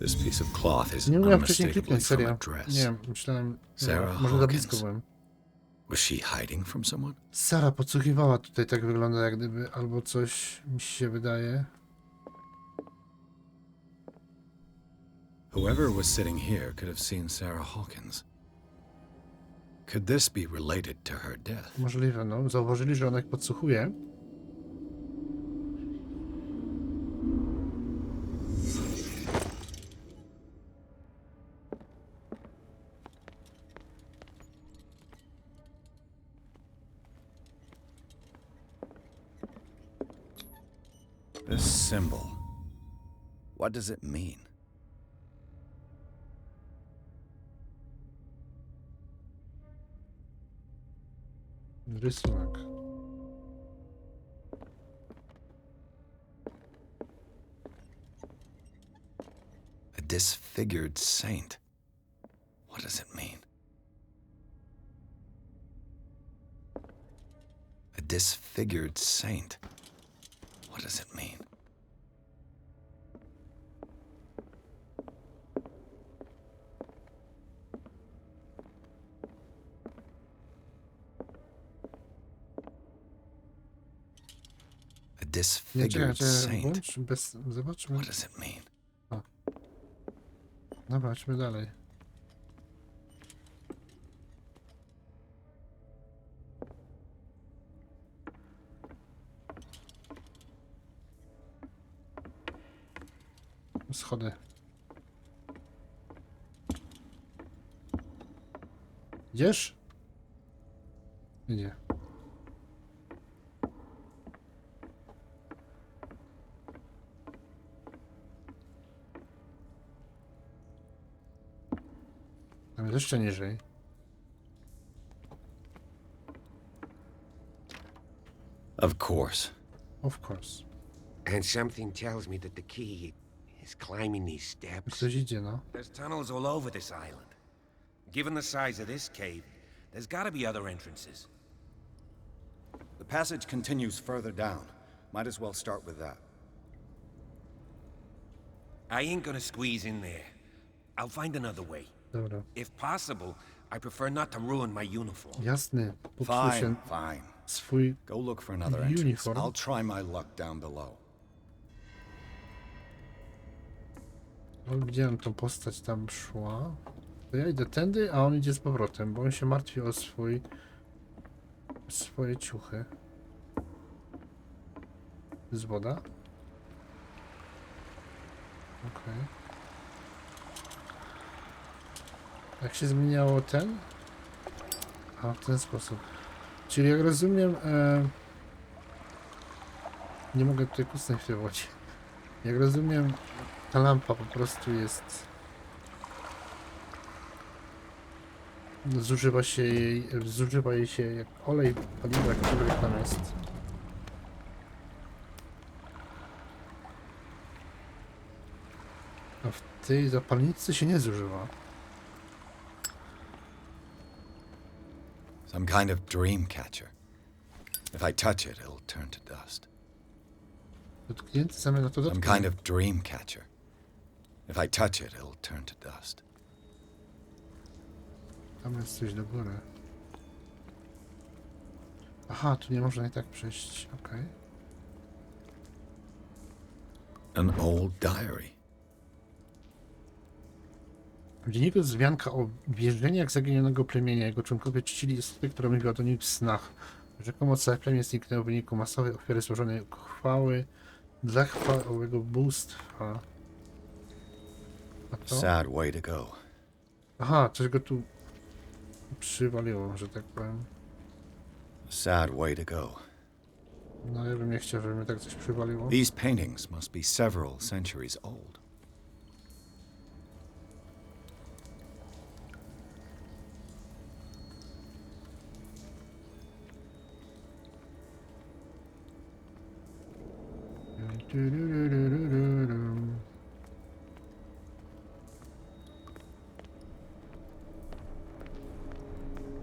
This piece of cloth is Nie miałem wcześniej unmistakably kliknąć, from serio. a dress. Nie, myślałem... Sarah może za blisko Hawkins. byłem. Was she hiding from someone? Sara podsłuchiwała tutaj, tak wygląda jak gdyby, albo coś mi się wydaje. Whoever was sitting here could have seen Sarah Hawkins. Could this be related to her death? Możliwe, no. Zauważyli, że ona ich podsłuchuje. This symbol. What does it mean? Rysunek. A disfigured saint. What does it mean? A disfigured saint. What does it mean? A disfigured saint. Włącz bez... Zobaczmy. What does it mean? O. Dobra, idźmy dalej. Schody. Idziesz? Idzie. Tam jest jeszcze niżej. Of course. Of course. And something tells me that the key is climbing these steps. Ktoś idzie, no. There's tunnels all over this island. Given the size of this cave, there's gotta be other entrances. The passage continues further down. Might as well start with that. I ain't gonna squeeze in there. I'll find another way. Dobra. If possible, I prefer not to ruin my uniform. Jasny. Fine, fine. Swój Go look for another entrance. uniform. I'll try my luck down below. No, widziałem tą postać tam szła. To ja idę tędy, a on idzie z powrotem, bo on się martwi o swoje ciuchy. Z woda? Okej. Jak się zmieniało ten? A, w ten sposób. Czyli jak rozumiem... Nie mogę tutaj kucnąć w tej wodzie. Jak rozumiem, ta lampa po prostu jest... Zużywa jej się jak olej, paliwo, jakkolwiek tam jest. A w tej zapalnicy się nie zużywa. Some kind of dream catcher. If I touch it, it'll turn to dust. Dotknięty samego to Some kind of dream catcher. If I touch it, it'll turn to dust. Tam jest coś do góry. Aha, tu nie można i tak przejść, okej. An old diary. W dzienniku wzmianka o wierzeniach zaginionego plemienia. Jego członkowie czcili istotę, która mówiła do nich w snach. Rzekomo całe plemię zniknęło w wyniku masowej ofiary złożonej chwały dla chwałowego bóstwa. A to? Sad way to go. Aha, coś go tu przywaliło, że tak powiem. Sad way to go. No ja bym nie chciał, żeby mnie tak coś przywaliło. These paintings must be several centuries old.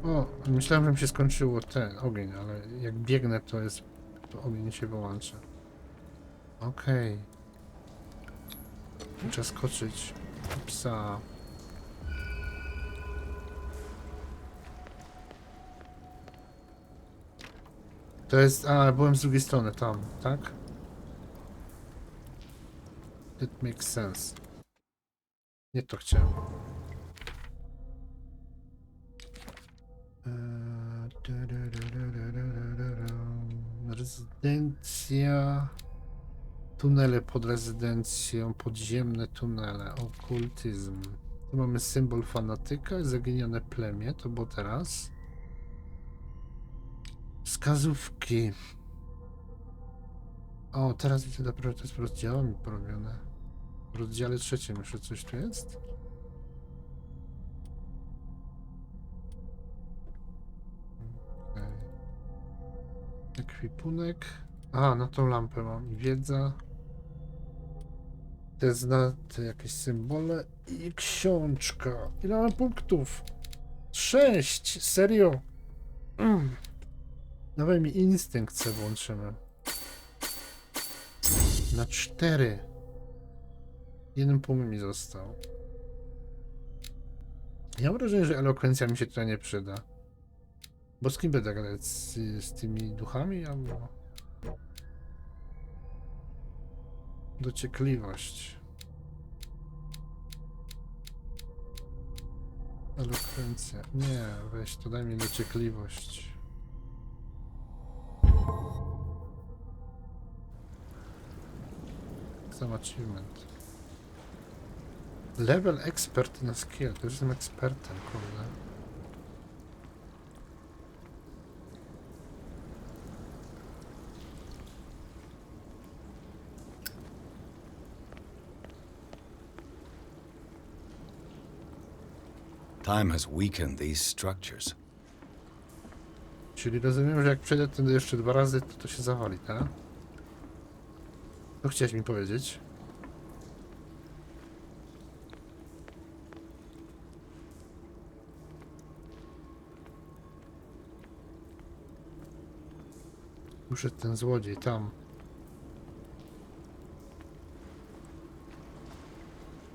O, myślałem, że mi się skończyło ten ogień, ale jak biegnę, to ogień się wyłącza. Okej. Trzeba skoczyć. Psa. To jest... A, byłem z drugiej strony, tam, tak? It makes sense. Nie to chciałem. Rezydencja. Tunele pod rezydencją, podziemne tunele, okultyzm. Tu mamy symbol fanatyka, zaginione plemię, to było teraz. Wskazówki. O, teraz widzę dopiero, to jest rozdziałami porobione. W rozdziale 3 jeszcze coś tu jest? Okay. Ekwipunek. A, na tą lampę mam. Wiedza. Te jakieś symbole. I książka. Ile mam punktów? 6! Serio? Nawet mi instynkt se włączymy. Na 4. Jeden punkt mi został. Ja mam wrażenie, że elokwencja mi się tutaj nie przyda. Bo z kim będę gadać? Z tymi duchami? Albo... Dociekliwość. Elokwencja. Nie, weź to daj mi dociekliwość. Sam achievement. Level expert na skill. To już jestem ekspertem, kurde. Time has weakened these structures. Czyli rozumiem, że jak przejdę tędy jeszcze 2 razy, to się zawali, tak? Co chciałeś mi powiedzieć? Muszę ten złodziej tam.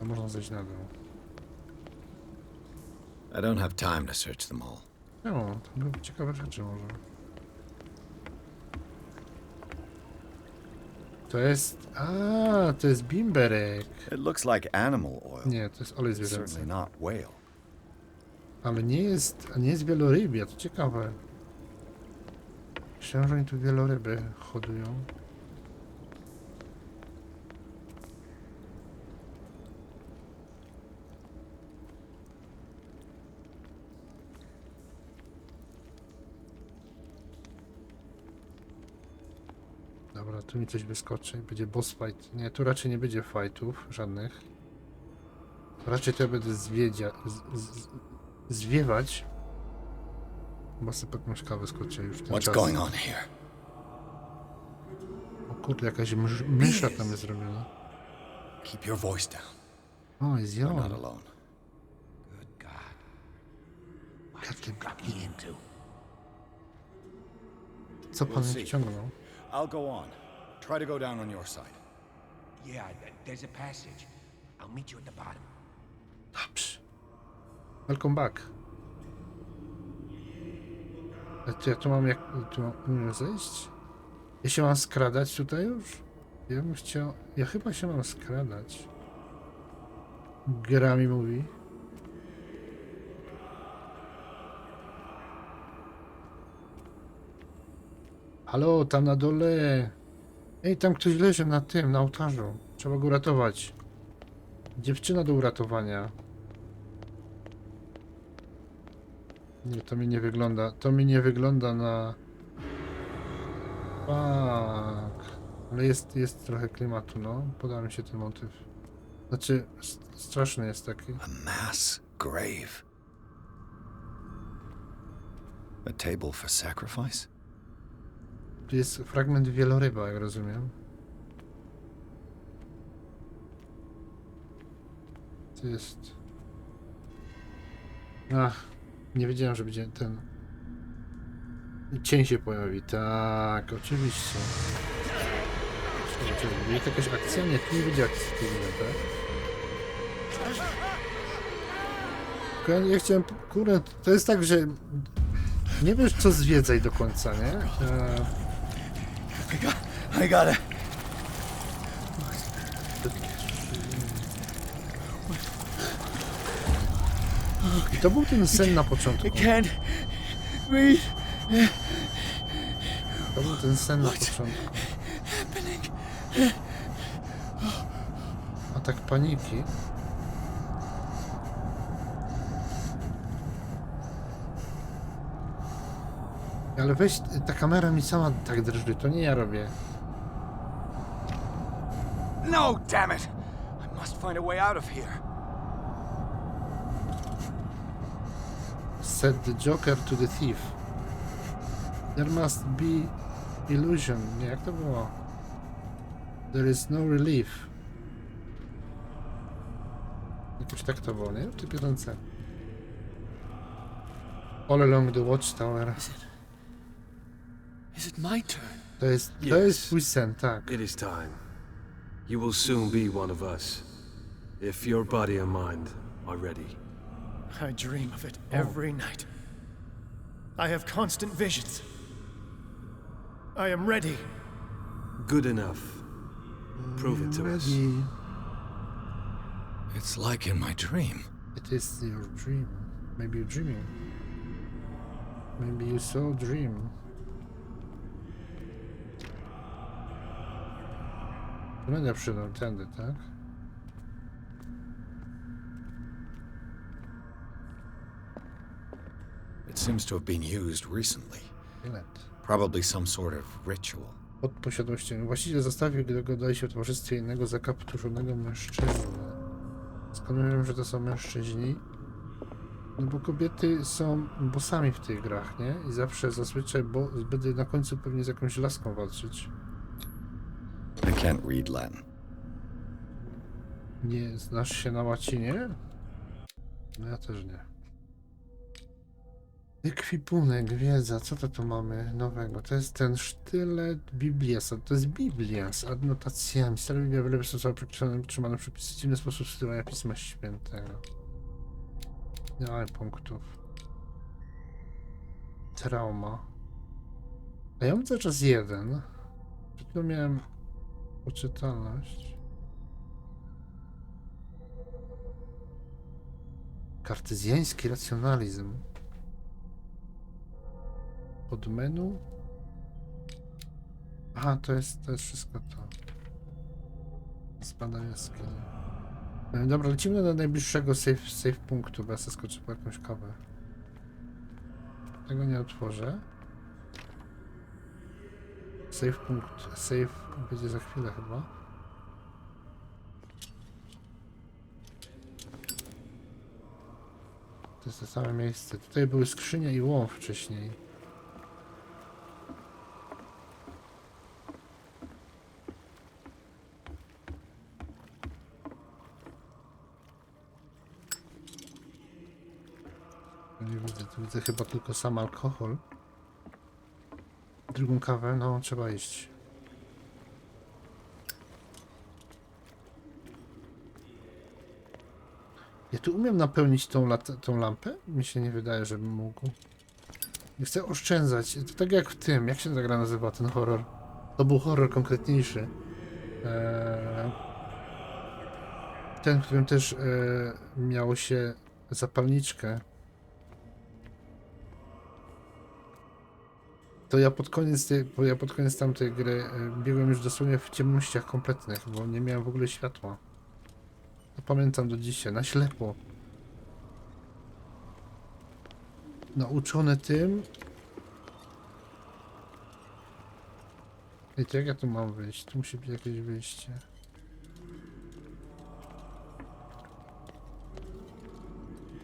A można zejść na dół. I don't have time to search them all. No, to były ciekawe rzeczy może. To jest... A, to jest bimberek. It looks like animal oil. Nie, to jest olej It's zwierzęcy. certainly not whale. Ale nie jest wielorybia, to ciekawe. Myślałem, że oni tu wieloryby hodują. Dobra, tu mi coś wyskoczy. Będzie boss fight. Nie, tu raczej nie będzie fightów żadnych. Raczej to ja będę zwiewać. Bo sobie pewnie wyskoczy już ten What's czas. going on here? O kurde, jakaś mysza tam jest zrobiona. Keep your voice down. O, jest You're ją. not alone. Good God. What have you got me into? Co pan mi wciągnął? I'll go on. Try to go down on your side. Yeah, there's a passage. I'll meet you at the bottom. Dobrze. Welcome back. A to ja tu mam jak... Tu mam zejść? Ja się mam skradać tutaj już? Ja bym chciał... Ja chyba się mam skradać. Gra mi mówi. Halo, tam na dole. Ej, tam ktoś leży na tym, na ołtarzu. Trzeba go uratować. Dziewczyna do uratowania. Nie, to mi nie wygląda. To mi nie wygląda na... Fuck. Ale jest trochę klimatu, no. Podoba mi się ten motyw. Znaczy, straszny jest taki. A mass grave. A table for sacrifice? Tu jest fragment wieloryba, jak rozumiem. To jest... Ach, nie wiedziałem, że będzie ten... Cień się pojawi, tak, oczywiście. Jest jakaś akcja? Nie, tu nie będzie akcji, tak? Tylko ja chciałem... Kurde, to jest tak, że... Nie wiesz, co zwiedzaj do końca, nie? I got it. I to był ten sen na początku. To był ten sen na początku. Atak paniki. Ale weź, ta kamera mi sama tak drży, to nie ja robię. No, damn it! I must find a way out of here. Said the Joker to the thief. There must be illusion. Nie, jak to było? There is no relief. Jakoś tak to było, nie? W tej piosence. All along the watchtower. Is it my turn? To jest twój sen, tak. It is time. You will soon be one of us. If your body and mind are ready. I dream of it every night. I have constant visions. I am ready. Good enough. Prove it to us. It's like in my dream. It is your dream. Maybe you're dreaming. Maybe you saw a dream. Będę przyszedł tędy, tak? It seems to have been used recently. Probably some sort of ritual. Pod posiadłością. Właściciel zostawił, gdy go dali się w towarzystwie innego zakapturzonego mężczyzny. Skąd wiem, że to są mężczyźni? No bo kobiety są bossami w tych grach, nie? I zawsze, zazwyczaj, bo będę na końcu pewnie z jakąś laską walczyć. I can't read Latin. Nie znasz się na łacinie? No ja też nie. Ekwipunek, wiedza, co to tu mamy nowego? To jest ten sztylet Biblia, to jest Biblia z adnotacjami. Stara Biblia wiele stosowa trzymane przepisy, w dziwny sposób stylowania Pisma Świętego. Nie mamy punktów. Trauma. A ja mam cały czas jeden. Przed chwilą miałem poczytalność. Kartezjański racjonalizm. Pod menu? Aha, to jest wszystko to. Spadania skill. Dobra, lecimy do najbliższego save punktu, bo ja sobie skoczę po jakąś kawę. Tego nie otworzę. Save punkt. Save będzie za chwilę chyba. To jest to same miejsce. Tutaj były skrzynie i łom wcześniej. Nie widzę, tu widzę chyba tylko sam alkohol. Drugą kawę, no trzeba iść. Ja tu umiem napełnić tą lampę? Mi się nie wydaje, żebym mógł. Nie chcę oszczędzać. To tak jak w tym, jak się ta gra nazywa, ten horror? To był horror konkretniejszy. Ten, w którym też miało się zapalniczkę. To ja pod koniec tamtej gry biegłem już dosłownie w ciemnościach kompletnych, bo nie miałem w ogóle światła. To pamiętam do dzisiaj, na ślepo. Nauczony tym. I to jak ja tu mam wyjść? Tu musi być jakieś wyjście.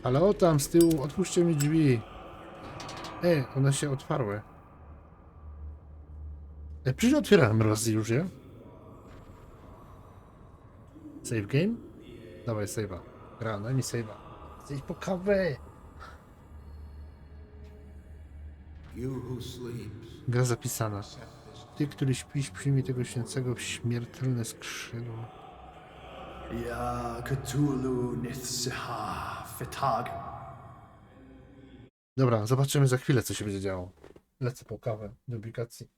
Ale o tam z tyłu, otwórzcie mi drzwi. Ej, one się otwarły. Przecież otwierałem raz już, nie? Save game? Dawaj save'a. Gra, daj mi save'a. Chcę iść po kawę. Gra zapisana. Ty, który śpisz, przyjmij tego święcego w śmiertelne skrzydło. Ja Cthulhu nithsiha fetag. Dobra, zobaczymy za chwilę, co się będzie działo. Lecę po kawę do ubikacji.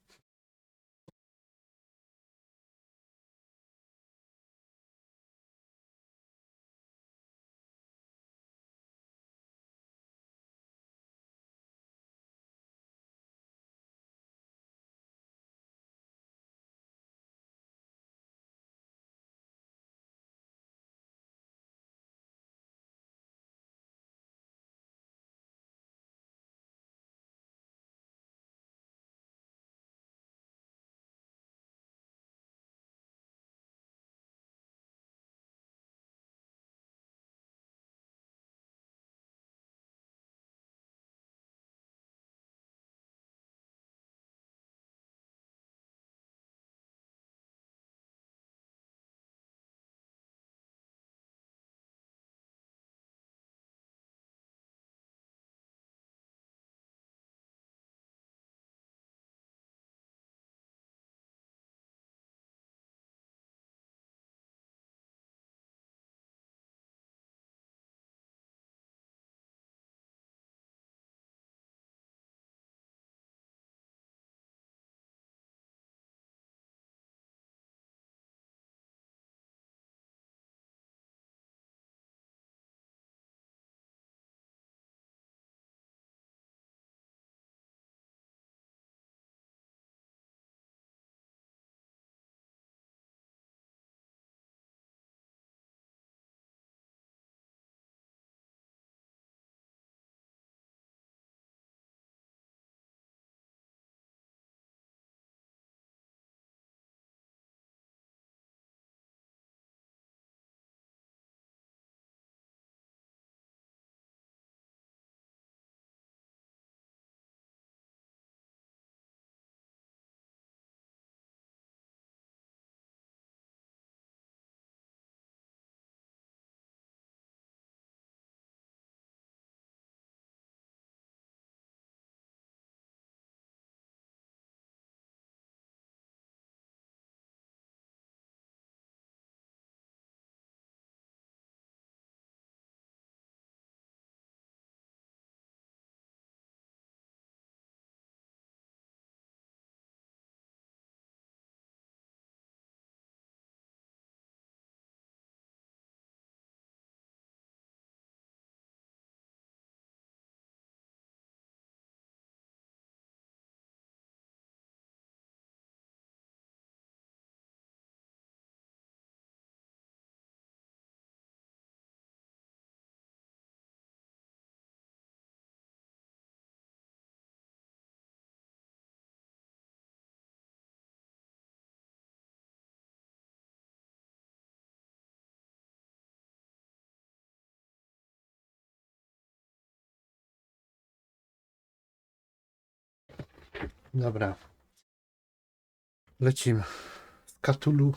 Dobra. Lecimy. Cthulhu.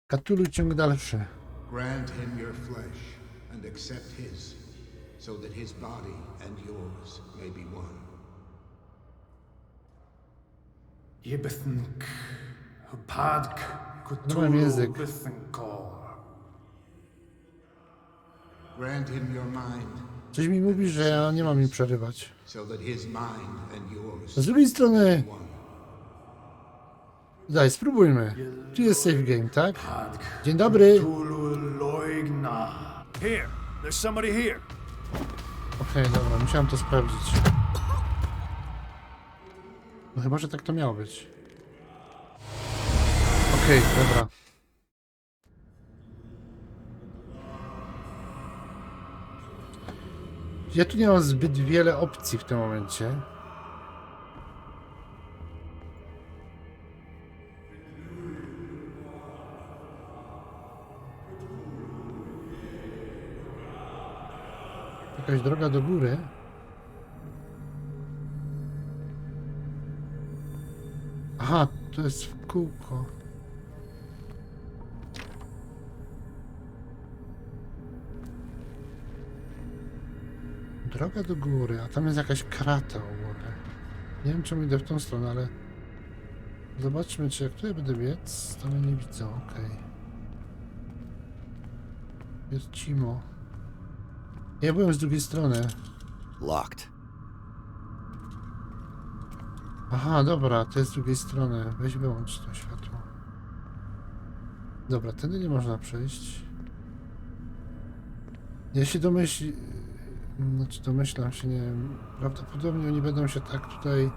Cthulhu ciąg dalszy. Grant him your flesh and accept his, so that his body and yours may be one. Jebethink, padk, Dobra, język. Grant him your mind, Coś mi mówi, że ja nie mam im przerywać. so that his mind and yours Z drugiej strony... Daj, spróbujmy. Tu jest safe game, tak? Dzień dobry. Here, there's somebody here. Okej, dobra, musiałem to sprawdzić. No chyba, że tak to miało być. Okej, dobra. Ja tu nie mam zbyt wiele opcji w tym momencie. Jakaś droga do góry. Aha, to jest w kółko. Droga do góry, a tam jest jakaś krata u góry. Nie wiem, czemu idę w tą stronę, ale... Zobaczmy, czy jak tutaj będę biec, to mnie nie widzą, okej. Jest cimo. Ja byłem z drugiej strony. Locked. Aha, dobra, to jest z drugiej strony. Weź wyłącz to światło. Dobra, tędy nie można przejść. Ja się domyślam się, nie wiem. Prawdopodobnie oni będą się tak tutaj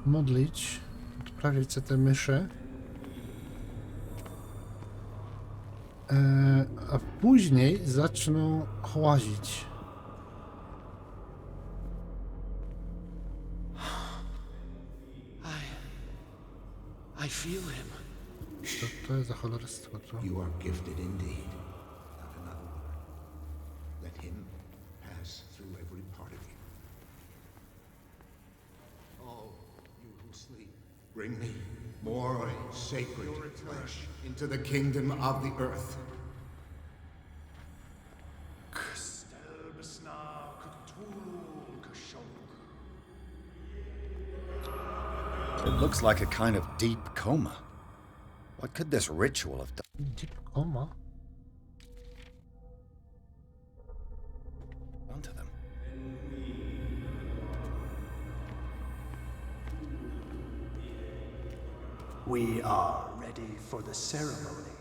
modlić. Odprawiać te mysze. A później zaczną łazić. I feel him. Co to jest za cholerstwo tu? You are gifted indeed. Not another word. Let him pass through every part of you. Oh, you who sleep, bring me more sacred flesh into the kingdom of the earth. It looks like a kind of deep coma. What could this ritual have done? Deep coma? Onto them. We are ready for the ceremony.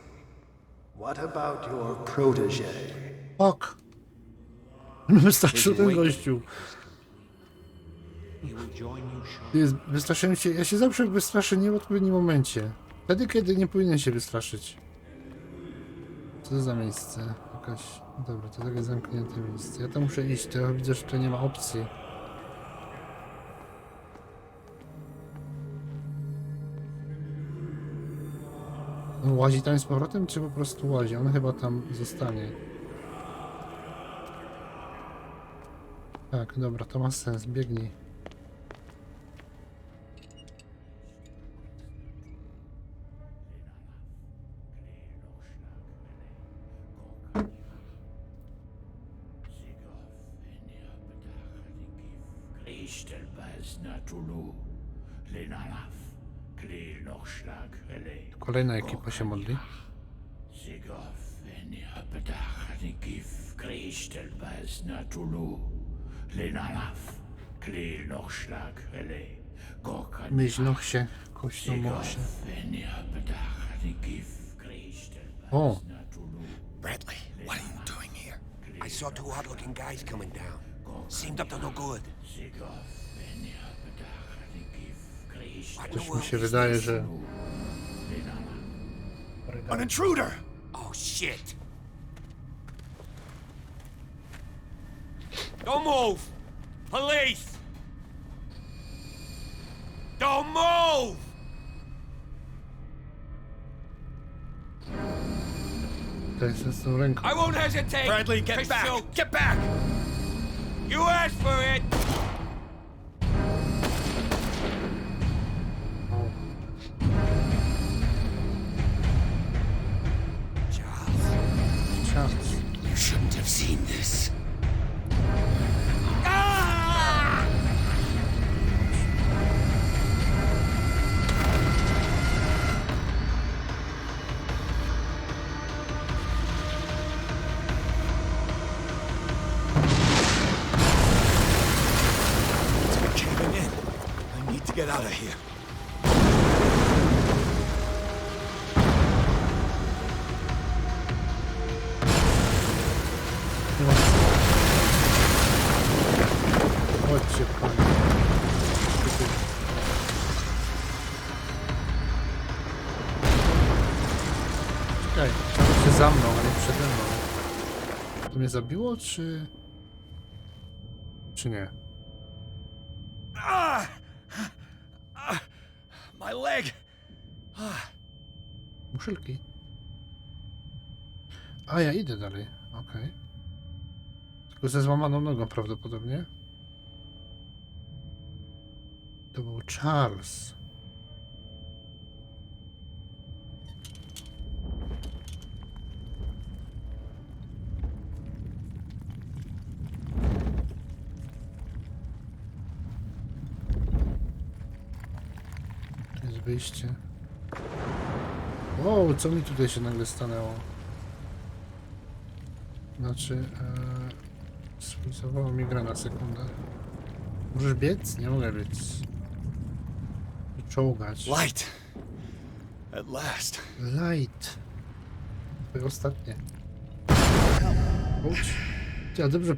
What about your protege? Ok. Wystarczył ten gościu. Wystraszyłem się. Ja się zawsze wystraszę nie w odpowiednim momencie. Wtedy, kiedy nie powinien się wystraszyć. Co to za miejsce? Jakaś... Dobra, to takie zamknięte miejsce. Ja tam muszę iść, to ja widzę, że tu nie ma opcji. On łazi tam z powrotem, czy po prostu łazi? On chyba tam zostanie. Tak, dobra, to ma sens. Biegnij. Kolejna ekipa się modli. Myśl się, kośno się. O! Bradley, what are you doing here? I saw two odd-looking guys coming down. Seemed up to no good. Coś mi się wydaje, że... An intruder! Oh, shit! Don't move! Police! Don't move! To jest z tą ręką. I won't hesitate! Bradley, get back! Get back! You asked for it! Charles. You shouldn't have seen this. It's caving in. I need to get out of here. Chodźcie, panie. Czekaj, chciał się za mną, a nie przede mną. To mnie zabiło, czy... Czy nie? My leg! Muszelki. A, ja idę dalej. Okej. Tylko ze złamaną nogą prawdopodobnie. To był Charles. To jest wyjście. Wow, co mi tutaj się nagle stanęło? Znaczy, sfrizowało mi gra na sekundę. Możesz biec? Nie mogę biec. Czołgać. Light! At last. Light. To ostatnie. Chodź. Ja dobrze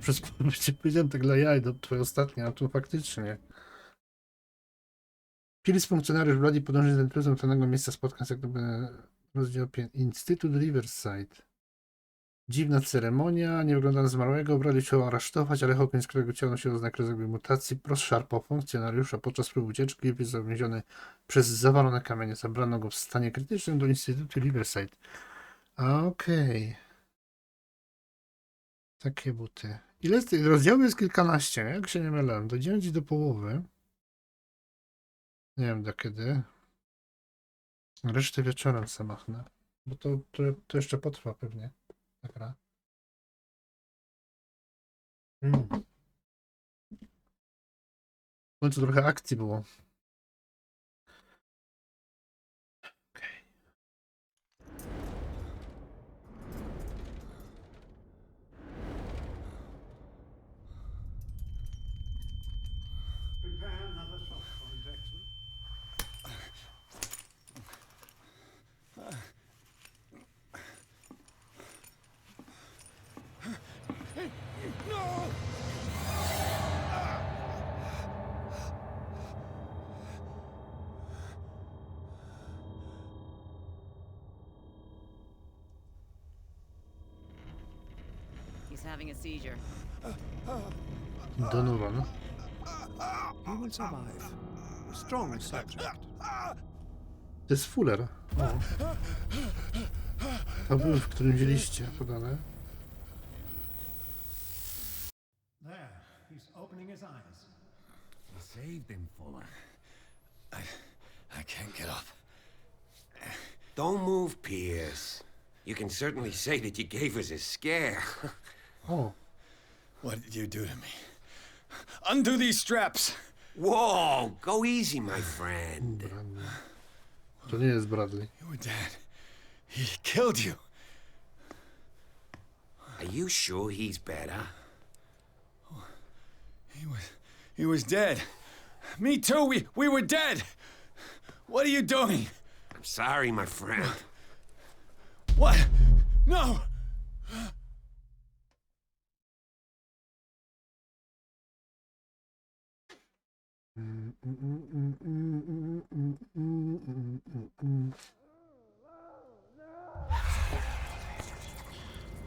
powiedziałem tak dla jaj, twoje ostatnie, a tu faktycznie. Phyllis, funkcjonariusz Bloody, podąży z intruzą danego miejsca spotkań, jak gdyby rozdział 5. Instytut Riverside. Dziwna ceremonia, nie wygląda na zmarłego, Brady chciał aresztować, ale Hawkins, którego ciało nosiło znak ryzykowej mutacji, rozszarpał funkcjonariusza podczas próby ucieczki i został uwięziony przez zawalone kamienie. Zabrano go w stanie krytycznym do Instytutu Riverside. Okej. Takie buty. Ile z tych rozdziałów jest kilkanaście, jak się nie mylę. Dojdziemy dziś do połowy. Nie wiem do kiedy. Resztę wieczorem se machnę. Bo to jeszcze potrwa pewnie. Dobra. W końcu trochę akcji było. Okay. He's having a seizure. Donovan. He will survive. Strong subject. To jest Fuller. O. To był, w którym wzięliście podane. There, he's opening his eyes. You saved him, Fuller. I can't get up. Don't move, Pierce. You can certainly say that you gave us a scare. Oh. What did you do to me? Undo these straps! Whoa, go easy, my friend. To nie jest Bradley. You were dead. He killed you. Are you sure he's better? He was dead. Me too. We were dead. What are you doing? I'm sorry, my friend. What? No!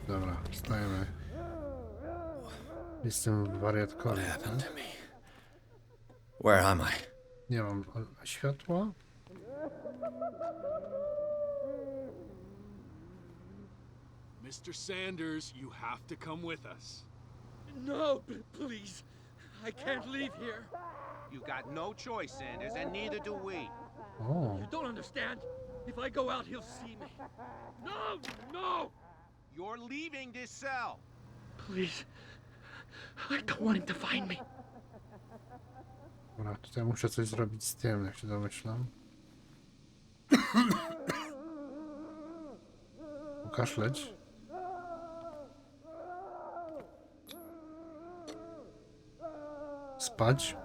Dobra, wstajemy. Jestem wariatkowy. Where am I? Nie mam światła. Mr. Sanders, you have to come with us. No, please. I can't leave here. You got no choice, Sanders, and neither do we. Oh. You don't understand. If I go out, he'll see me. No, no! You're leaving this cell. Please. I don't want him to find me. Dobra, tutaj muszę coś zrobić z tym, jak się domyślam. Pokaszleć. Spać.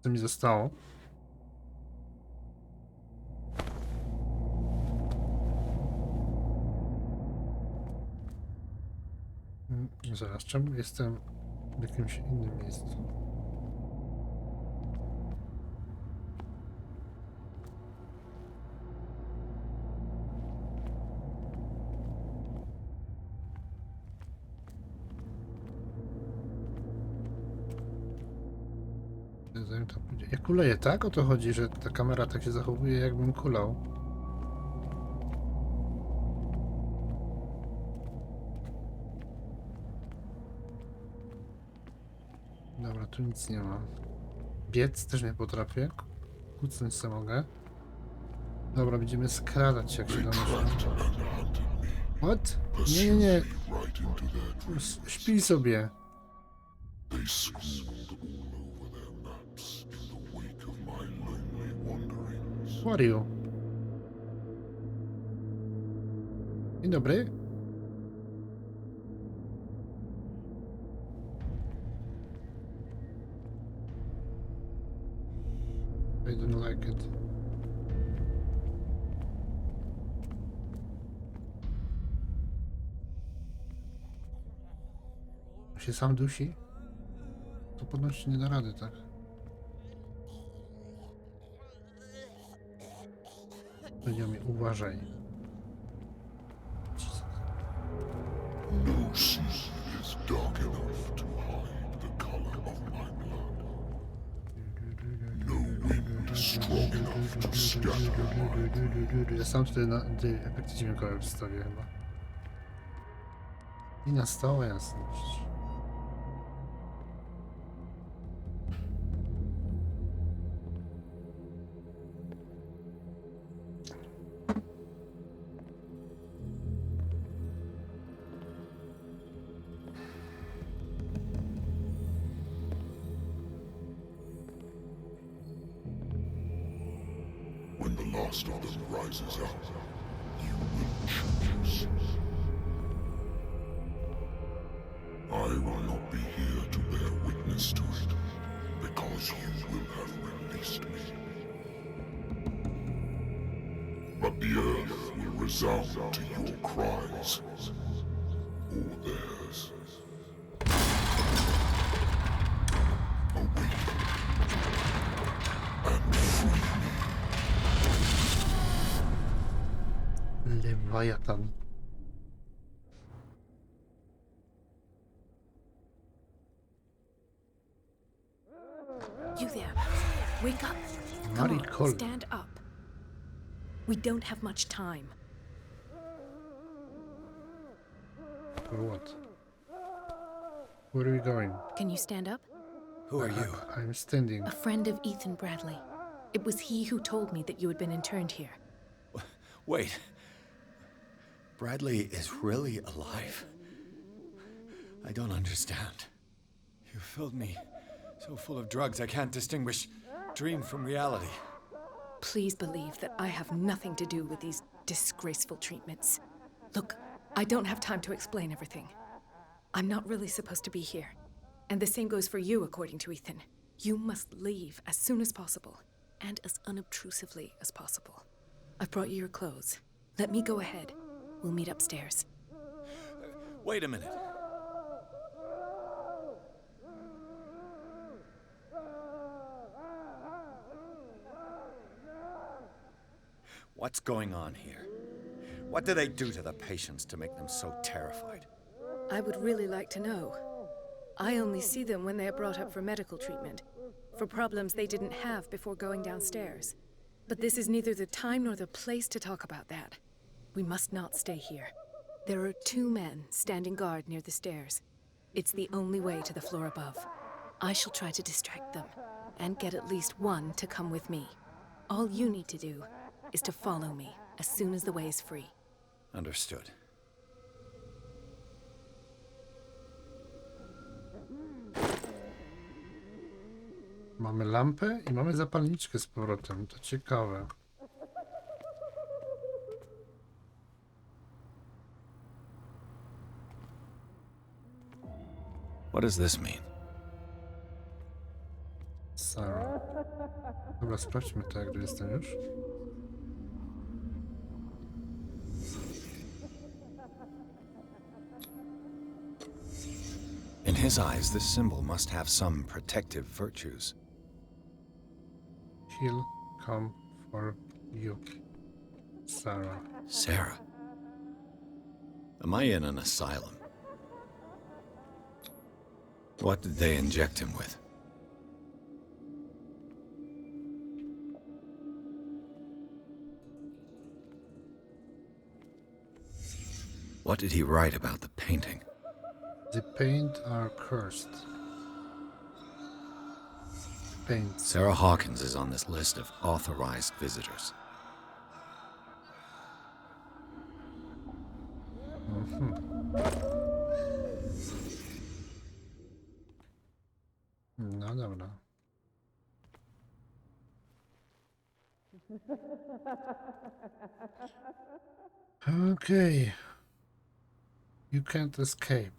Co mi zostało? Zaraz, czemu jestem w jakimś innym miejscu? Ja kuleję, tak? O to chodzi, że ta kamera tak się zachowuje, jakbym kulał. Dobra, tu nic nie ma. Biec też nie potrafię. Kucnąć se mogę. Dobra, będziemy skradać, jak się domyślam. What? Nie, nie, nie. Śpij sobie. Who are you? Dzień dobry. I don't like it. Się sam dusi? To podnosi nie da rady, tak? Powiedział mi, uważaj. No sea is dark enough to hide the color of my blood. No wind strong enough to scatter my... Ja sam tutaj na efekty dźwiękowe wstawię chyba. I na stałe jasność. When the last of them rises up, you will choose. I will not be here to bear witness to it, because you will have released me. But the earth will resound to your cries, or theirs. Awake and free me. Lewiatan. You there. Wake up. Mary Come on, Cole. stand up. We don't have much time. For what? Where are we going? Can you stand up? Who are you? I'm standing. A friend of Ethan Bradley. It was he who told me that you had been interned here. Wait. Bradley is really alive? I don't understand. You filled me so full of drugs I can't distinguish dream from reality. Please believe that I have nothing to do with these disgraceful treatments. Look, I don't have time to explain everything. I'm not really supposed to be here. And the same goes for you, according to Ethan. You must leave as soon as possible, and as unobtrusively as possible. I've brought you your clothes. Let me go ahead. We'll meet upstairs. Wait a minute. What's going on here? What do they do to the patients to make them so terrified? I would really like to know. I only see them when they are brought up for medical treatment, for problems they didn't have before going downstairs. But this is neither the time nor the place to talk about that. We must not stay here. There are 2 men standing guard near the stairs. It's the only way to the floor above. I shall try to distract them, and get at least one to come with me. All you need to do is to follow me as soon as the way is free. Understood. Mamy lampę i mamy zapalniczkę z powrotem. To ciekawe. What does this mean? Sarah. Dobra, sprawdźmy to, jak tu jestem już. In his eyes, this symbol must have some protective virtues. He'll come for you, Sarah. Sarah? Am I in an asylum? What did they inject him with? What did he write about the painting? The paint are cursed. Paint. Sarah Hawkins is on this list of authorized visitors. No dobra. Okay. You can't escape.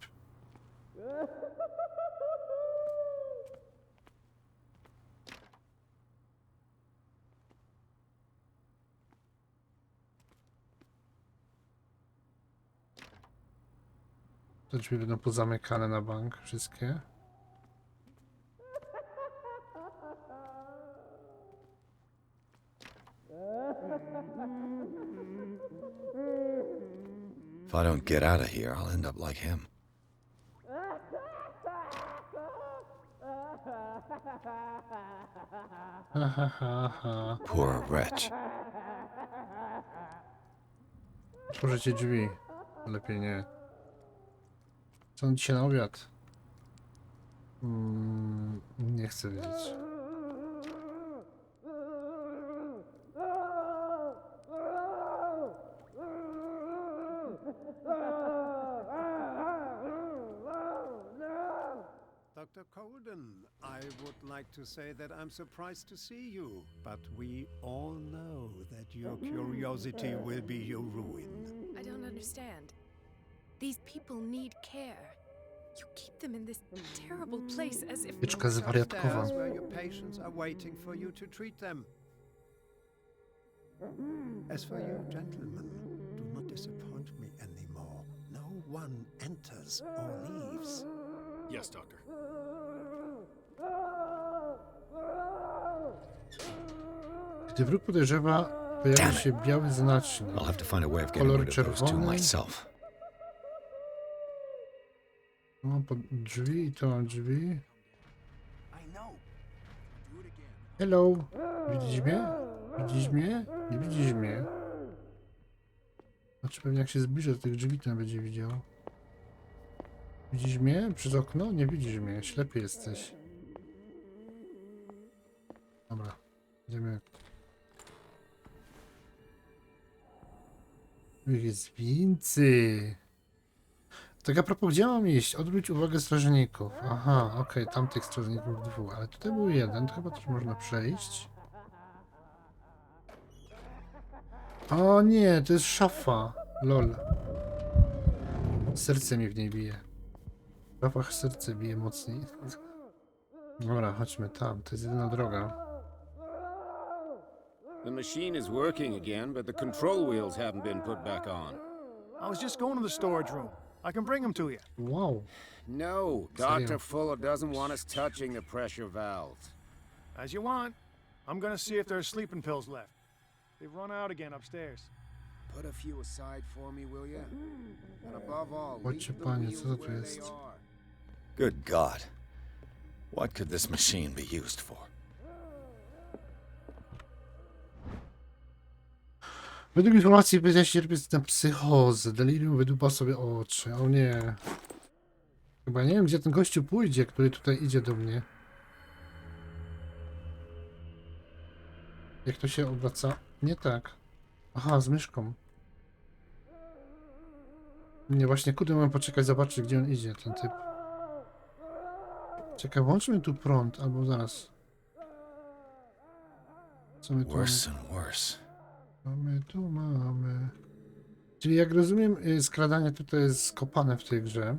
Te drzwi będą pozamykane na bank, wszystkie. If I don't get out of here, I'll end up like him. Poor wretch. Otworzycie drzwi. Lepiej nie. Co on dzisiaj na obiad? Nie chcę wiedzieć. Dr. Colden, I would like to say that I'm surprised to see you, but we all know that your curiosity will be your ruin. I don't understand. These people need care. You keep them in this terrible place as if... Pieczka zwariatkowa. Upstairs where your patients are waiting for you to treat them. As for you, gentlemen, do not disappoint me anymore. No one enters or leaves. Yes, Doctor. Gdy wróg podejrzewa, pojawia się biały znacznik. I'll have to find a way of getting Kolor rid of those two czerwony. myself. Mam pod drzwi i to mam drzwi. Hello. Widzisz mnie? Widzisz mnie? Nie widzisz mnie. Znaczy pewnie jak się zbliżę do tych drzwi, to będzie widział. Widzisz mnie? Przez okno? Nie widzisz mnie. Ślepy jesteś. Dobra. Idziemy. Jest więcej. Tak a propos, gdzie mam iść? Odwróć uwagę strażników. Aha, okej, tamtych strażników dwóch, ale tutaj był jeden, to chyba też można przejść. O nie, to jest szafa. Lol. Serce mi w niej bije. W szafach serce bije mocniej. Dobra, chodźmy tam, to jest jedyna droga. The machine is working again, but the control wheels haven't been put back on. I was just going to the storage room. I can bring them to you. Wow. No, Dr. Fuller doesn't want us touching the pressure valves. As you want. I'm gonna see if there's sleeping pills left. They've run out again upstairs. Put a few aside for me, will you? And above all, Chodźcie leave the panie, wheels co to tu where jest? they are. Good God. What could this machine be used for? Według informacji powiedział się cierpieć na psychozę. Delirium wydupa sobie oczy. O nie. Chyba nie wiem, gdzie ten gościu pójdzie, który tutaj idzie do mnie. Jak to się obraca? Nie tak. Aha, z myszką. Nie, właśnie kudy mam poczekać, zobaczyć, gdzie on idzie, ten typ. Czekaj, włączmy tu prąd, albo zaraz. Co my tu Worse and worse. mamy? Czyli jak rozumiem, skradanie tutaj jest skopane w tej grze.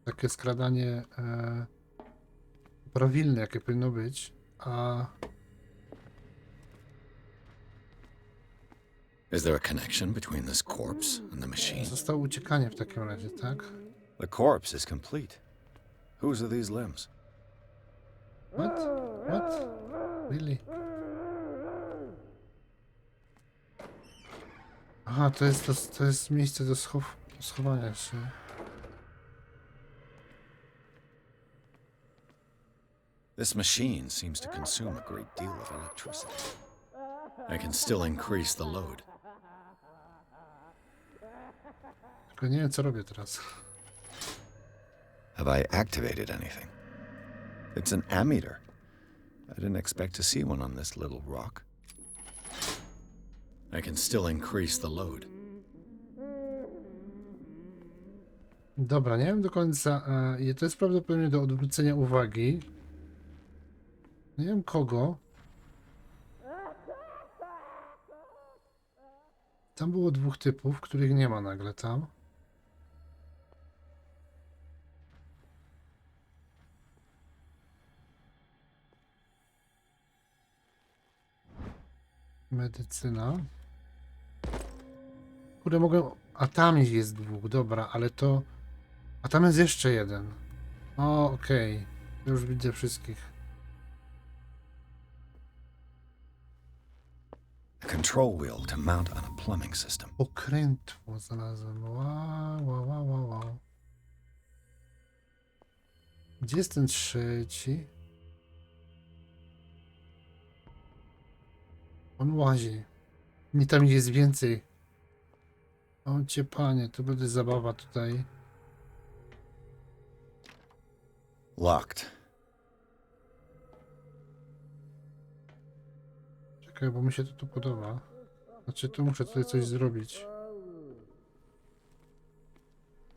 Takie skradanie prawilne, jakie powinno być. A Is there a connection between this corpse and the machine? zostało uciekanie w takim razie, tak? The corpse is complete. Whose are these limbs? What? What? Really? Aha, to jest miejsce do schowania się. This machine seems to consume a great deal of electricity. I can still increase the load. Tylko nie wiem, co robię teraz. Have I activated anything? It's an ammeter. I didn't expect to see one on this little rock. I can still increase the load. Dobra, nie wiem do końca. To jest prawdopodobnie do odwrócenia uwagi. Nie wiem kogo. Tam było dwóch typów, których nie ma nagle tam. Medycyna. Kurde, mogę... A tam jest dwóch, dobra, ale to... A tam jest jeszcze jeden. O, okej. Już widzę wszystkich. A control wheel to mount on a plumbing system. Pokrętło znalazłem. Wow. Gdzie jest ten trzeci? On łazi. Nie, tam jest więcej. O cię panie, to będzie zabawa tutaj. Locked. Czekaj, bo mi się to tu podoba. Znaczy, tu muszę tutaj coś zrobić.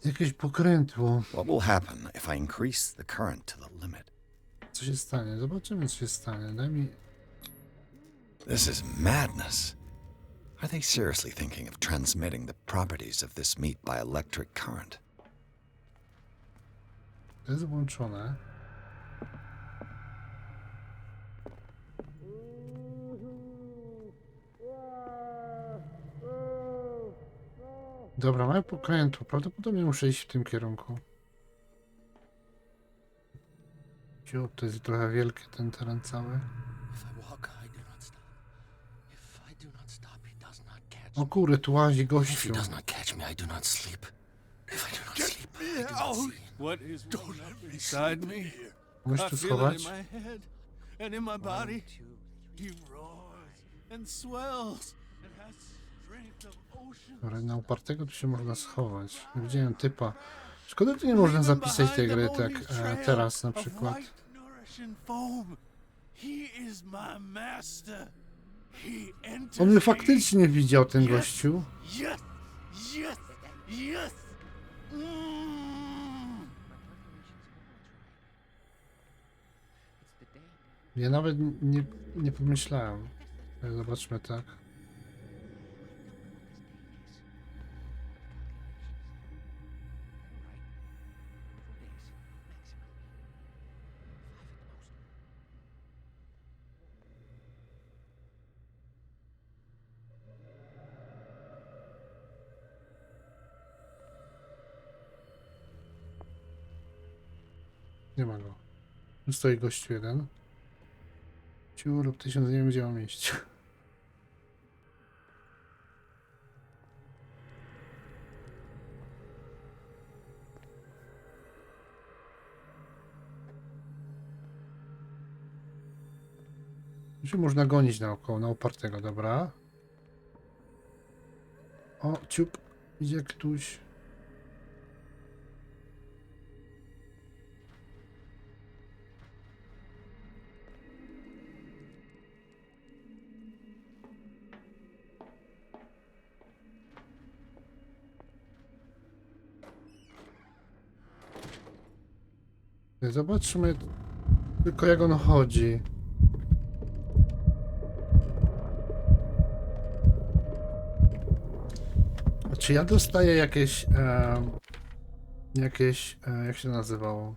Jakieś pokrętło. What will happen if I increase the current to the limit? Co się stanie? Zobaczymy, co się stanie. Daj mi... This is madness. Are they seriously thinking of transmitting the properties of this meat by electric current? To jest włączone. Dobra, mamy pokrętło. Prawdopodobnie muszę iść w tym kierunku. Ciu, to jest trochę wielkie ten teren cały. O kurde, tu łazi gościu. What is inside me? Możesz tu schować? And in my body, he roars and swells and has strength of ocean. Dobra, na upartego tu się można schować. Widziałem typa. Szkoda, że tu nie można zapisać tej gry tak teraz na przykład. On mnie faktycznie widział, ten gościu. Ja nawet nie pomyślałem. Zobaczmy, tak. Nie ma go. Tu stoi gościu jeden. Ciu lub 1000, nie wiem gdzie mam iść. Już można gonić naokoło, na upartego, dobra. O, ciup, idzie ktoś. Zobaczmy tylko jak on chodzi. Czy ja dostaję jakieś... jak się nazywało?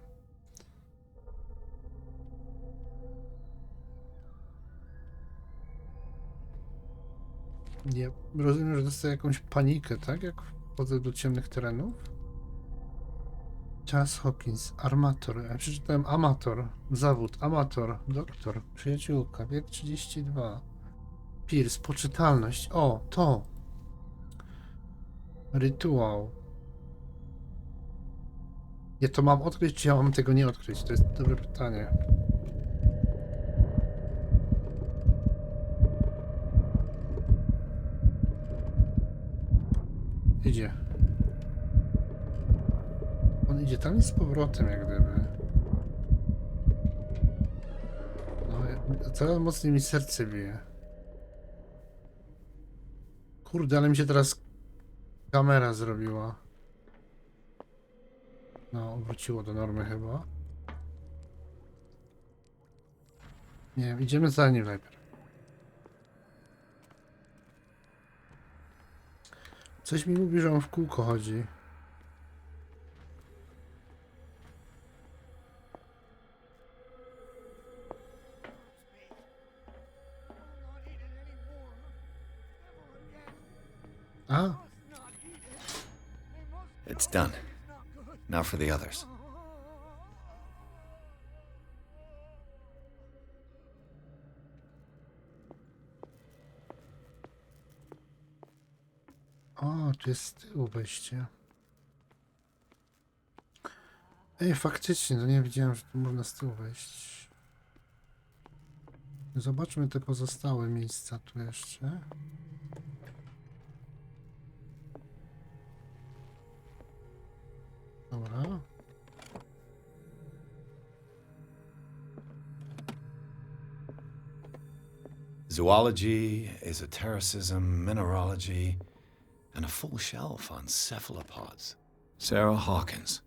Nie, rozumiem, że dostaję jakąś panikę, tak? Jak wchodzę do ciemnych terenów. Charles Hawkins, armator. Ja przeczytałem amator, zawód, amator, doktor, przyjaciółka, wiek 32. Pierce, poczytalność. O, to. Rytuał. Ja to mam odkryć, czy ja mam tego nie odkryć? To jest dobre pytanie. Idzie. On idzie tam i z powrotem, jak gdyby. No, coraz mocniej mi serce bije. Kurde, ale mi się teraz kamera zrobiła. No, wróciło do normy chyba. Nie wiem, idziemy za nim najpierw. Coś mi mówi, że on w kółko chodzi. A? It's done. Now for the others. O, tu jest z tyłu wejście. Ej, faktycznie, to nie wiedziałem, że tu można z tyłu wejść. Zobaczmy te pozostałe miejsca tu jeszcze. Dobra. Zoology, esotericism, mineralogy, and a full shelf on cephalopods. Sarah Hawkins.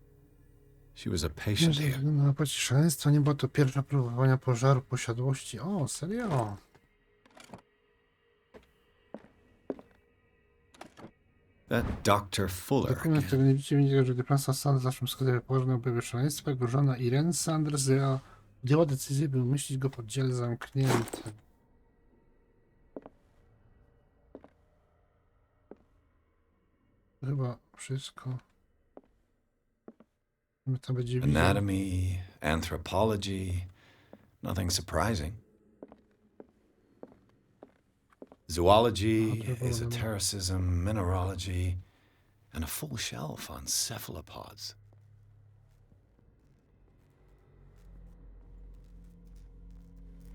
She was a patient here. Na szaleństwo nie była to pierwsza próbowania pożaru posiadłości. O, serio? That Dr. Fuller. Dokument, którego nie widzicie, wynika, że gdy pan Sanders w naszym składzie położono objawy szaleństwa, jego żona Irene Sanders podjęła decyzję, by umieścić go w oddziale zamkniętym. Chyba wszystko. To będzie Anatomy, anthropology, nothing surprising. Zoology, esotericism, mineralogy, and a full shelf on cephalopods.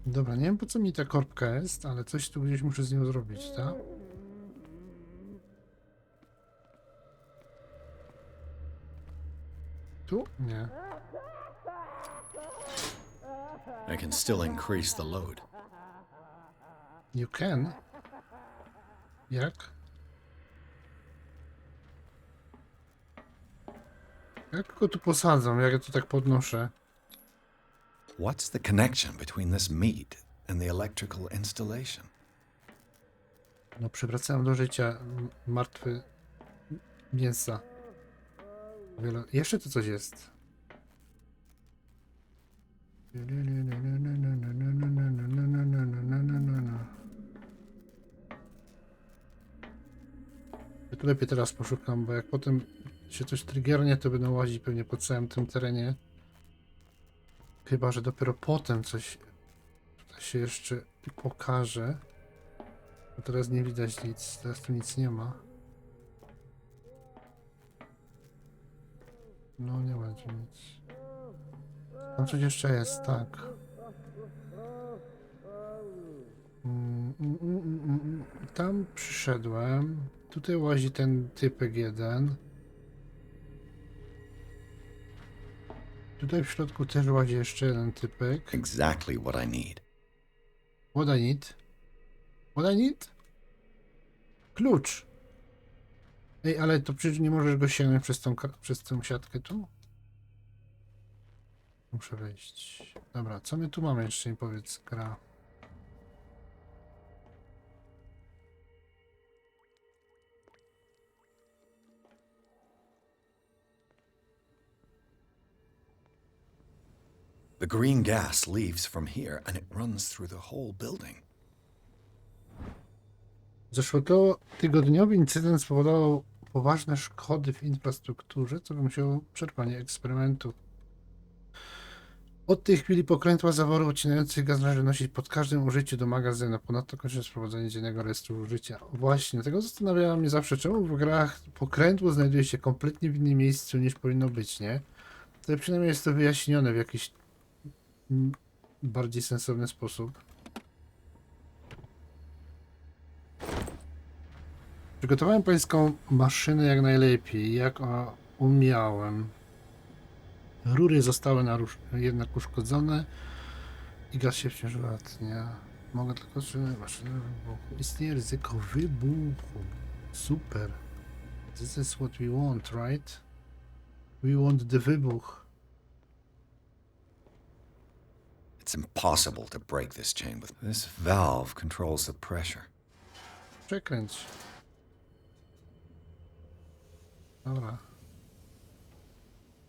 Dobra, nie wiem po co mi ta korbka jest, ale coś tu gdzieś muszę z nią zrobić, tak? Tu? Nie. I can still increase the load. You can? Jak? Jak go tu posadzą, jak ja to tak podnoszę? What's the connection between this meat and the electrical installation? No, przywracałem do życia martwe mięsa. Jeszcze tu coś jest. Ja tu lepiej teraz poszukam, bo jak potem się coś triggernie, to będą łazić pewnie po całym tym terenie. Chyba że dopiero potem coś tutaj się jeszcze pokaże. Bo teraz nie widać nic, teraz tu nic nie ma. No nie ma tu nic. Tam coś jeszcze jest, tak. Tam przyszedłem. Tutaj łazi ten typek jeden. Tutaj w środku też łazi jeszcze jeden typek. Exactly what I need. What I need? What I need? Klucz. Ej, ale to przecież nie możesz go sięgnąć przez tą siatkę tu? Muszę wejść. Dobra, co my tu mamy jeszcze, mi powiedz, gra. The green gas leaves from here and it runs through the whole building. Zeszłotygodniowy incydent spowodował poważne szkody w infrastrukturze, co wymusiło przerwanie eksperymentu. Od tej chwili pokrętła zaworu odcinających gaz należy nosić pod każdym użyciu do magazynu. Ponadto kończy sprowadzenie dziennego rejestru użycia. Właśnie, dlatego zastanawiało mnie zawsze, czemu w grach pokrętło znajduje się kompletnie w innym miejscu niż powinno być, nie? To przynajmniej jest to wyjaśnione w jakiś bardziej sensowny sposób. Przygotowałem pańską maszynę jak najlepiej, jak umiałem. Rury zostały jednak uszkodzone i gaz się wciąż ulatnia. Mogę tylko trzymać maszynę wybuchu. Istnieje ryzyko wybuchu. Super. This is what we want, right? We want the wybuch. It's impossible to break this chain with... This valve controls the pressure. Przekręć. Dobra.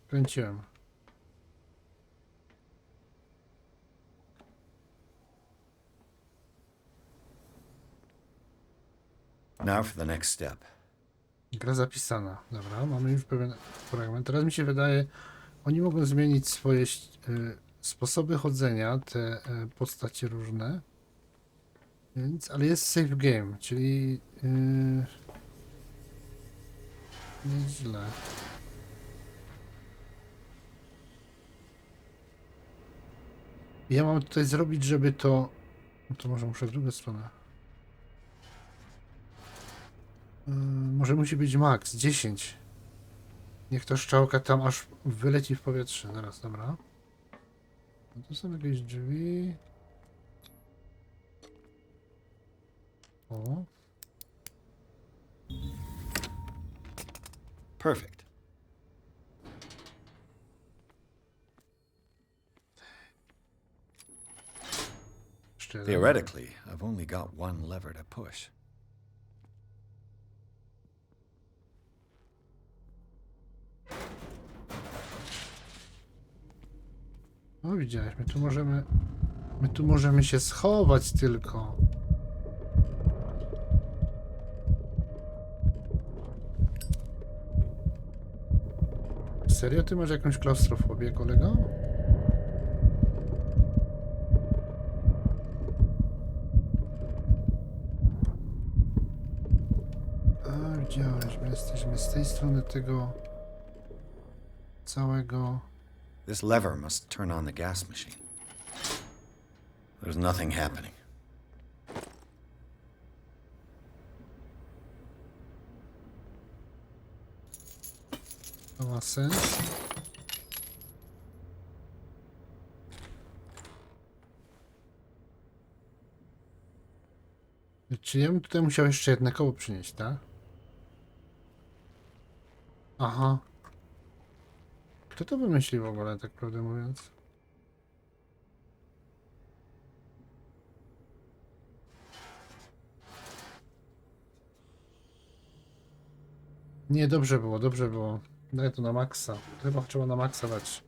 Kręciłem. Now for the next step. Gra zapisana. Dobra, mamy już pewien fragment. Teraz mi się wydaje, oni mogą zmienić swoje sposoby chodzenia, te postacie różne. Więc, ale jest save game, czyli nieźle. Ja mam tutaj zrobić, żeby to... No to może muszę w drugą stronę. Może musi być max 10. Niech to strzałka tam aż wyleci w powietrze. Zaraz, dobra. No to są jakieś drzwi. O. Perfect. Theoretically, I've only got one lever to push. No widziałeś, my tu możemy się schować tylko. Serio? Ty masz jakąś klaustrofobię, kolego? A, widziałeś, my jesteśmy z tej strony tego całego... This lever must turn on the gas machine. There's nothing happening. To ma sens. Czy ja bym tutaj musiał jeszcze jedno koło przynieść, tak? Aha. Kto to wymyślił w ogóle, tak prawdę mówiąc? Nie, dobrze było, dobrze było. Daj to na maksa. Chyba trzeba na maksa dać.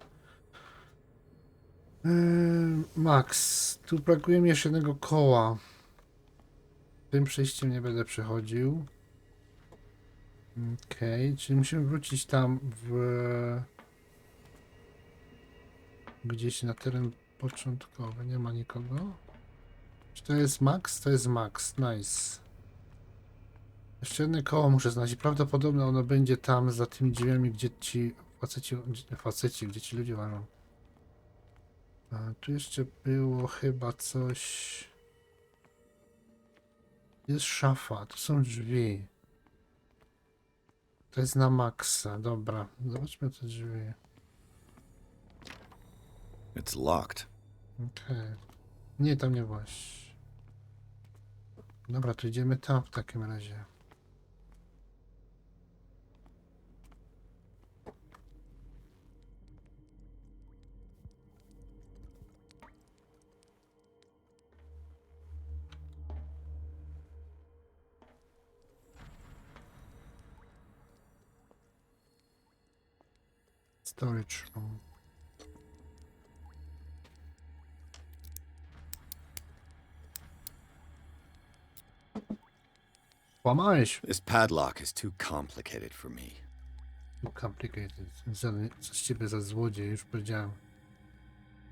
Max. Tu brakuje mi jeszcze jednego koła. Tym przejściem nie będę przechodził. Okej, czyli musimy wrócić tam gdzieś na teren początkowy. Nie ma nikogo. Czy to jest max? To jest max. Nice. Jeszcze jedno koło muszę znaleźć. Prawdopodobnie ono będzie tam za tymi drzwiami, gdzie ci faceci, gdzie ci ludzie walą. A tu jeszcze było chyba coś. Jest szafa, tu są drzwi. To jest na maksa, dobra. Zobaczmy te drzwi. It's locked. Okej. Nie, tam nie właśnie. Dobra, to idziemy tam w takim razie. Storage room. Kłamałeś. This padlock is too complicated for me. Too complicated. Co z ciebie za złodziej, już powiedziałem.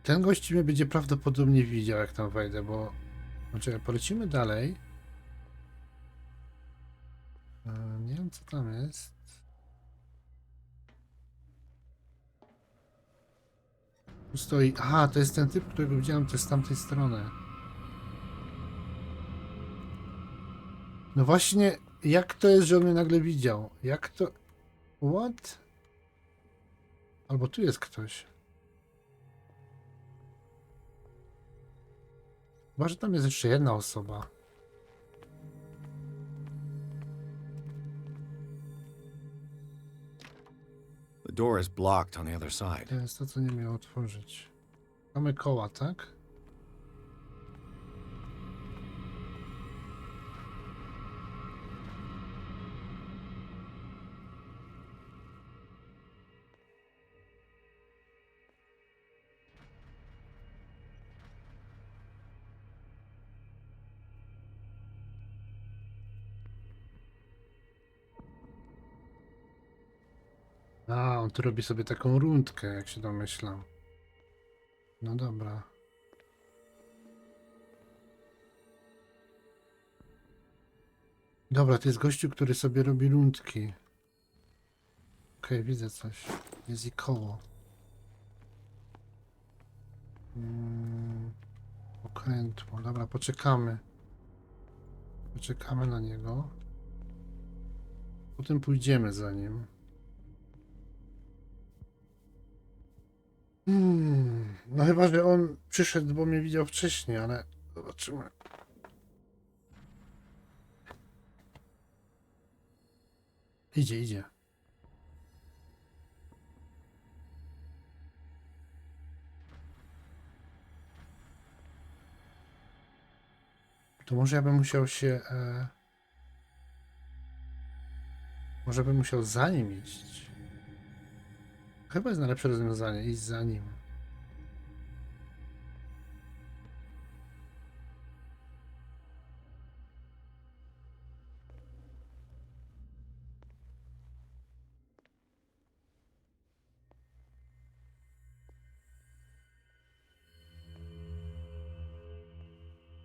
Ten gość mnie będzie prawdopodobnie widział, jak tam wejdę, bo... Znaczy, polecimy dalej. Nie wiem, co tam jest. Tu stoi... Aha, to jest ten typ, którego widziałem też z tamtej strony. No właśnie, jak to jest, że on mnie nagle widział? Jak to... What? Albo tu jest ktoś. Chyba, że tam jest jeszcze jedna osoba. The door is blocked on the other side. To jest to, co nie miało otworzyć. Mamy koła, tak? A, on tu robi sobie taką rundkę, jak się domyślam. No dobra. Dobra, to jest gościu, który sobie robi rundki. Okej, widzę coś. Jest i koło. Okrętło. Dobra, poczekamy. Poczekamy na niego. Potem pójdziemy za nim. No chyba, że on przyszedł, bo mnie widział wcześniej, ale zobaczymy. Idzie, idzie. To może ja bym musiał się... Może bym musiał za nim iść. Chyba jest najlepsze rozwiązanie, iść za nim.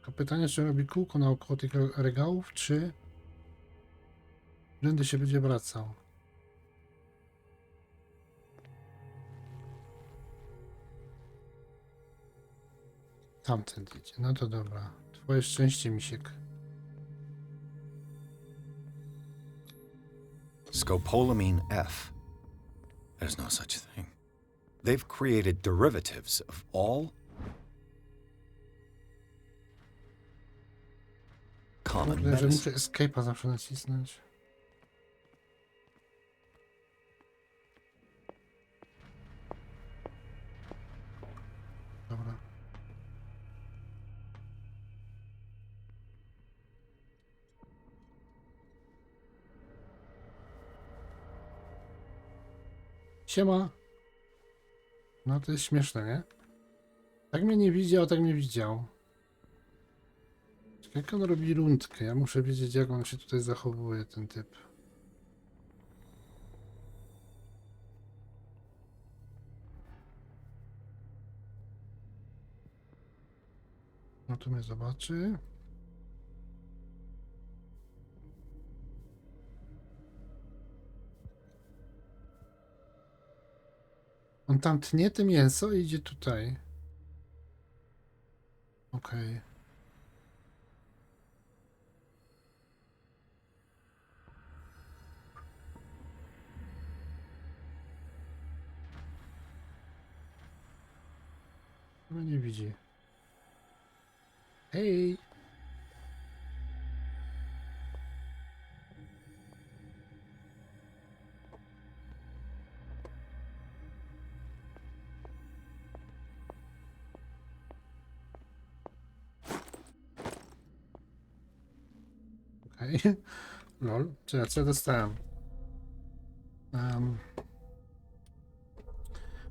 To pytanie, czy robi kółko naokoło tych regałów, czy rzędy się będzie wracał. Tamten idzie. No to dobra. Twoje szczęście, misiek. Scopolamine F. There's no such thing. They've created derivatives of all common Kurde, że medicine. muszę escape'a zawsze nacisnąć. Dobra. Siema. No to jest śmieszne, nie? Tak mnie nie widział, tak mnie widział. Jak on robi rundkę? Ja muszę wiedzieć, jak on się tutaj zachowuje, ten typ. No tu mnie zobaczy. On tam tnie to mięso i idzie tutaj. Okej. No nie widzi. Hej! Okej. Lol. Co ja dostałem?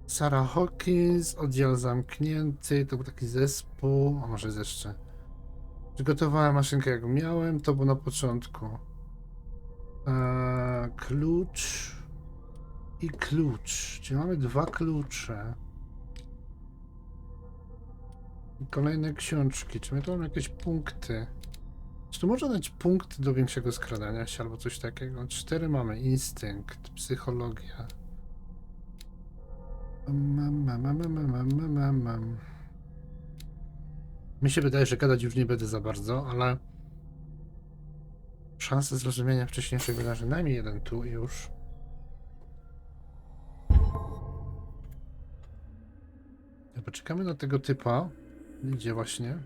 Sarah Hawkins, oddział zamknięty, to był taki zespół, a może jest jeszcze. Przygotowałem maszynkę jak miałem, to było na początku. Klucz i klucz. Czyli mamy 2 klucze. I kolejne książki. Czy my tu mamy jakieś punkty? Czy tu można dać punkt do większego skradania się albo coś takiego? 4 mamy. Instynkt, psychologia. Mi się wydaje, że gadać już nie będę za bardzo, ale szanse zrozumienia wcześniejszych wydarzeń. Najmniej jeden tu i już. Poczekamy na tego typa. Idzie właśnie.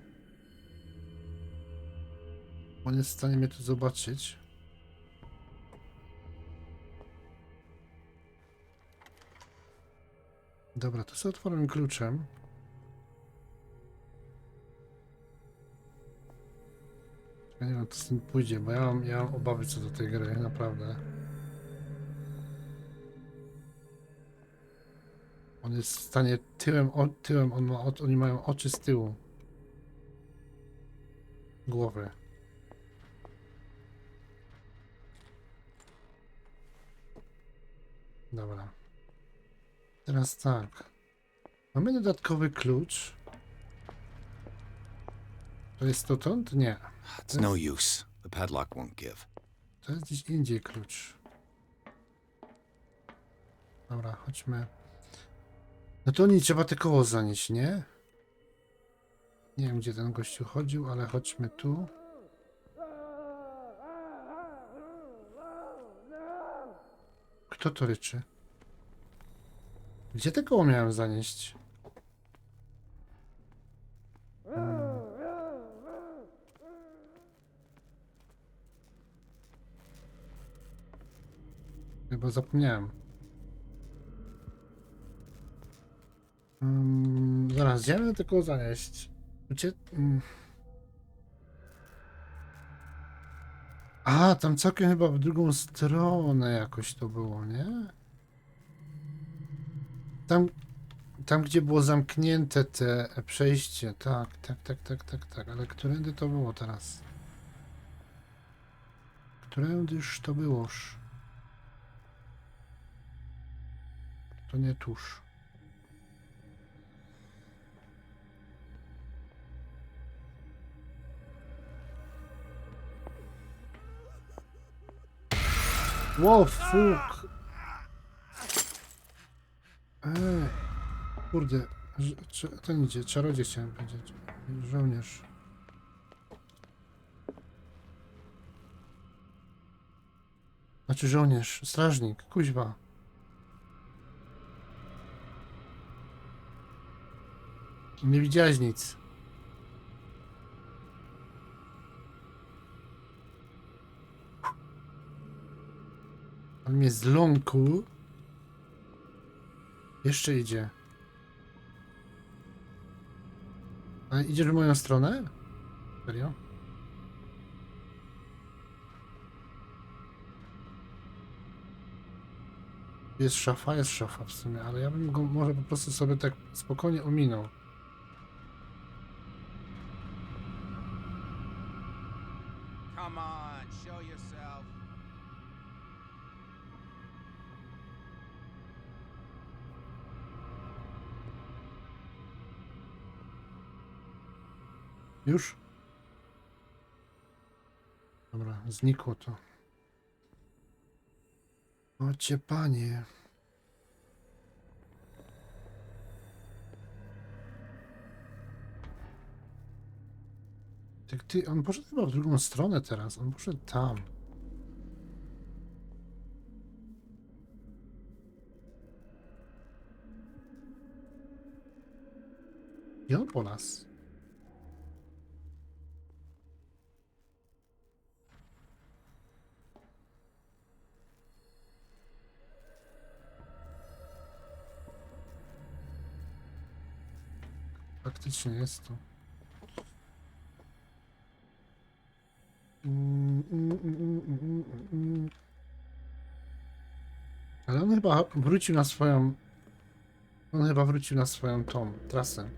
On jest w stanie mnie tu zobaczyć. Dobra, to sobie otworzymy kluczem. Ja nie wiem, co z tym pójdzie, bo ja mam obawy co do tej gry, naprawdę. On jest w stanie tyłem oni mają oczy z tyłu. Głowy. Dobra. Teraz tak. Mamy dodatkowy klucz. To jest dotąd? Nie. It's no use. The padlock won't give. To jest gdzieś indziej klucz. Dobra, chodźmy. No to nie trzeba te koło zanieść, nie? Nie wiem, gdzie ten gościu chodził, ale chodźmy tu. Kto to ryczy? Gdzie te koło miałem zanieść? Chyba zapomniałem. Zaraz, gdzie mamy te koło zanieść? Gdzie... A, tam całkiem chyba w drugą stronę jakoś to było, nie? Tam gdzie było zamknięte te przejście, tak, ale którędy to było teraz? Którędyż to byłoż? To nie tuż. Wow, fuck! Kurde, to nie idzie, czarodziej chciałem powiedzieć. Żołnierz. Znaczy żołnierz, strażnik, kuźwa. Nie widziałeś nic. On mnie zląkł. Jeszcze idzie. A idziesz w moją stronę? Serio? Jest szafa w sumie, ale ja bym go może po prostu sobie tak spokojnie ominął. Come on, show yourself. Już? Dobra, znikło to. Ocie panie. Tak on poszedł chyba w drugą stronę teraz. On poszedł tam. I on po nas. Faktycznie jest to. Ale on chyba wrócił na swoją... On chyba wrócił na swoją tą trasę.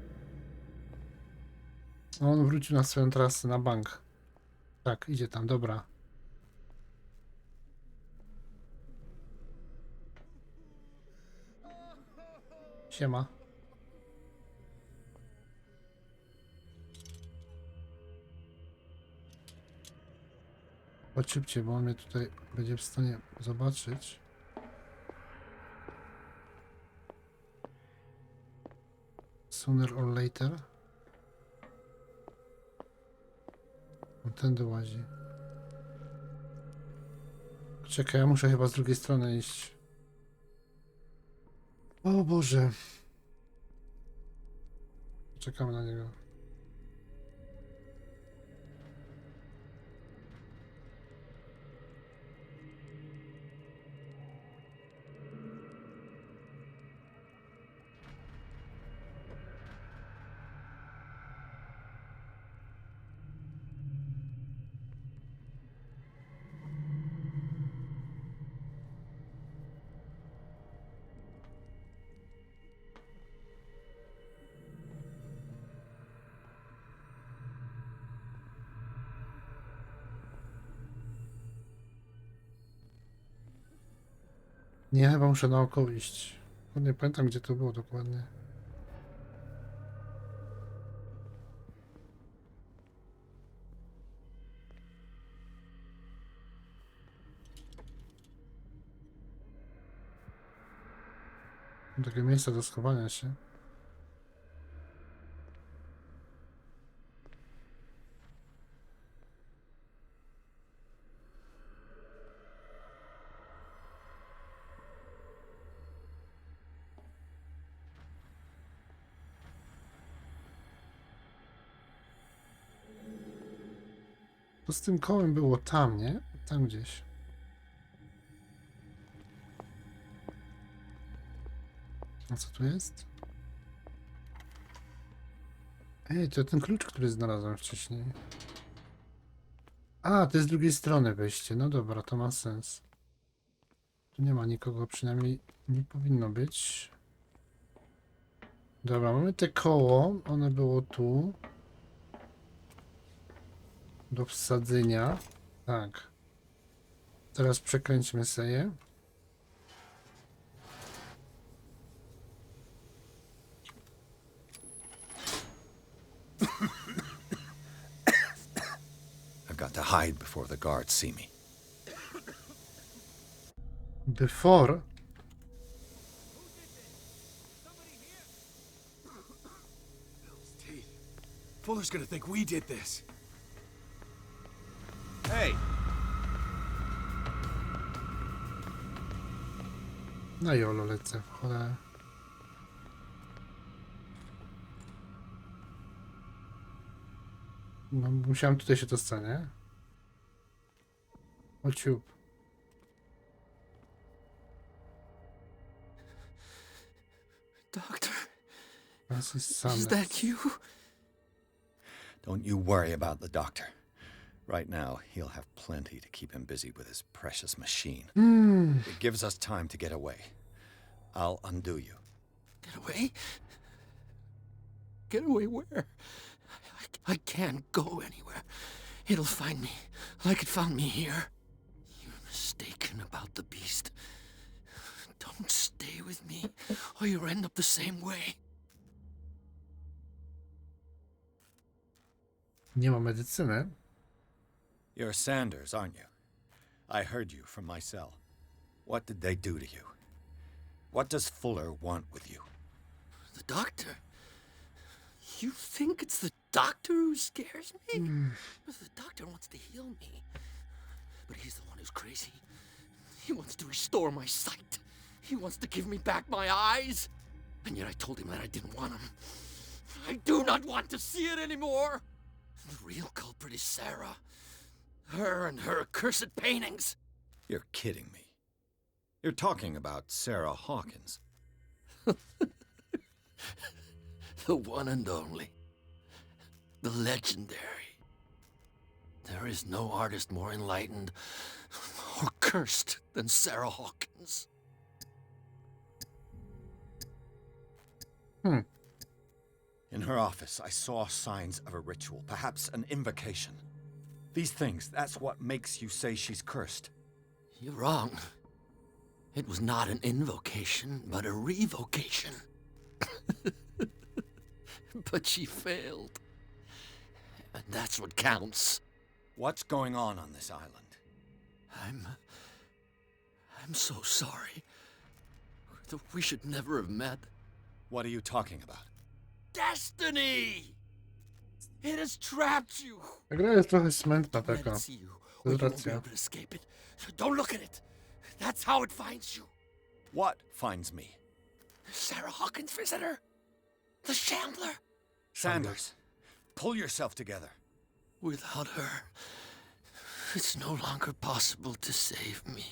On wrócił na swoją trasę, na bank. Tak, idzie tam, dobra. Siema. Chodź szybciej, bo on mnie tutaj będzie w stanie zobaczyć. Sooner or later. On tędy łazi. Czekaj, ja muszę chyba z drugiej strony iść. O Boże. Czekamy na niego. Nie, chyba muszę naokoło iść. Nie pamiętam, gdzie to było dokładnie. Takie miejsce do schowania się. To z tym kołem było tam, nie? Tam gdzieś. A co tu jest? Ej, to ten klucz, który znalazłem wcześniej. A, to jest z drugiej strony wejście. No dobra, to ma sens. Tu nie ma nikogo, przynajmniej nie powinno być. Dobra, mamy te koło. One było tu. Do wsadzenia. Tak. Teraz przekręćmy sobie. I've got to hide before the guards see me. Before? Fuller's gonna think we did this. Hey! No i olo lecę w cholerę. No, musiałem tutaj się dostać, nie? O ciup. Doctor, is that you? Don't you worry about the doctor. Right now, he'll have plenty to keep him busy with his precious machine. It gives us time to get away. I'll undo you. Get away? Get away where? I can't go anywhere. It'll find me, like it found me here. You're mistaken about the beast. Don't stay with me, or you'll end up the same way. Nie ma medycyny. You're Sanders, aren't you? I heard you from my cell. What did they do to you? What does Fuller want with you? The doctor? You think it's the doctor who scares me? The doctor wants to heal me. But he's the one who's crazy. He wants to restore my sight. He wants to give me back my eyes. And yet I told him that I didn't want him. I do not want to see it anymore. The real culprit is Sarah. Her and her accursed paintings. You're kidding me. You're talking about Sarah Hawkins. The one and only. The legendary. There is no artist more enlightened or cursed than Sarah Hawkins. In her office, I saw signs of a ritual, perhaps an invocation. These things, that's what makes you say she's cursed. You're wrong. It was not an invocation, but a revocation. But she failed. And that's what counts. What's going on this island? I'm so sorry. We should never have met. What are you talking about? Destiny! It has trapped you. Ta gra jest trochę smętna taka. Let it see you, To or jest you won't be racja. able to escape it. Don't look at it. That's how it finds you. What finds me? Sarah Hawkins' visitor. The Shambler. Sanders, pull yourself together. Without her, it's no longer possible to save me.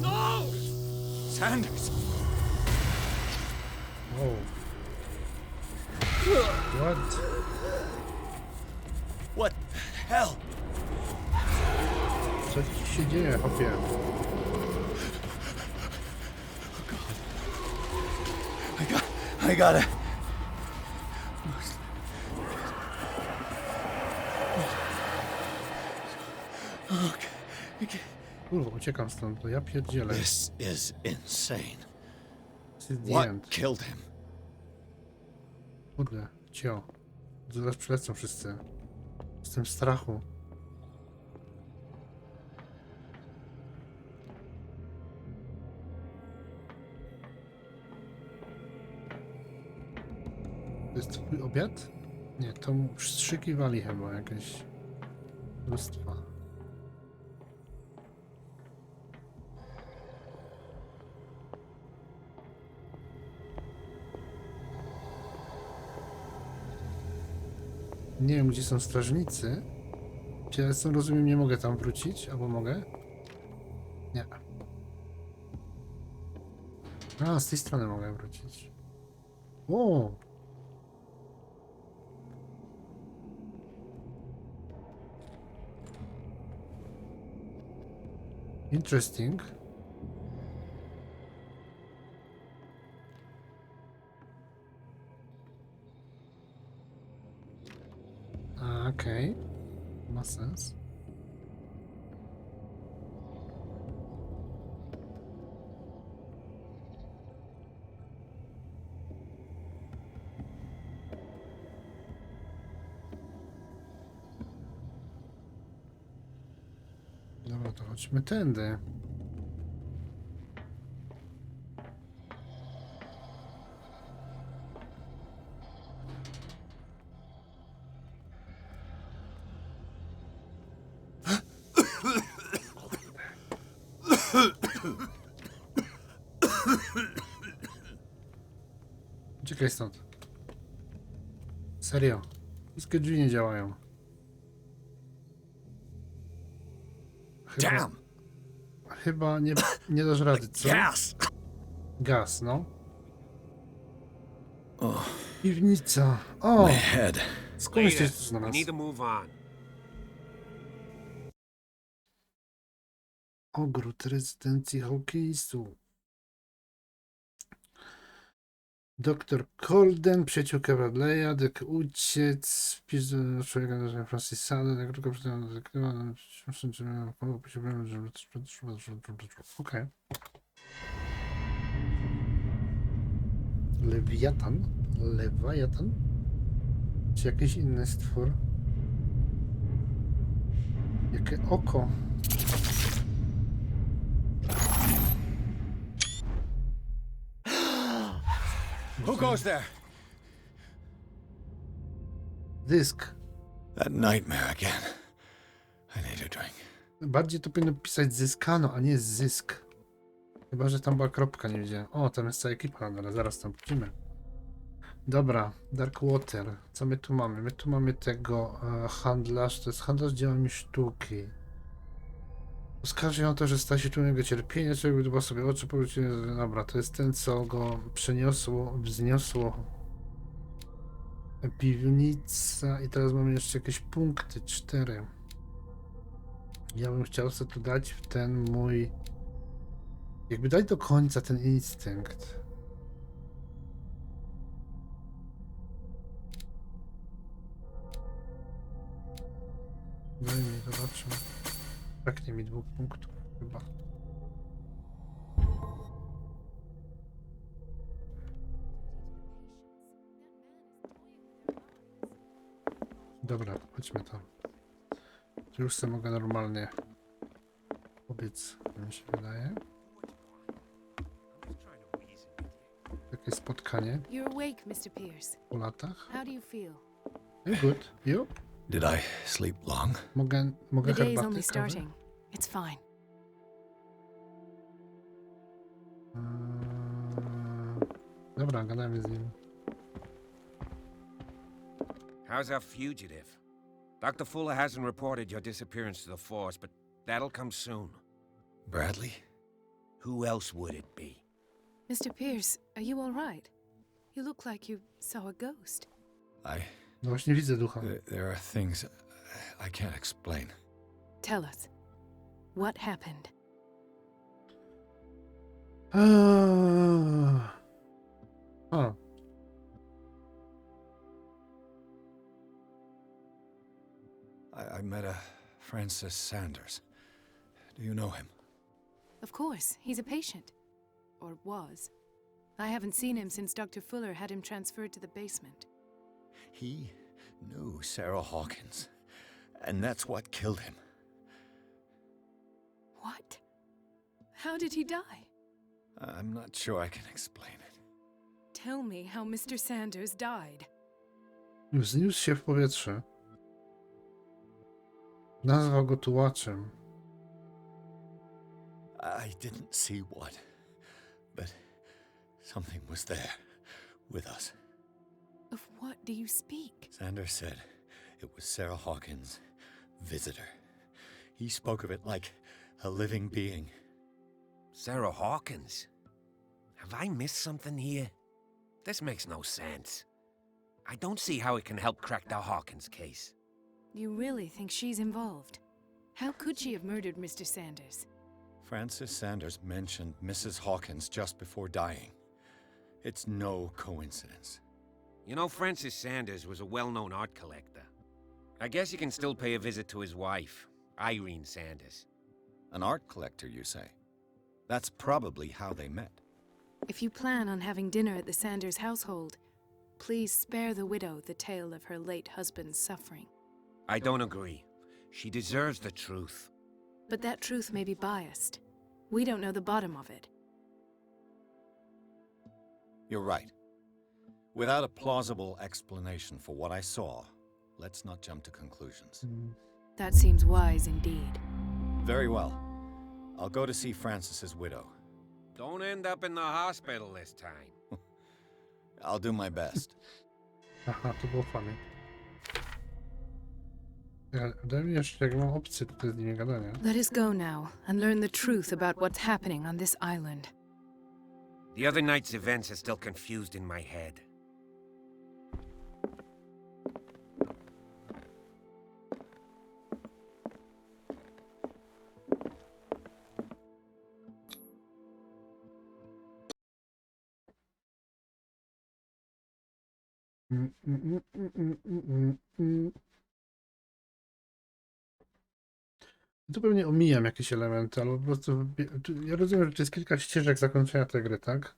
No! Sanders! Oh. What? What the hell? Co ci się dzieje, chłopie? I gotta... Kurwa, uciekam stąd, to ja pierdzielę. This is insane. This is the What end. killed him? Kurde, cio. Zaraz przylecą wszyscy. Jestem w strachu. To jest twój obiad? Nie, to mu wstrzykiwali chyba jakieś mnóstwa. Nie wiem, gdzie są strażnicy. Czy ja są, rozumiem, nie mogę tam wrócić? Albo mogę? Nie. A, z tej strony mogę wrócić. O! Interesting. Okej. Ma sens. Dobra, to chodźmy tędy. Uciekaj stąd. Serio. Wszystkie drzwi nie działają. Chyba nie dasz rady, co? Gaz, no. Piwnica. O! My head. Skąd się tu We znalazł? need to move on. Ogród rezydencji Hawkinsu. Doktor Colden, przyjaciółka Bradley'a, Dek uciec, wpis do człowieka Francis Sade, jak tylko przyczyna detektywa, okej. Lewiatan? Lewiatan? Czy jakiś inny stwór? Jakie oko? Who goes there? Dysk. That nightmare again. I need a drink. Bardziej to powinno pisać zyskano, a nie zysk. Chyba, że tam była kropka, nie widziałem. O, tam jest cała ekipa, ale zaraz tam pójdziemy. Dobra, Darkwater. Co my tu mamy? My tu mamy tego handlarz, to jest handlarz dziełami sztuki. Oskarży ją o to, że stał się człowiekiem cierpienia, człowiek wydobał sobie oczy, powiedział, dobra, to jest ten, co go przeniosło, wzniosło. Piwnica i teraz mamy jeszcze jakieś punkty, 4. Ja bym chciał sobie tu dać w ten mój... Jakby dać do końca ten instynkt. Daj mi, zobaczmy. Braknie mi 2 punktów chyba. Dobra, chodźmy tam. Czy już sobie mogę normalnie pobiec, mi się wydaje. Takie spotkanie You're awake, Mr. Pierce. po latach. How do you feel? I'm good. You? Did I sleep long? Mogę The day is herbatę, only kawę? starting. It's fine. Dobra, gadamy z nim. How's our fugitive? Dr. Fuller hasn't reported your disappearance to the force, but that'll come soon. Bradley? Who else would it be? Mr. Pierce, are you all right? You look like you saw a ghost. No właśnie widzę ducha. There are things I can't explain. Tell us. What happened? Oh. I met a Francis Sanders. Do you know him? Of course, he's a patient. Or was. I haven't seen him since Dr. Fuller had him transferred to the basement. He knew Sarah Hawkins, and that's what killed him. What? How did he die? I'm not sure I can explain it. Tell me how Mr. Sanders died. Wzniósł się w powietrze. Nazwał go tułaczem. I didn't see what, but something was there with us. Of what do you speak? Sanders said it was Sarah Hawkins' visitor. He spoke of it like a living being. Sarah Hawkins? Have I missed something here? This makes no sense. I don't see how it can help crack the Hawkins case. You really think she's involved? How could she have murdered Mr. Sanders? Francis Sanders mentioned Mrs. Hawkins just before dying. It's no coincidence. You know, Francis Sanders was a well-known art collector. I guess you can still pay a visit to his wife, Irene Sanders. An art collector, you say? That's probably how they met. If you plan on having dinner at the Sanders household, please spare the widow the tale of her late husband's suffering. I don't agree. She deserves the truth. But that truth may be biased. We don't know the bottom of it. You're right. Without a plausible explanation for what I saw, let's not jump to conclusions. That seems wise indeed. Very well. I'll go to see Francis's widow. Don't end up in the hospital this time. I'll do my best. Aha, to było funny. Daj mi jeszcze, jak mam opcję tutaj z nimi gadania. Let us go now and learn the truth about what's happening on this island. The other night's events are still confused in my head. Tu pewnie omijam jakieś elementy, albo po prostu... Ja rozumiem, że to jest kilka ścieżek zakończenia tej gry, tak?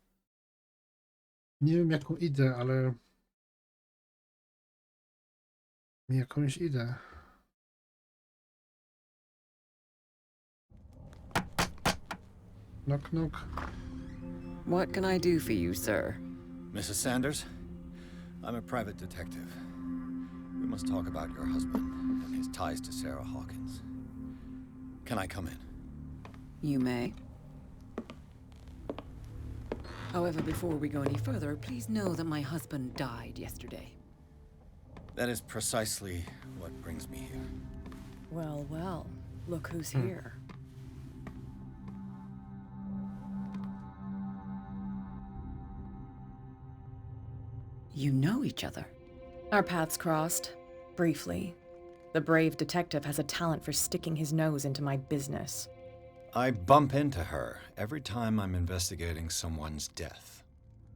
Nie wiem jaką idę, ale... jakąś idę. Knock, knock. What can I do for you, sir? Mrs. Sanders? I'm a private detective. We must talk about your husband and his ties to Sarah Hawkins. Can I come in? You may. However, before we go any further, please know that my husband died yesterday. That is precisely what brings me here. Well, well, look who's here. You know each other. Our paths crossed, briefly. The brave detective has a talent for sticking his nose into my business. I bump into her every time I'm investigating someone's death.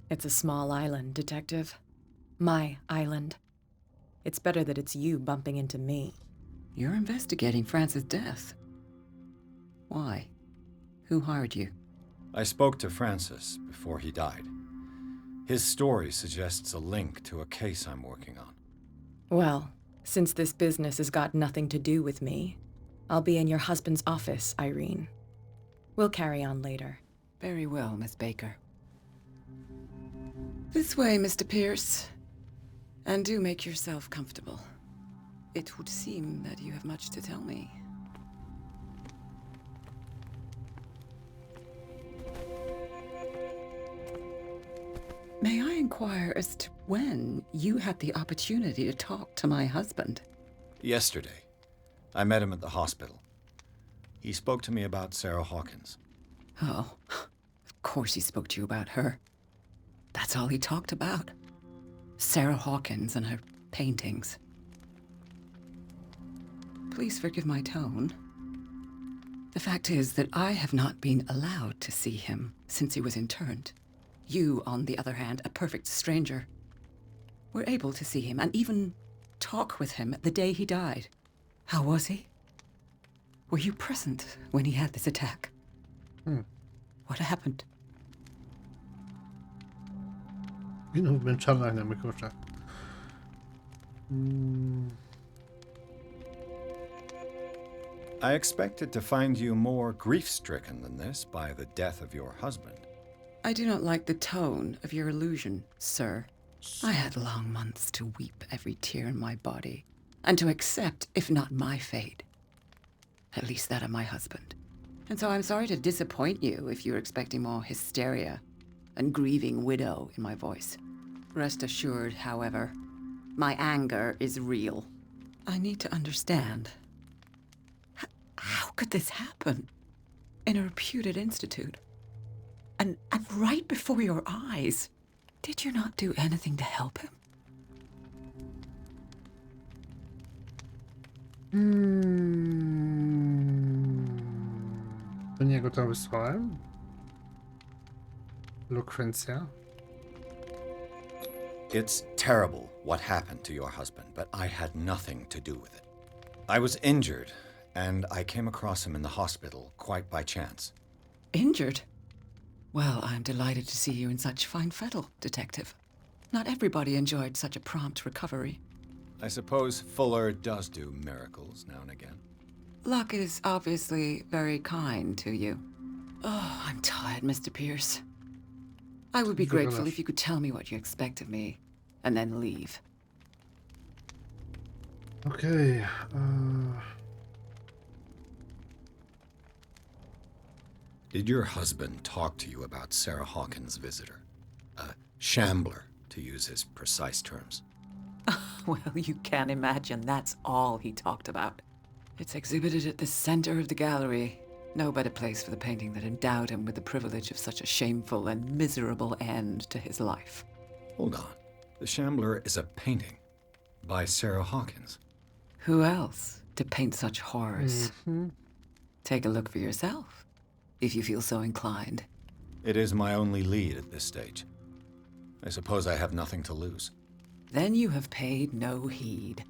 It's a small island, Detective. My island. It's better that it's you bumping into me. You're investigating Francis' death. Why? Who hired you? I spoke to Francis before he died. His story suggests a link to a case I'm working on. Well, since this business has got nothing to do with me, I'll be in your husband's office, Irene. We'll carry on later. Very well, Miss Baker. This way, Mr. Pierce. And do make yourself comfortable. It would seem that you have much to tell me. May I inquire as to when you had the opportunity to talk to my husband? Yesterday. I met him at the hospital. He spoke to me about Sarah Hawkins. Oh, of course he spoke to you about her. That's all he talked about. Sarah Hawkins and her paintings. Please forgive my tone. The fact is that I have not been allowed to see him since he was interned. You, on the other hand, a perfect stranger, were able to see him and even talk with him the day he died. How was he? Were you present when he had this attack? What happened? Ginął w męczarniach na mych oczach. I expected to find you more grief-stricken than this by the death of your husband. I do not like the tone of your allusion, sir. I had long months to weep every tear in my body, and to accept, if not my fate, at least that of my husband. And so I'm sorry to disappoint you if you're expecting more hysteria and grieving widow in my voice. Rest assured, however, my anger is real. I need to understand. How could this happen? In a reputed institute? And right before your eyes. Did you not do anything to help him? Do niego to wysłałem? Lokwencja. It's terrible what happened to your husband, but I had nothing to do with it. I was injured, and I came across him in the hospital quite by chance. Injured? Well, I'm delighted to see you in such fine fettle, Detective. Not everybody enjoyed such a prompt recovery. I suppose Fuller does do miracles now and again. Luck is obviously very kind to you. Oh, I'm tired, Mr. Pierce. I would be grateful if you could tell me what you expect of me, and then leave. Okay. Did your husband talk to you about Sarah Hawkins' visitor? A shambler, to use his precise terms. Well, you can imagine that's all he talked about. It's exhibited at the center of the gallery. No better place for the painting that endowed him with the privilege of such a shameful and miserable end to his life. Hold on. The Shambler is a painting by Sarah Hawkins. Who else to paint such horrors? Take a look for yourself, if you feel so inclined. It is my only lead at this stage. I suppose I have nothing to lose. Then you have paid no heed.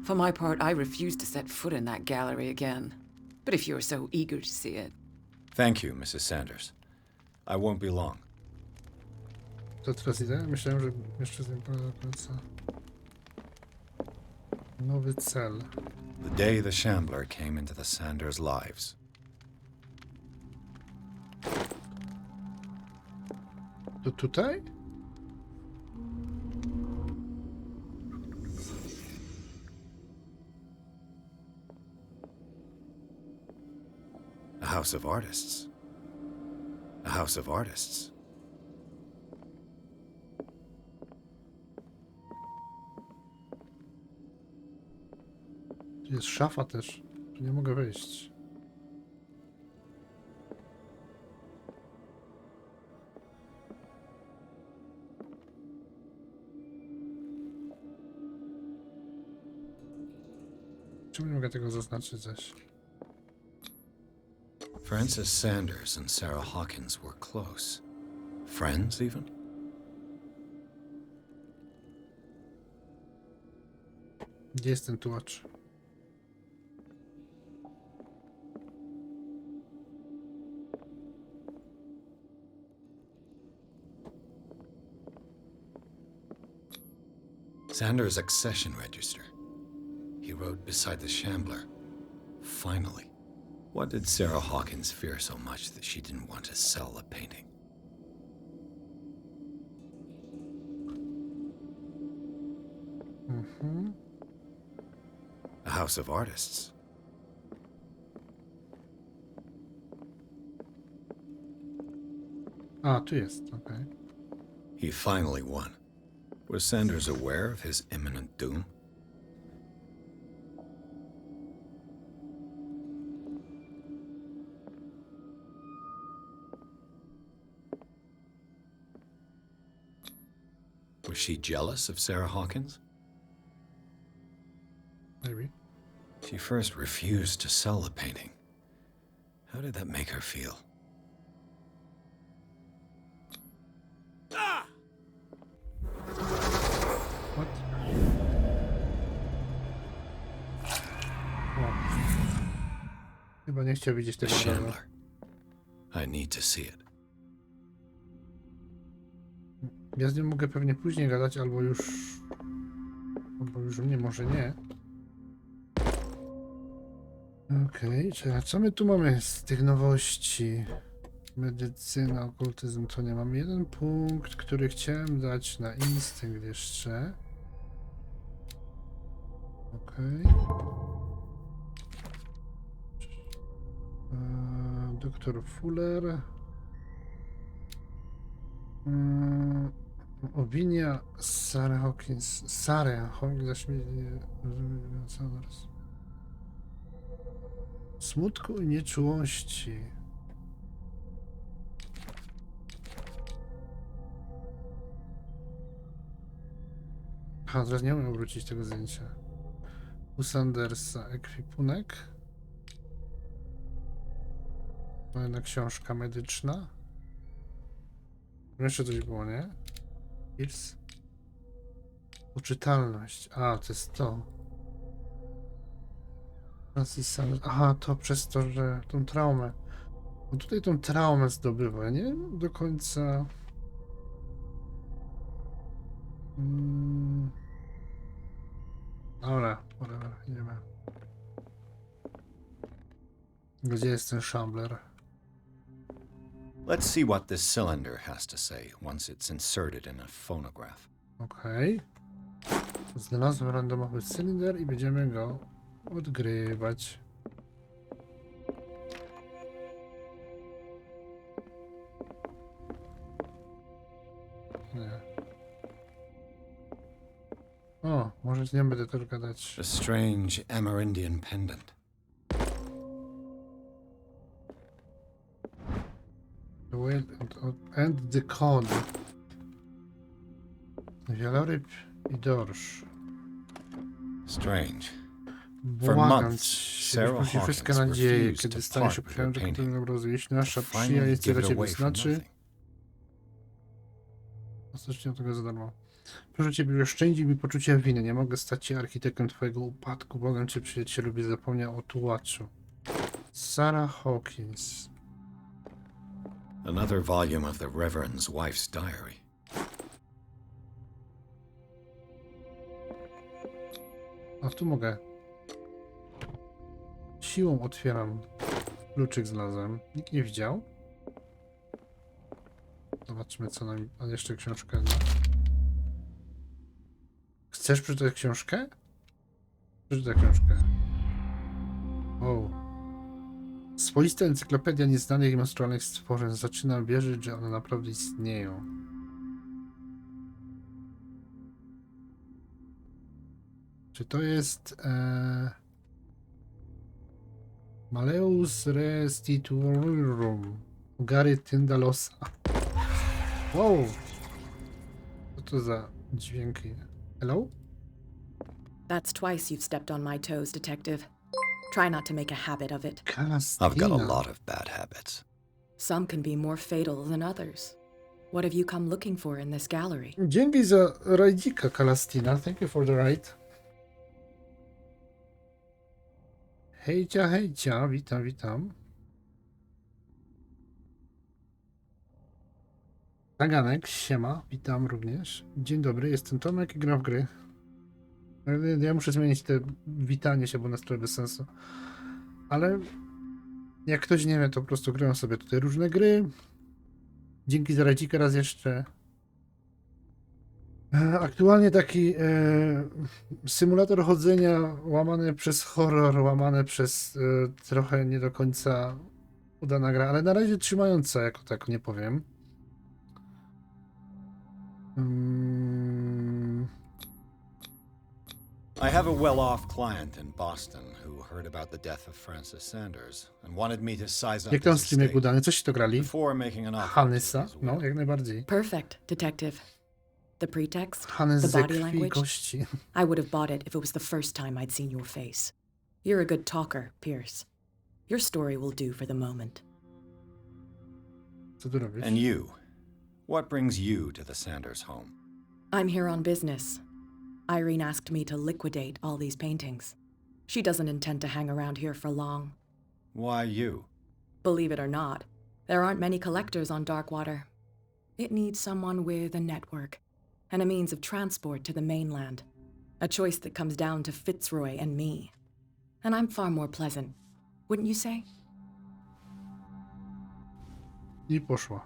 For my part, I refuse to set foot in that gallery again. But if you're so eager to see it... Thank you, Mrs. Sanders. I won't be long. To teraz idę? Myślałem, że jeszcze z nim do końca. Nowy cel. The day the Shambler came into the Sanders' lives. To tutaj? A house of artists. A house of artists. Tu jest szafa też. Tu nie mogę wejść. Czemu nie mogę tego zaznaczyć zaś? Francis Sanders and Sarah Hawkins were close. Friends, even? Gdzie jest ten tłacz? Xander's accession register. He wrote beside the Shambler. Finally. What did Sarah Hawkins fear so much that she didn't want to sell the painting? A house of artists. A, tu jest, okej. He finally won. Was Sanders aware of his imminent doom? Was she jealous of Sarah Hawkins? Maybe. She first refused to sell the painting. How did that make her feel? What? O. Chyba nie chciał widzieć The tego obrazu. Shambler. I need to see it. Ja z nim mogę pewnie później gadać, albo już nie, może nie. Okej, czekaj, co my tu mamy z tych nowości? Medycyna, okultyzm, to nie. Mam jeden punkt, który chciałem dać na instynkt jeszcze. Okej. Doktor Fuller. Opinia Sarah Hawkins. Smutku i nieczułości. Aha, teraz nie umiem obrócić tego zdjęcia. U Sandersa ekwipunek. Kolejna książka medyczna. Jeszcze coś było, nie? Pills. Poczytalność. A, to jest to. Francis Sanders. Aha, to przez to, że tą traumę. Bo tutaj tą traumę zdobywa, nie? Do końca. Dobra, whatever, idziemy. Gdzie jest ten Shambler? Let's see what this cylinder has to say once it's inserted in a phonograph. Okej. Znalazłem randomowy cylinder i będziemy go odgrywać. Nie. O, może z nią będę też gadać. A strange Amerindian pendant. The whale and the code. Wieloryb i dorsz. Strange. For Błagam months, cię, Sarah burzy wszystkie Hawkins nadzieje, refused kiedy to stanie się part with her przyjemnym painting. którym obrazu. Jeśli nasza To finally przyjaźń give dla it ciebie away for znaczy, nothing. ostatecznie tego za darmo. Proszę ciebie, oszczędzi mi poczucia winy. Nie mogę stać się architektem twojego upadku. Błagam cię, przyjacielu, by zapomniał o tułaczu. Sarah Hawkins. Another volume of the Reverend's wife's diary. A tu mogę. Siłą otwieram. Kluczyk znalazłem. Nikt nie widział. Zobaczmy, co nam... A jeszcze książkę. Chcesz przeczytać książkę? Przeczytaj książkę. O. Swoista encyklopedia nieznanych i monstrualnych stworzeń. Zaczynam wierzyć, że one naprawdę istnieją. Czy to jest... Maleus Restiturum Gary Tyndalosa. Wow! Co to za dźwięki? Hello? That's twice you've stepped on my toes, detective. Try not to make a habit of it. I've got a lot of bad habits. Some can be more fatal than others. What have you come looking for in this gallery? Dzięki za rajdzika, Kalastina. Thank you for the ride. Hejcia, hejcia. Witam, witam. Taganek, siema. Witam również. Dzień dobry, jestem Tomek i gram w gry. Ja muszę zmienić te witanie się, bo na trochę bez sensu. Ale jak ktoś nie wie, to po prostu grają sobie tutaj różne gry. Dzięki za radzika raz jeszcze. Aktualnie taki symulator chodzenia łamany przez horror, łamany przez trochę nie do końca udana gra, ale na razie trzymająca, jako tak nie powiem. I have a well-off client in Boston who heard about the death of Francis Sanders and wanted me to size up Jak tam his streamie estate udany? Coś to grali? before making an offer. Hanysa? No, jak najbardziej. Perfect, detective. The pretext, Hanys the ze body krwi language. gości. I would have bought it if it was the first time I'd seen your face. You're a good talker, Pierce. Your story will do for the moment. Co tu robisz? And you? What brings you to the Sanders home? I'm here on business. Irene asked me to liquidate all these paintings. She doesn't intend to hang around here for long. Why you? Believe it or not, there aren't many collectors on Darkwater. It needs someone with a network and a means of transport to the mainland. A choice that comes down to Fitzroy and me. And I'm far more pleasant, wouldn't you say? I poszła.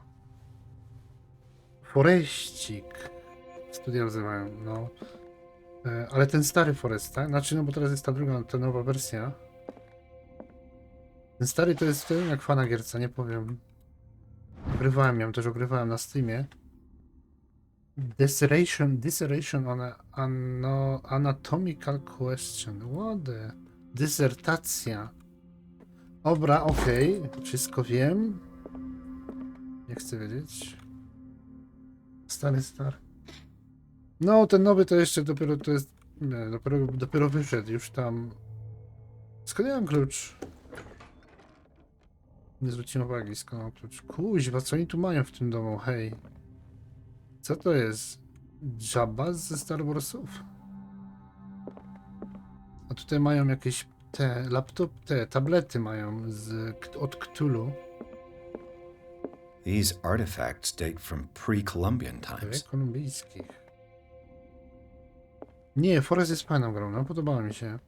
Foreścik. Studia wzywają, no. Ale ten stary Forest, tak? Znaczy, no bo teraz jest ta druga, ta nowa wersja. Ten stary to jest ten, jak fana gierca, nie powiem. Ogrywałem ją, też ogrywałem na Steamie. Dissertation on anatomical question. What the... Dysertacja. Dobra, okej. Wszystko wiem. Nie chcę wiedzieć. Stary. No, ten nowy to jeszcze dopiero to jest... Nie, dopiero wyszedł. Już tam... Skąd ja mam klucz? Nie zwróciłem uwagi, skąd mam klucz. Kuźwa, co oni tu mają w tym domu? Hej. Co to jest? Jabba ze Star Warsów? A tutaj mają jakieś tablety mają od Cthulhu. These artifacts date from pre-Columbian times. Kolumbijskich. Nie, Forest jest fajną grą, no podobała mi się.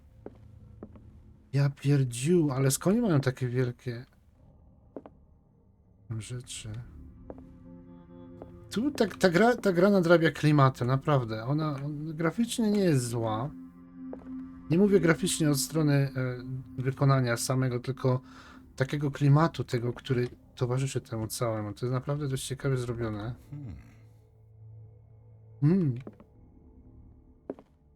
Ja pierdziu, ale skąd oni mają takie wielkie rzeczy? Tu ta gra nadrabia klimaty, naprawdę. Ona graficznie nie jest zła. Nie mówię graficznie od strony wykonania samego, tylko takiego klimatu, tego, który towarzyszy temu całemu. To jest naprawdę dość ciekawie zrobione.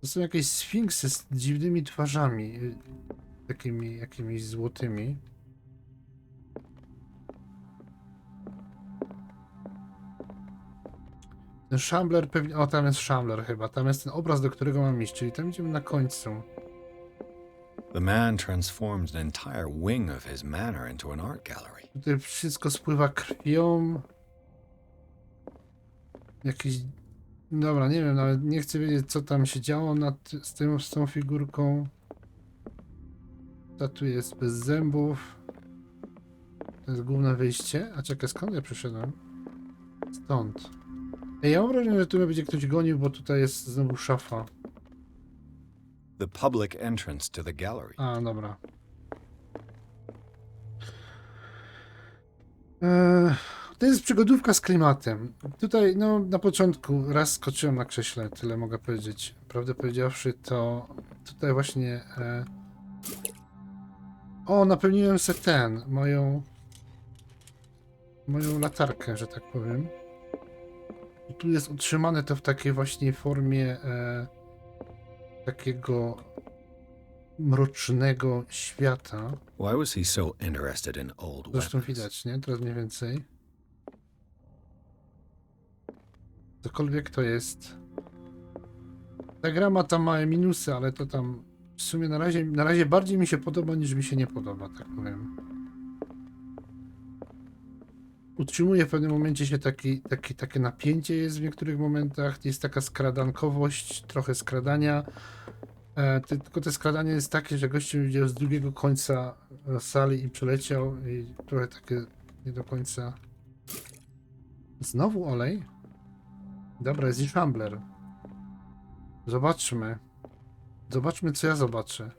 To są jakieś sfinksy z dziwnymi twarzami. Takimi jakimiś złotymi. Ten Shambler pewnie... O, tam jest Shambler chyba. Tam jest ten obraz, do którego mam iść, czyli tam idziemy na końcu. The man transformed an entire wing of his manor into an art gallery. Tutaj wszystko spływa krwią. Jakiś... Dobra, nie wiem, nawet nie chcę wiedzieć, co tam się działo z tą figurką. Ta tu jest bez zębów. To jest główne wyjście. A czekaj, skąd ja przyszedłem? Stąd. Ej, ja mam wrażenie, że tu mnie będzie ktoś gonił, bo tutaj jest znowu szafa. The public entrance to the gallery. A, dobra. To jest przygodówka z klimatem. Tutaj, no, na początku raz skoczyłem na krześle, tyle mogę powiedzieć. Prawdę powiedziawszy, to tutaj właśnie... O, napełniłem sobie moją latarkę, że tak powiem. I tu jest utrzymane to w takiej właśnie formie takiego mrocznego świata. Why was he so interested in old Zresztą weapons? widać, nie? Teraz mniej więcej. Cokolwiek to jest. Ta gra ma tam małe minusy, ale to tam w sumie na razie bardziej mi się podoba, niż mi się nie podoba, tak powiem. Utrzymuje w pewnym momencie się takie napięcie jest w niektórych momentach, jest taka skradankowość, trochę skradania. Tylko to skradanie jest takie, że gościu idzie z drugiego końca sali i przeleciał i trochę takie nie do końca. Znowu olej? Dobra, jest i Shambler. Zobaczmy. Zobaczmy, co ja zobaczę.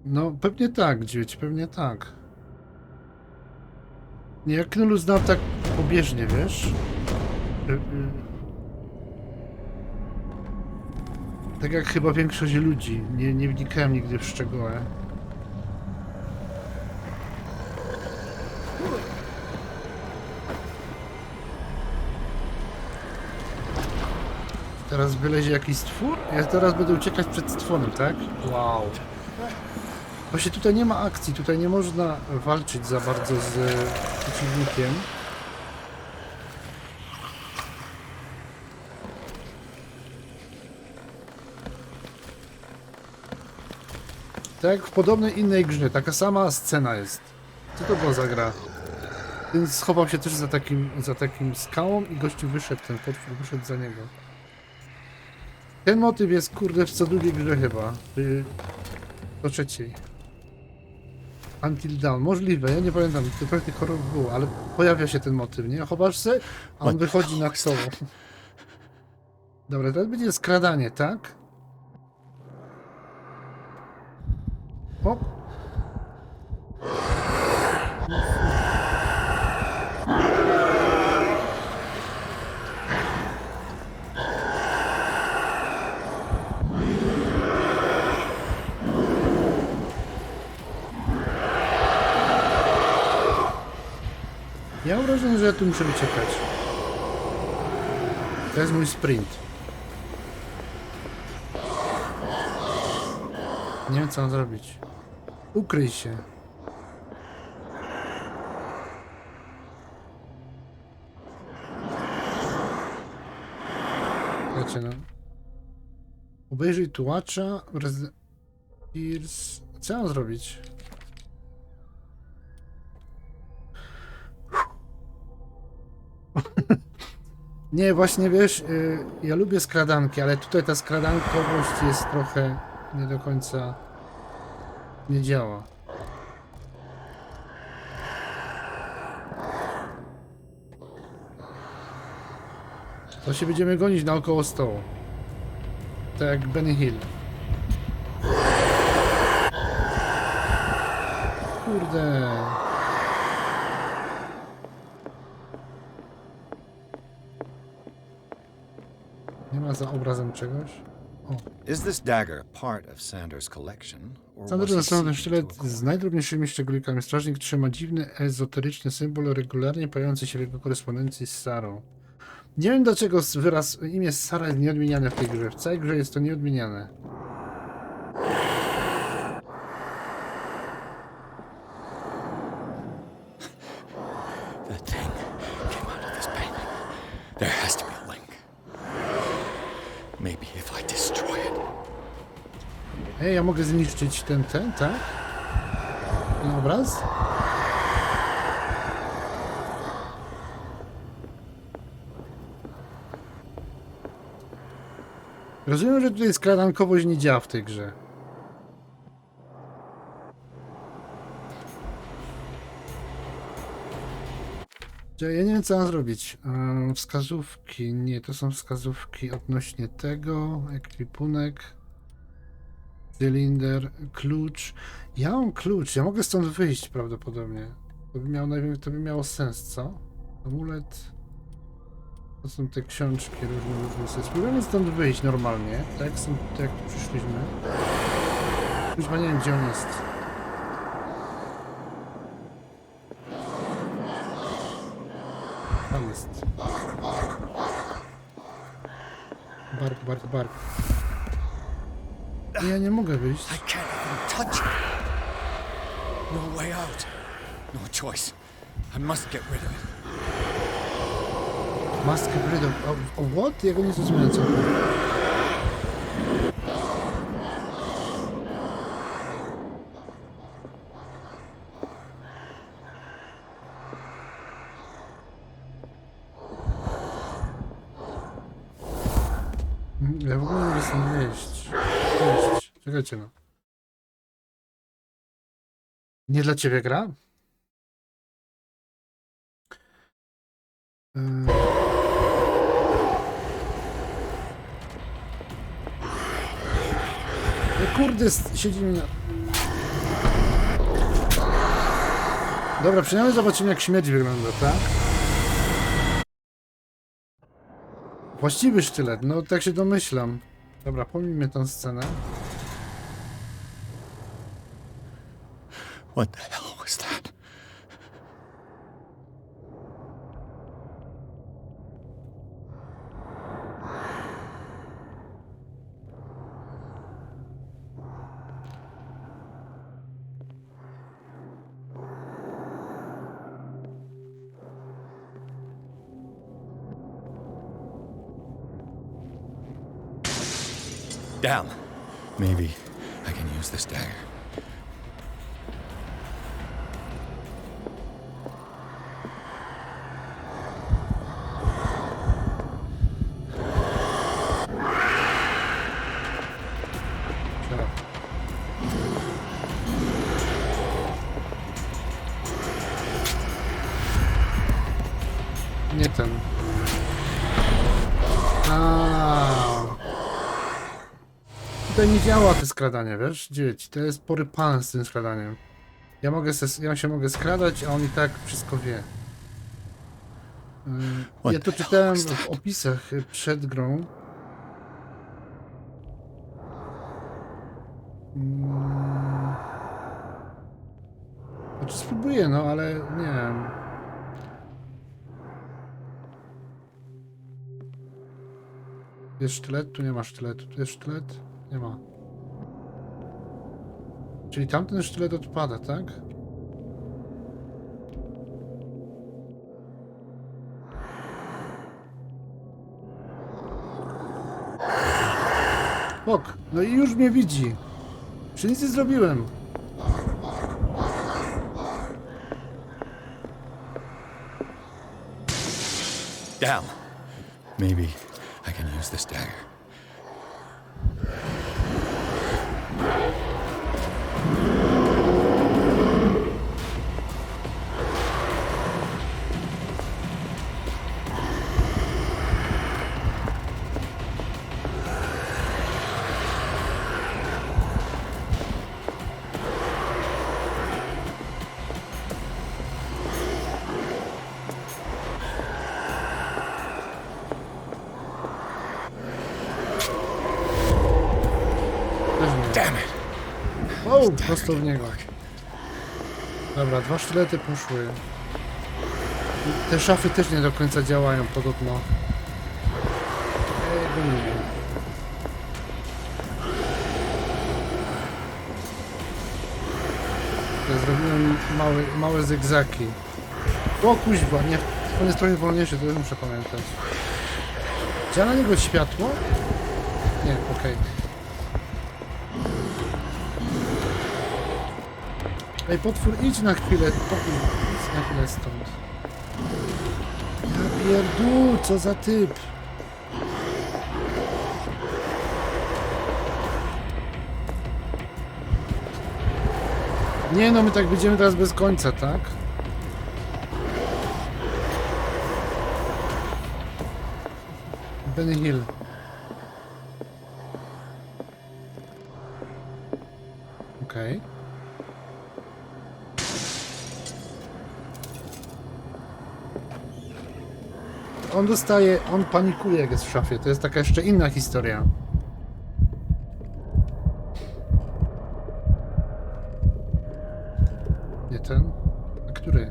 No, pewnie tak, dzieci, pewnie tak. Nie, jak Cthulhu znam tak pobieżnie, wiesz? Tak jak chyba większość ludzi. Nie wnikałem nigdy w szczegóły. Teraz wylezie jakiś stwór? Ja teraz będę uciekać przed stworem, tak? Wow. Właśnie tutaj nie ma akcji, tutaj nie można walczyć za bardzo z przeciwnikiem. Tak jak w podobnej innej grze, taka sama scena jest. Co to była za gra? Ten schował się też za takim skałą i gościu wyszedł, ten potwór wyszedł za niego. Ten motyw jest, kurde, w co drugiej grze chyba. Do trzeciej. Until Dawn. Możliwe, ja nie pamiętam, to trochę tych horrorów było, ale pojawia się ten motyw, nie? Chowasz się, a on wychodzi nad tobą. Dobra, teraz będzie skradanie, tak? O! Ja mam wrażenie, że ja tu muszę uciekać. To jest mój sprint. Nie wiem, co mam zrobić. Ukryj się. Wiecie, no. Obejrzyj tułacza. Co mam zrobić? Nie, właśnie wiesz, ja lubię skradanki, ale tutaj ta skradankowość jest trochę nie do końca nie działa. To się będziemy gonić naokoło stołu. Tak jak Benny Hill. Kurde. Nie ma za obrazem czegoś? O. Is this dagger part of Sanders' collection? Sanders zastosował ten sztylet z najdrobniejszymi szczególikami. Strażnik trzyma dziwny, ezoteryczny symbol, regularnie pojawiający się w jego korespondencji z Sarą. Nie wiem, dlaczego imię Sara jest nieodmieniane w tej grze. W całej grze jest to nieodmieniane. That thing came out of this painting. There has to be a link. Maybe if I destroy it. Ej, ja mogę zniszczyć ten, tak? Ten obraz? Rozumiem, że tutaj skradankowość nie działa w tej grze. Ja nie wiem, co mam zrobić. Wskazówki. Nie, to są wskazówki odnośnie tego. Ekwipunek. Cylinder. Klucz. Ja mam klucz. Ja mogę stąd wyjść prawdopodobnie. To by miało sens, co? Amulet. To są te książki różne. Spróbujemy stąd wyjść normalnie. Tak jak tu przyszliśmy. Już nie wiem, gdzie on jest. Tam jest. Bark. Ja nie mogę wyjść. I can't even touch it. No way out. No choice. I must get rid of it. Must get rid of what? Ja go nie zrozumiałem, co. Ja w ogóle nie mogę stąd wyjść. Czekajcie, no. Nie dla ciebie gra? kurde, siedzi mi na... Dobra, przynajmniej zobaczymy, jak śmierć wygląda, tak? Właściwy sztylet, no tak się domyślam. Dobra, pomijmy tę scenę. What the hell was that? Down. Maybe I can use this dagger. Nie ten. Tutaj nie działa to skradanie, wiesz? Dzieci, to jest porypane z tym skradaniem. Ja się mogę skradać, a on i tak wszystko wie. Ja to czytałem w opisach przed grą. Znaczy spróbuję, no ale nie wiem. Jest sztylet? Tu nie ma sztyletu. Tu jest sztylet? Nie ma. Czyli tamten sztylet odpada, tak? Ok, no i już mnie widzi. Czy nic nie zrobiłem? Down. Maybe I can use this dagger. Wow, prosto w niego. Dobra, 2 sztylety poszły. Te szafy też nie do końca działają podobno. Ja zrobiłem małe zygzaki. O kuźwa, nie, on jest trochę wolniejszy, to już muszę pamiętać. Działa na niego światło? Nie, okej. Ej, potwór, idź na chwilę, idź na chwilę stąd. Ja pierdół, co za typ. Nie no, my tak będziemy teraz bez końca, tak? Benny Hill. Okej. On dostaje, on panikuje jak jest w szafie, to jest taka jeszcze inna historia. Nie ten? A który?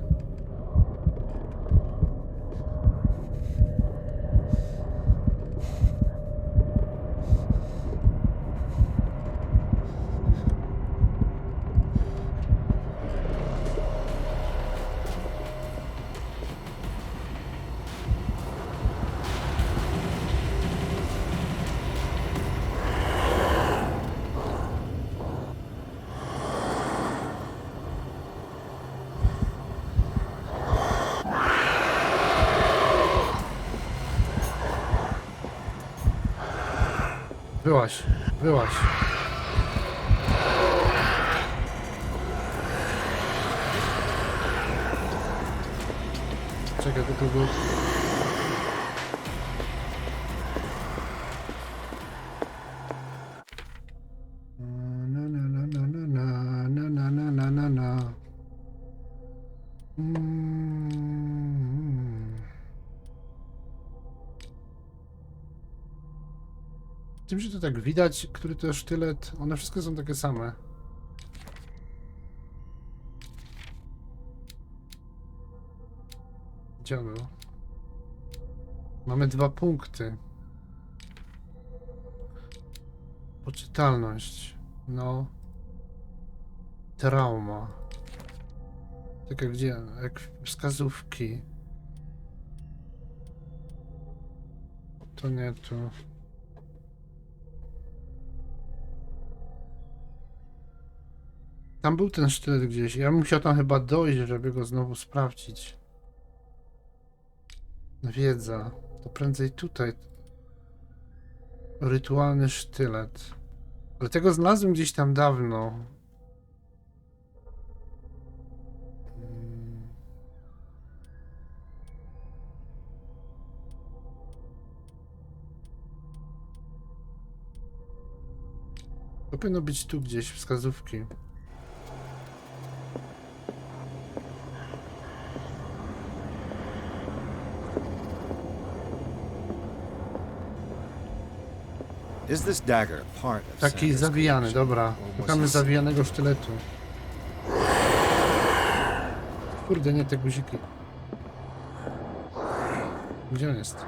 Byłaś. Czekaj, to był... Tym, że to tak widać, który to sztylet, one wszystkie są takie same. Gdzie on był? Mamy 2 punkty. Poczytalność. No. Trauma. Takie gdzie? Jak wskazówki. To nie tu. Tam był ten sztylet gdzieś. Ja bym musiał tam chyba dojść, żeby go znowu sprawdzić. Wiedza. To prędzej tutaj. Rytualny sztylet. Ale tego znalazłem gdzieś tam dawno. To powinno być tu gdzieś, wskazówki. Is this dagger part of Taki Santa's zawijany, collection, dobra. or was Szukamy it- zawijanego sztyletu. Kurde, nie te guziki. Gdzie on jest?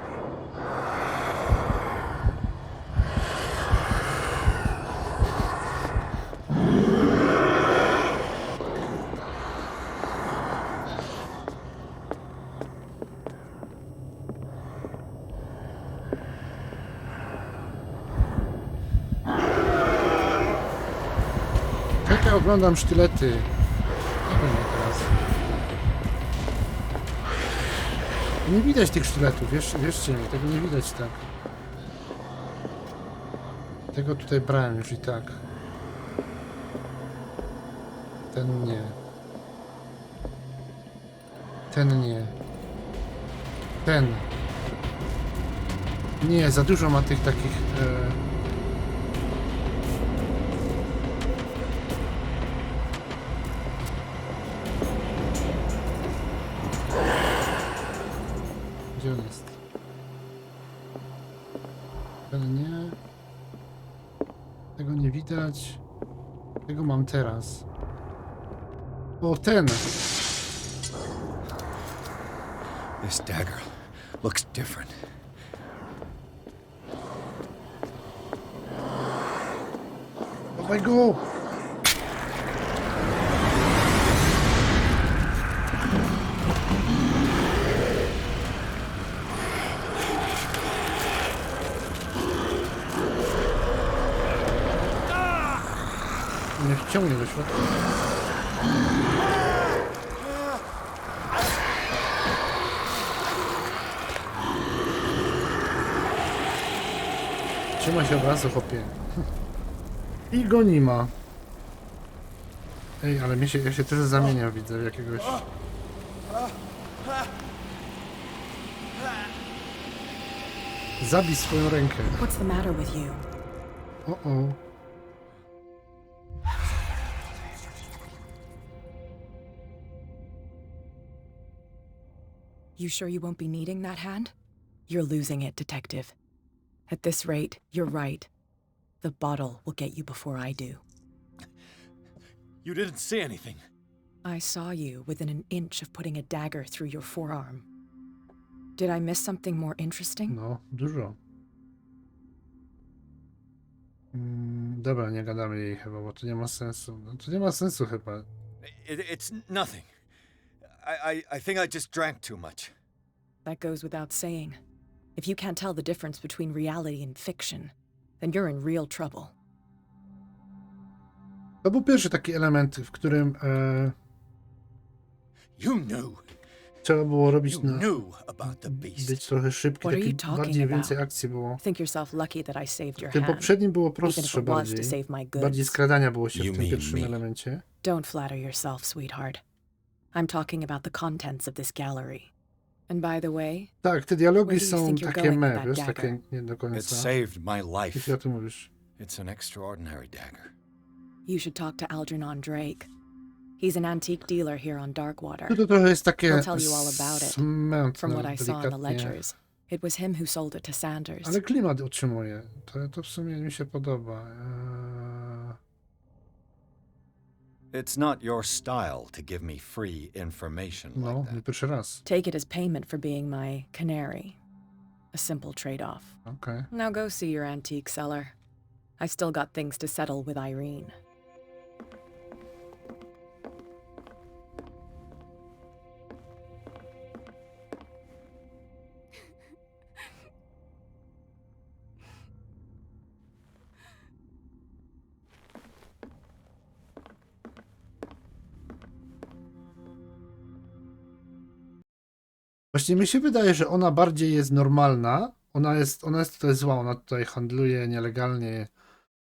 Czekaj, oglądam sztylety. Nie teraz. Nie widać tych sztyletów, wierzcie mi, tego nie widać tak. Tego tutaj brałem już i tak. Ten nie. Ten nie. Ten. Nie, za dużo ma tych takich... Gdzie on jest? Ten nie. Tego nie widać. Tego mam teraz. O, ten! This dagger looks different. Dawaj go! Nie wciągnie do środka. Trzyma się obrazu, chłopie. I go nie ma. Ej, ale ja się też zamieniam, widzę, w jakiegoś... Zabij swoją rękę. What's the matter with you? O. You sure you won't be needing that hand? You're losing it, detective. At this rate, you're right. The bottle will get you before I do. You didn't see anything. I saw you within an inch of putting a dagger through your forearm. Did I miss something more interesting? No, dużo. Dobra, nie gadamy jej chyba, bo to nie ma sensu. No, to nie ma sensu chyba. It's nothing. I think I just drank too much. That goes without saying. If you can't tell the difference between reality and fiction, then you're in real trouble. To był pierwszy taki element, w którym You knew. trzeba było robić You na knew about the beast. być trochę szybki, What are taki you talking bardziej about? więcej akcji było. Think yourself lucky that I saved your W tym hand. poprzednim było Even if prostsze it was bardziej. to save my goods. Bardziej skradania było się You w tym mean pierwszym me. elemencie. Don't flatter yourself, sweetheart. I'm talking about the contents of this gallery. And by the way, Tak, te dialogi where do you są think you're takie going with me, that wiesz, dagger? takie nie do It końca. saved my Jak life. ty o tym mówisz? It's an extraordinary dagger. You should talk to Algernon Drake. He's an antique dealer here on Darkwater. No to trochę jest takie He'll tell you all about it, smętne, from what I saw in the delikatnie. ledgers. It was him who sold it to Sanders. Ale klimat utrzymuje. To w sumie mi się podoba. It's not your style to give me free information like No, that. nie pierwszy raz. Take it as payment for being my canary. A simple trade-off. Okay. Now go see your antique seller. I still got things to settle with Irene. Właśnie mi się wydaje, że ona bardziej jest normalna. Ona jest tutaj zła, ona tutaj handluje nielegalnie,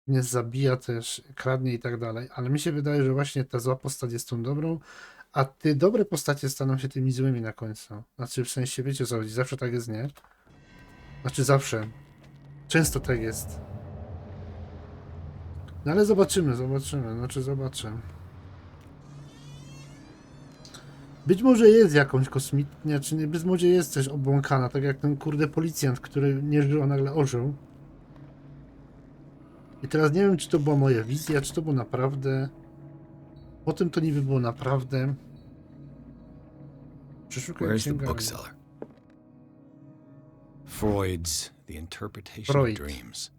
nie zabija też, kradnie i tak dalej. Ale mi się wydaje, że właśnie ta zła postać jest tą dobrą, a te dobre postacie staną się tymi złymi na końcu. Znaczy w sensie, wiecie o co chodzi, zawsze tak jest, nie? Znaczy zawsze. Często tak jest. No ale zobaczymy, zobaczę. Być może jest jakąś kosmitnie, czy nie, być może jest coś obłąkana, tak jak ten kurde policjant, który nie żył, a nagle ożył. I teraz nie wiem, czy to była moja wizja, czy to było naprawdę. Potem to niby było naprawdę. Przeszukaj Where's the księgarnię. bookseller? Freud's The Interpretation Freud. of Dreams.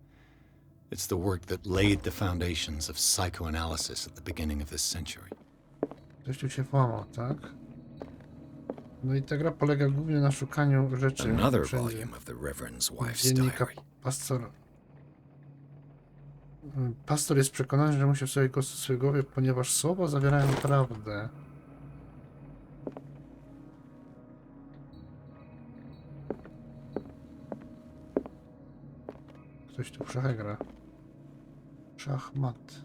It's the work that laid the foundations of psychoanalysis at the beginning of this century. Ktoś tu się włamał, tak? No i ta gra polega głównie na szukaniu rzeczy. Another wszędzie. volume of the Reverend's wife's Dziennika diary. Pastor jest przekonany, że musi wsłuchać głosu w swojej głowie, ponieważ słowa zawierają prawdę. Ktoś tu w szachy gra. Szachmat.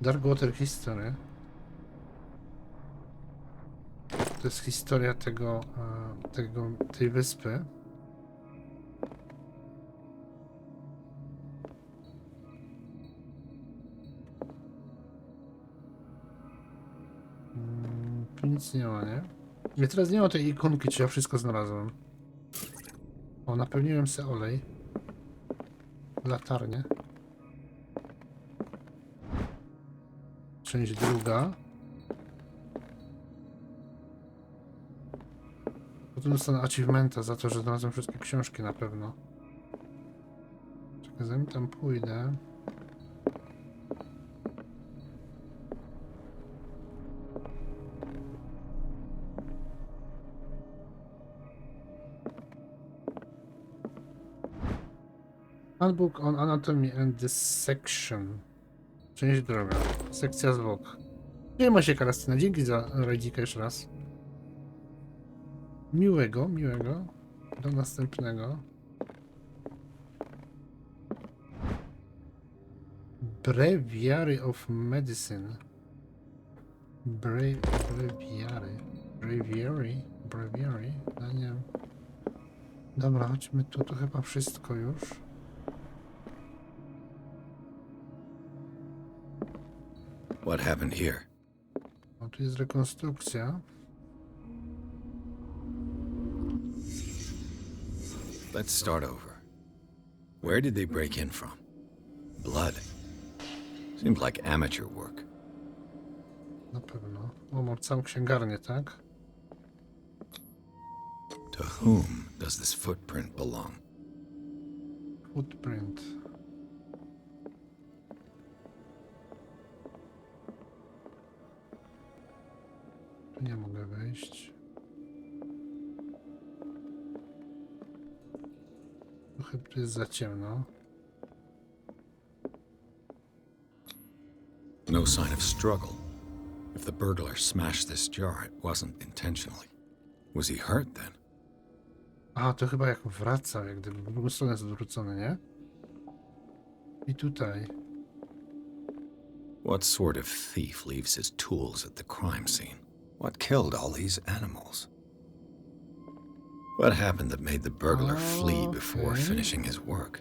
Darkwater History. To jest historia tej wyspy. Tu nic nie ma, nie? Ja teraz nie ma tej ikonki, czy ja wszystko znalazłem. O, napełniłem se olej. Latarnię. Część druga. Potem dostanę achievementa za to, że znalazłem wszystkie książki na pewno. Czekaj, zanim tam pójdę. Handbook on Anatomy and Dissection. Część droga. Sekcja zwłok. Nie ma się Karastyna. Dzięki za rajdzika jeszcze raz. Miłego. Do następnego. Breviary of Medicine. Breviary. No nie wiem. Dobra, chodźmy tu. To chyba wszystko już. What happened here? O, tu jest rekonstrukcja. Let's start over. Where did they break in from? Blood. Seems like amateur work. Na pewno. O, mam całą księgarnię, tak? To whom does this footprint belong? Footprint. Tu nie mogę wejść. Tu chyba tu jest za ciemno. No sign of struggle. If the burglar smashed this jar, it wasn't intentionally. Was he hurt then? A, to chyba jak wraca, jak gdyby w drugą stronę jest odwrócony, nie? I tutaj. What sort of thief leaves his tools at the crime scene? What killed all these animals? What happened that made the burglar flee before finishing his work?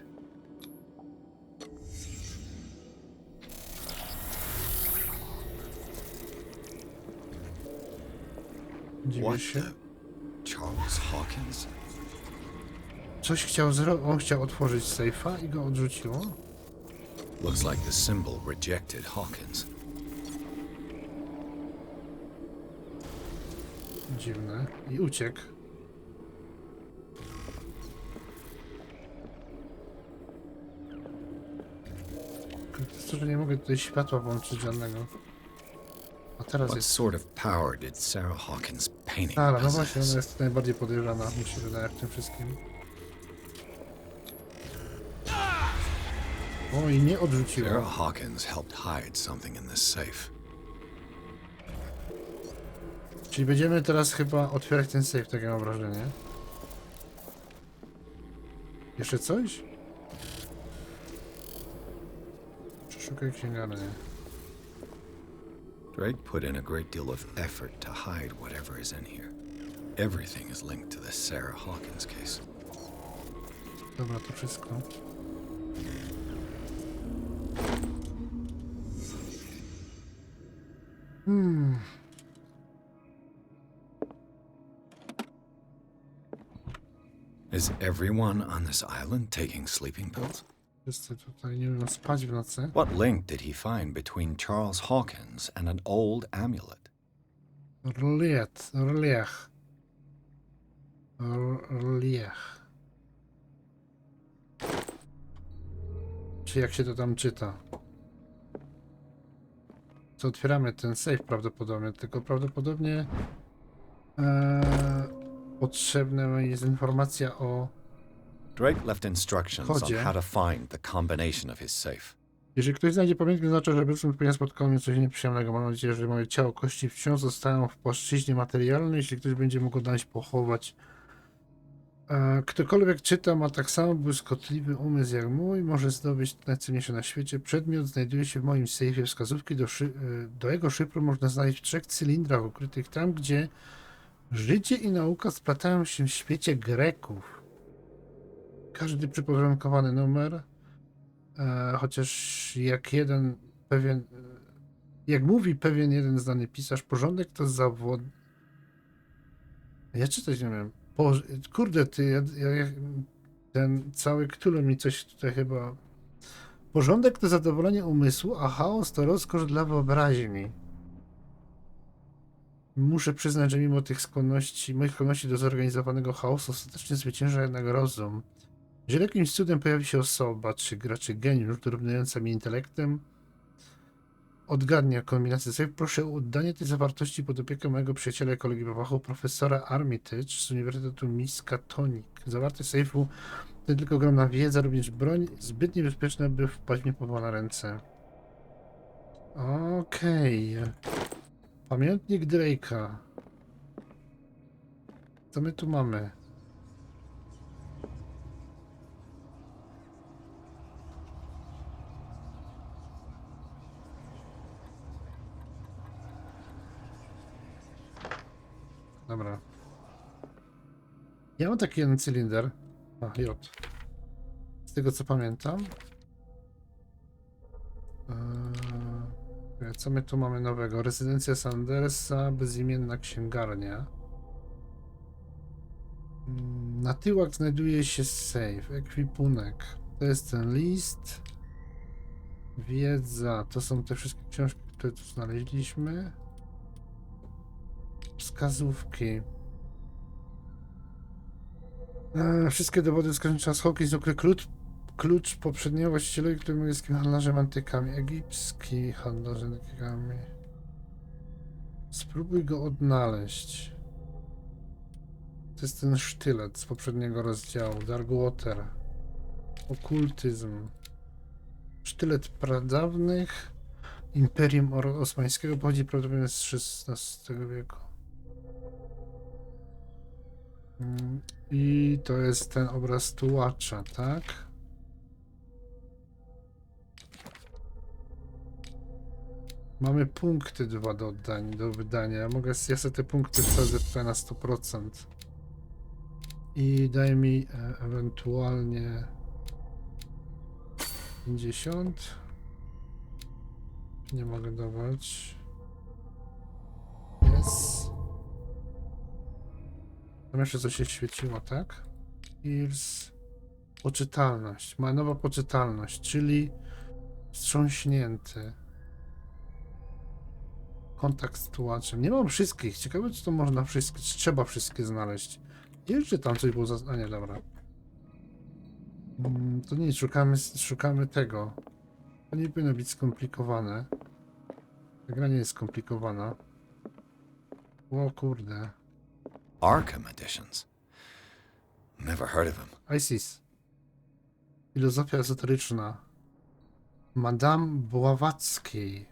Dziwię się. Charles Hawkins? Coś chciał zrobić. On chciał otworzyć sejfa i go odrzuciło. Looks like the symbol rejected Hawkins. Dziwne. I uciekł. To, że nie mogę tutaj światła włączyć żadnego. A teraz What jest... sort of power did Sarah Hawkins' painting Ale no possess? właśnie, ona jest najbardziej podejrzana, mi się wydaje, w tym wszystkim. O, i nie odrzuciła. Sarah Hawkins helped hide something in this safe. Czyli będziemy teraz chyba otwierać ten safe, takie mam wrażenie. Jeszcze coś? Przeszukaj księgarnię. Drake put in a great deal of effort to hide whatever is in here. Everything is linked to this Sarah Hawkins case. Dobra, to wszystko. Is everyone on this island taking sleeping pills? Wszyscy tutaj nie umieją spać w nocy. What link did he find between Charles Hawkins and an old amulet? Relief. Czy jak się to tam czyta? To otwieramy ten safe prawdopodobnie, tylko prawdopodobnie potrzebna jest informacja o Drake left instructions on kodzie. how to find the combination of his safe. Jeżeli ktoś znajdzie pamiętnik, oznacza, że bezpośrednio spotkało mnie coś nieprzyjemnego. Mam nadzieję, że moje ciało, kości wciąż zostają w płaszczyźnie materialnej, jeśli ktoś będzie mógł go dać pochować. Ktokolwiek czyta, ma tak samo błyskotliwy umysł jak mój, może zdobyć najcenniejsze na świecie. Przedmiot znajduje się w moim sejfie. Wskazówki do jego szyfru można znaleźć w 3 cylindrach ukrytych tam, gdzie życie i nauka splatają się w świecie Greków. Każdy przyporządkowany numer, chociaż jak mówi pewien jeden znany pisarz, porządek to zawód. Ja czytać nie wiem. Kurde, ten cały Cthulhu mi coś tutaj chyba... Porządek to zadowolenie umysłu, a chaos to rozkosz dla wyobraźni. Muszę przyznać, że mimo tych moich skłonności do zorganizowanego chaosu, ostatecznie zwycięża jednak rozum. Jeżeli jakimś cudem pojawi się osoba, czy raczej geniusz, dorównująca mi intelektem, odgadnia kombinację safe, proszę o oddanie tej zawartości pod opiekę mojego przyjaciela i kolegi po fachu, profesora Armitage z Uniwersytetu Miskatonic. Zawartość sejfu to nie tylko ogromna wiedza, również broń zbyt niebezpieczna, by wpaść mi na ręce. Okej. Pamiętnik Drake'a. Co my tu mamy? Dobra. Ja mam taki jeden cylinder. J. Z tego co pamiętam. Co my tu mamy nowego? Rezydencja Sandersa, bezimienna księgarnia. Na tyłach znajduje się safe, ekwipunek. To jest ten list. Wiedza. To są te wszystkie książki, które tu znaleźliśmy. Wskazówki. Wszystkie dowody wskazują, że Charles Hawkins ukrył klucz poprzedniego właścicielowi, który był egipskim handlarzem antykami. Egipski handlarz antykami. Spróbuj go odnaleźć. To jest ten sztylet z poprzedniego rozdziału. Darkwater. Okultyzm. Sztylet pradawnych Imperium Osmańskiego pochodzi prawdopodobnie z XVI wieku. I to jest ten obraz tułacza, tak? Mamy punkty 2 do wydania. Ja sobie te punkty wsadzę tutaj na 100%. I daj mi ewentualnie 50. Nie mogę dawać. Jest. Tam jeszcze coś się świeciło, tak? Ears. Poczytalność. Ma nowa poczytalność, czyli wstrząśnięty. Kontakt z tułaczem. Nie mam wszystkich. Ciekawe, czy to można wszystkie, czy trzeba wszystkie znaleźć. Jeszcze tam coś było a nie, dobra. To nie, szukamy tego. To nie powinno być skomplikowane. Ta gra nie jest skomplikowana. O kurde. Arkham Editions. Never heard of him. ISIS. Filozofia ezoteryczna. Madame Blawatskiej.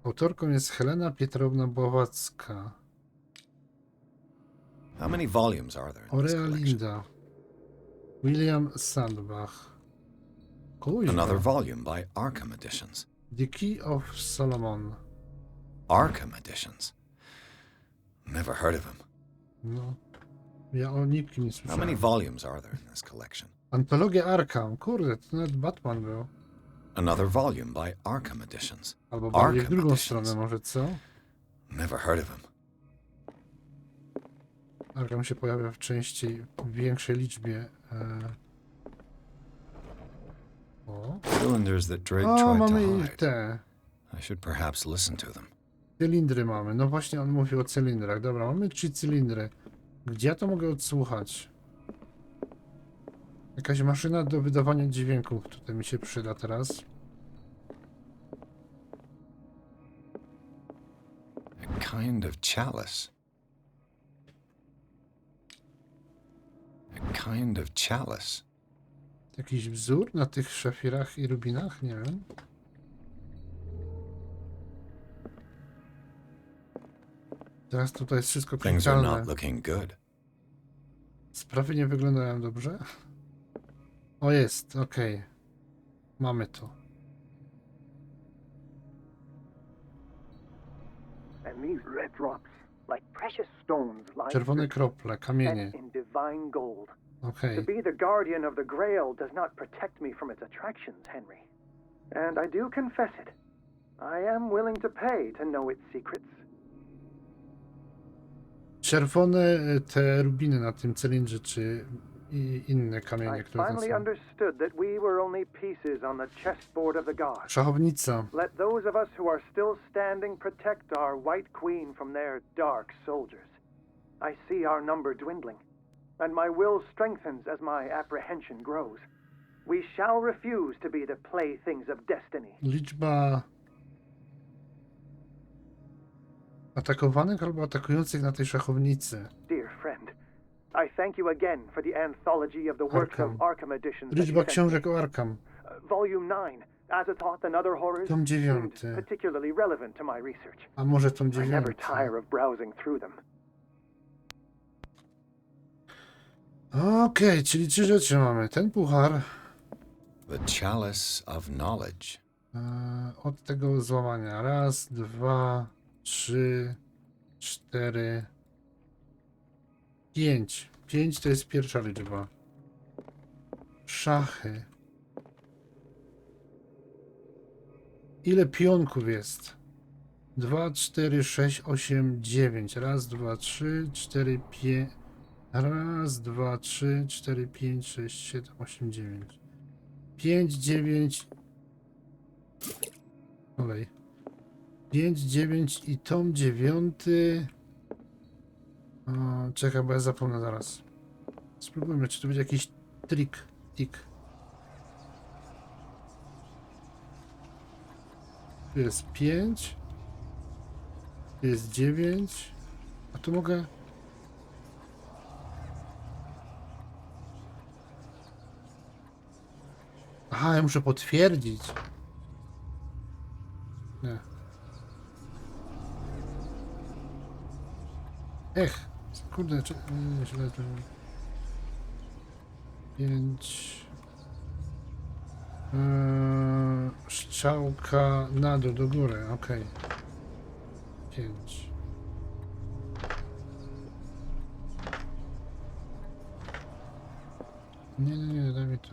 Autorką jest Helena Pietrowna Blawatska. How many volumes are there in this Aurea collection? Linda. William Sandbach. Kuźwa. Another volume by Arkham Editions. The Key of Solomon. Arkham Editions. Never heard of him. No. Ja o nikim nie How słyszałem. many volumes are there in this collection? Antologia Arkham. Kurde, to nawet Batman był. Another volume by Arkham Editions. Albo bardziej w Arkham drugą Editions. stronę może, co? Never heard of him. Arkham się pojawia w większej liczbie. O. Cylinders that Drake O, tried to mamy i hide. te. I should perhaps listen to them. Cylindry mamy. No właśnie, on mówił o cylindrach. Dobra, mamy 3 cylindry. Gdzie ja to mogę odsłuchać? Jakaś maszyna do wydawania dźwięków tutaj mi się przyda teraz. A kind of chalice. A kind of chalice. Jakiś wzór na tych szafirach i rubinach? Nie wiem. Teraz tutaj jest wszystko Things are klikalne. not looking good. Sprawy nie wyglądają dobrze. O, jest, okej. Mamy to. And these red drops, like precious stones, lie Czerwone krople, kamienie. set in divine gold. Okej. To be the guardian of the Grail does not protect me from its attractions, Henry. And I do confess it. I am willing to pay to know its secrets. Czerwone te rubiny na tym cylindrze, czy inne I kamienie, które tam finally są. understood that we were only pieces on the chessboard of the gods. Szachownica. Let those of us who are still standing protect our White Queen from their dark soldiers. I see our number dwindling, and my will strengthens as my apprehension grows. We shall refuse to be the playthings of destiny. Liczba atakowanych albo atakujących na tej szachownicy. Dear friend, I thank you again for the anthology of the works Arkham. of Arkham editions. that Liczba you sent me. książek o Arkham. Volume 9, Azathoth and Other Horrors, Tom seemed 9. particularly relevant to my research. A może tom I never 9. tire of browsing through them. Okej, czyli 3 rzeczy mamy. Ten puchar. The chalice of knowledge. Od tego złamania. 1, 2, 3, 4, 5. 5 to jest pierwsza liczba. Szachy. Ile pionków jest? 2, 4, 6, 8, 9. 1, 2, 3, 4, 5. 1, 2, 3, 4, 5, 6, 7, 8, 9. 5, 9. Kolej. 5, 9 i tom 9. Czekaj, bo ja zapomnę zaraz. Spróbujmy, czy to będzie jakiś trik. Tu jest 5. Tu jest 9. A tu mogę... Aha, ja muszę potwierdzić. Nie. Kurde, źle to... 5... strzałka na dół, do góry, okej. 5. Nie, daj mi to.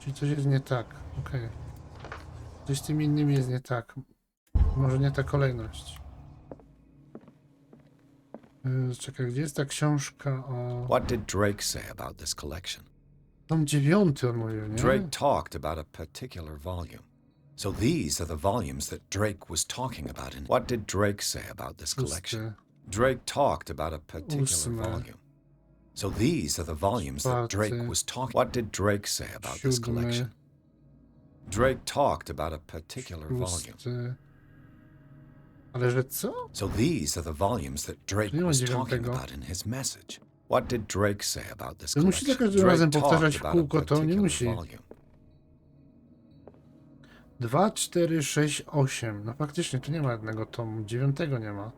Czyli coś jest nie tak, okej. Coś z tymi innymi jest nie tak. Może nie ta kolejność. Czekaj, gdzie jest ta książka o... What did Drake say about this collection? Tom 9 on mówił, nie? Drake talked about a particular volume. So these are the volumes that Drake was talking about in... What did Drake say about this collection? Drake talked about a particular volume. So these are the volumes that Drake was talking... What did Drake say about this collection? Drake talked about a particular volume. Ale że co? So these are the volumes that Drake was talking about in his message. What did Drake say about this collection? Musi za każdym razem powtarzać w kółko, to nie musi. 2, 4, 6, 8. No faktycznie, tu nie ma jednego tomu. 9 nie ma.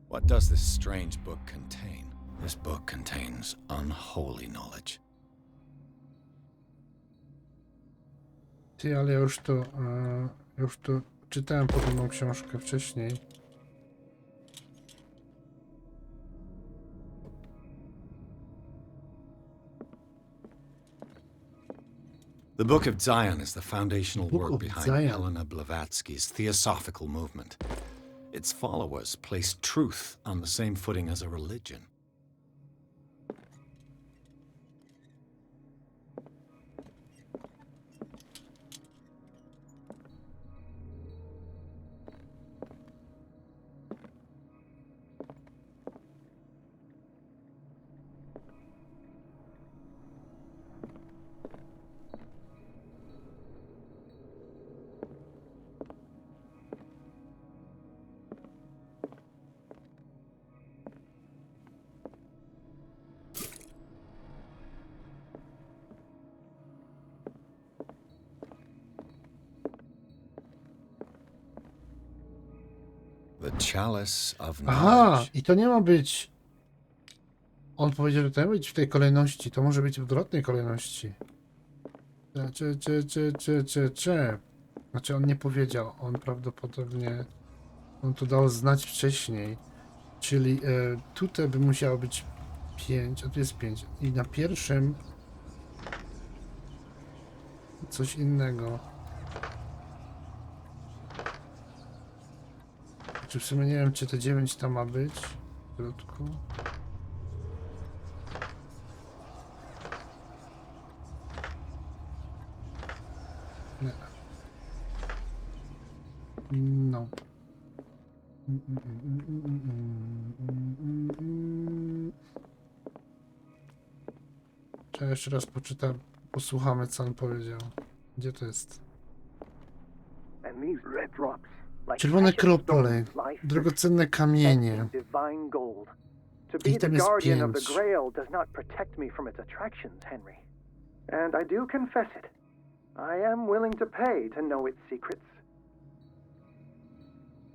What does this strange book contain? This book contains unholy knowledge. Ty, ale ja już to czytałem podobną książkę wcześniej. The Book of Zion is the foundational work behind Helena Blavatsky's Theosophical movement. Its followers place truth on the same footing as a religion. The chalice of Aha, i to nie ma być. On powiedział, że to nie ma być w tej kolejności, to może być w odwrotnej kolejności. Znaczy on nie powiedział, on prawdopodobnie on to dał znać wcześniej. Czyli tutaj by musiało być 5, a tu jest 5. I na pierwszym coś innego. Czy w sumie nie wiem, czy te 9 tam ma być w środku. Nie. No. Czy jeszcze raz poczytam, posłuchamy, co on powiedział. Gdzie to jest? Czerwone krople, drogocenne kamienie. I tam jest 5. And I do confess it. I am willing to pay to know its secrets.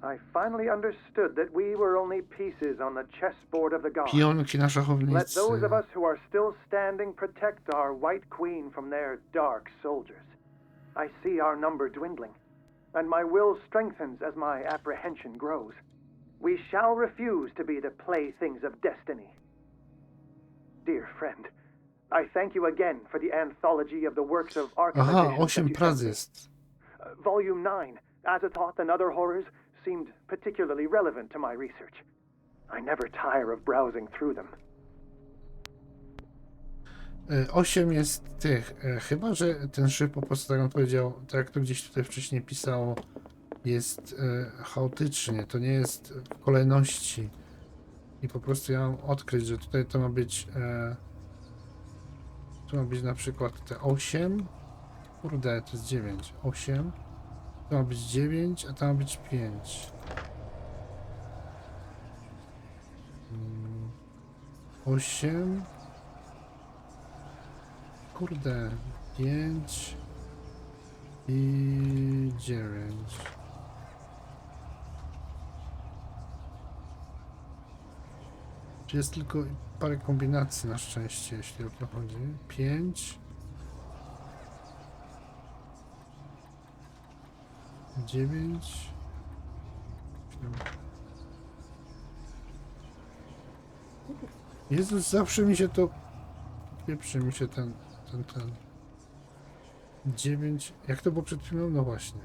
I finally understood that we were only pieces on the chessboard of the gods. Pionki na szachownicy. Let those of us who are still standing protect our White Queen from their dark soldiers. I see our number dwindling, and my will strengthens as my apprehension grows. We shall refuse to be the playthings of destiny. Dear friend, I thank you again for the anthology of the works of Aha, 8 prac jest. Volume 9, Azathoth and Other Horrors, seemed particularly relevant to my research. I never tire of browsing through them. 8 jest tych. Chyba, że ten szyb po prostu, tak on powiedział, tak jak to gdzieś tutaj wcześniej pisało, jest chaotycznie, to nie jest w kolejności. I po prostu ja mam odkryć, że tutaj to ma być tu ma być na przykład te 8. Kurde, to jest 9. 8. To ma być 9, a to ma być 5. 8. Kurde, 5 i 9. Czy jest tylko parę kombinacji na szczęście, jeśli o to chodzi. 5. 9. 7. Jezus, zawsze mi się to... Pieprzy mi się ten... 9... Jak to było przed chwilą? No właśnie.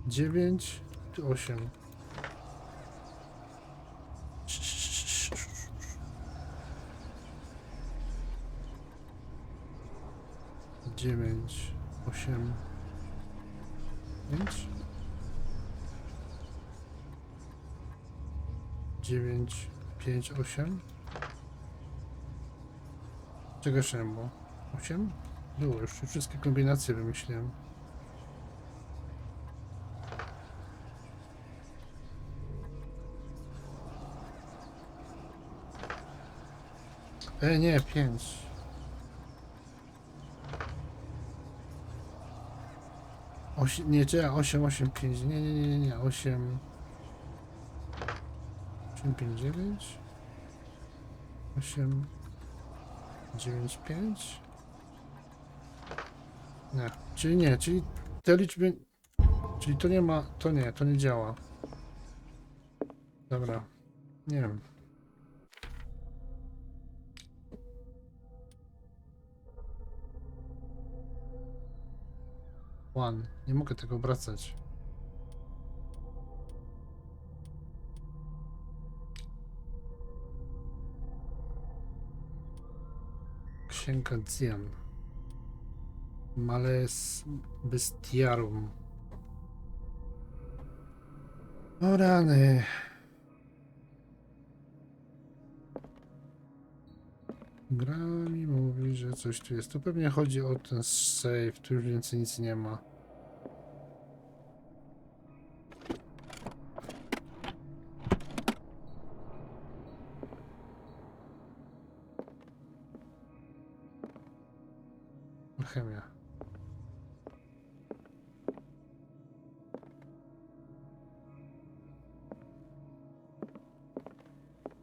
9 czy 8? 9, 8, 5, 9, 5, 8. Czego jeszcze nie było? 8? Było, już wszystkie kombinacje wymyśliłem. Nie, 5. Nie, czy 8, 8, 5. Nie. 8. 8, 5, 9. 8, 9, 5. Nie, czyli nie, czyli te liczby. Czyli to nie ma. To nie działa. Dobra. Nie wiem. Nie mogę tego obracać. Księga Dzian. Males bestiarum. O rany. Gra mi mówi, że coś tu jest. Tu pewnie chodzi o ten save, tu już więcej nic nie ma. Chemia.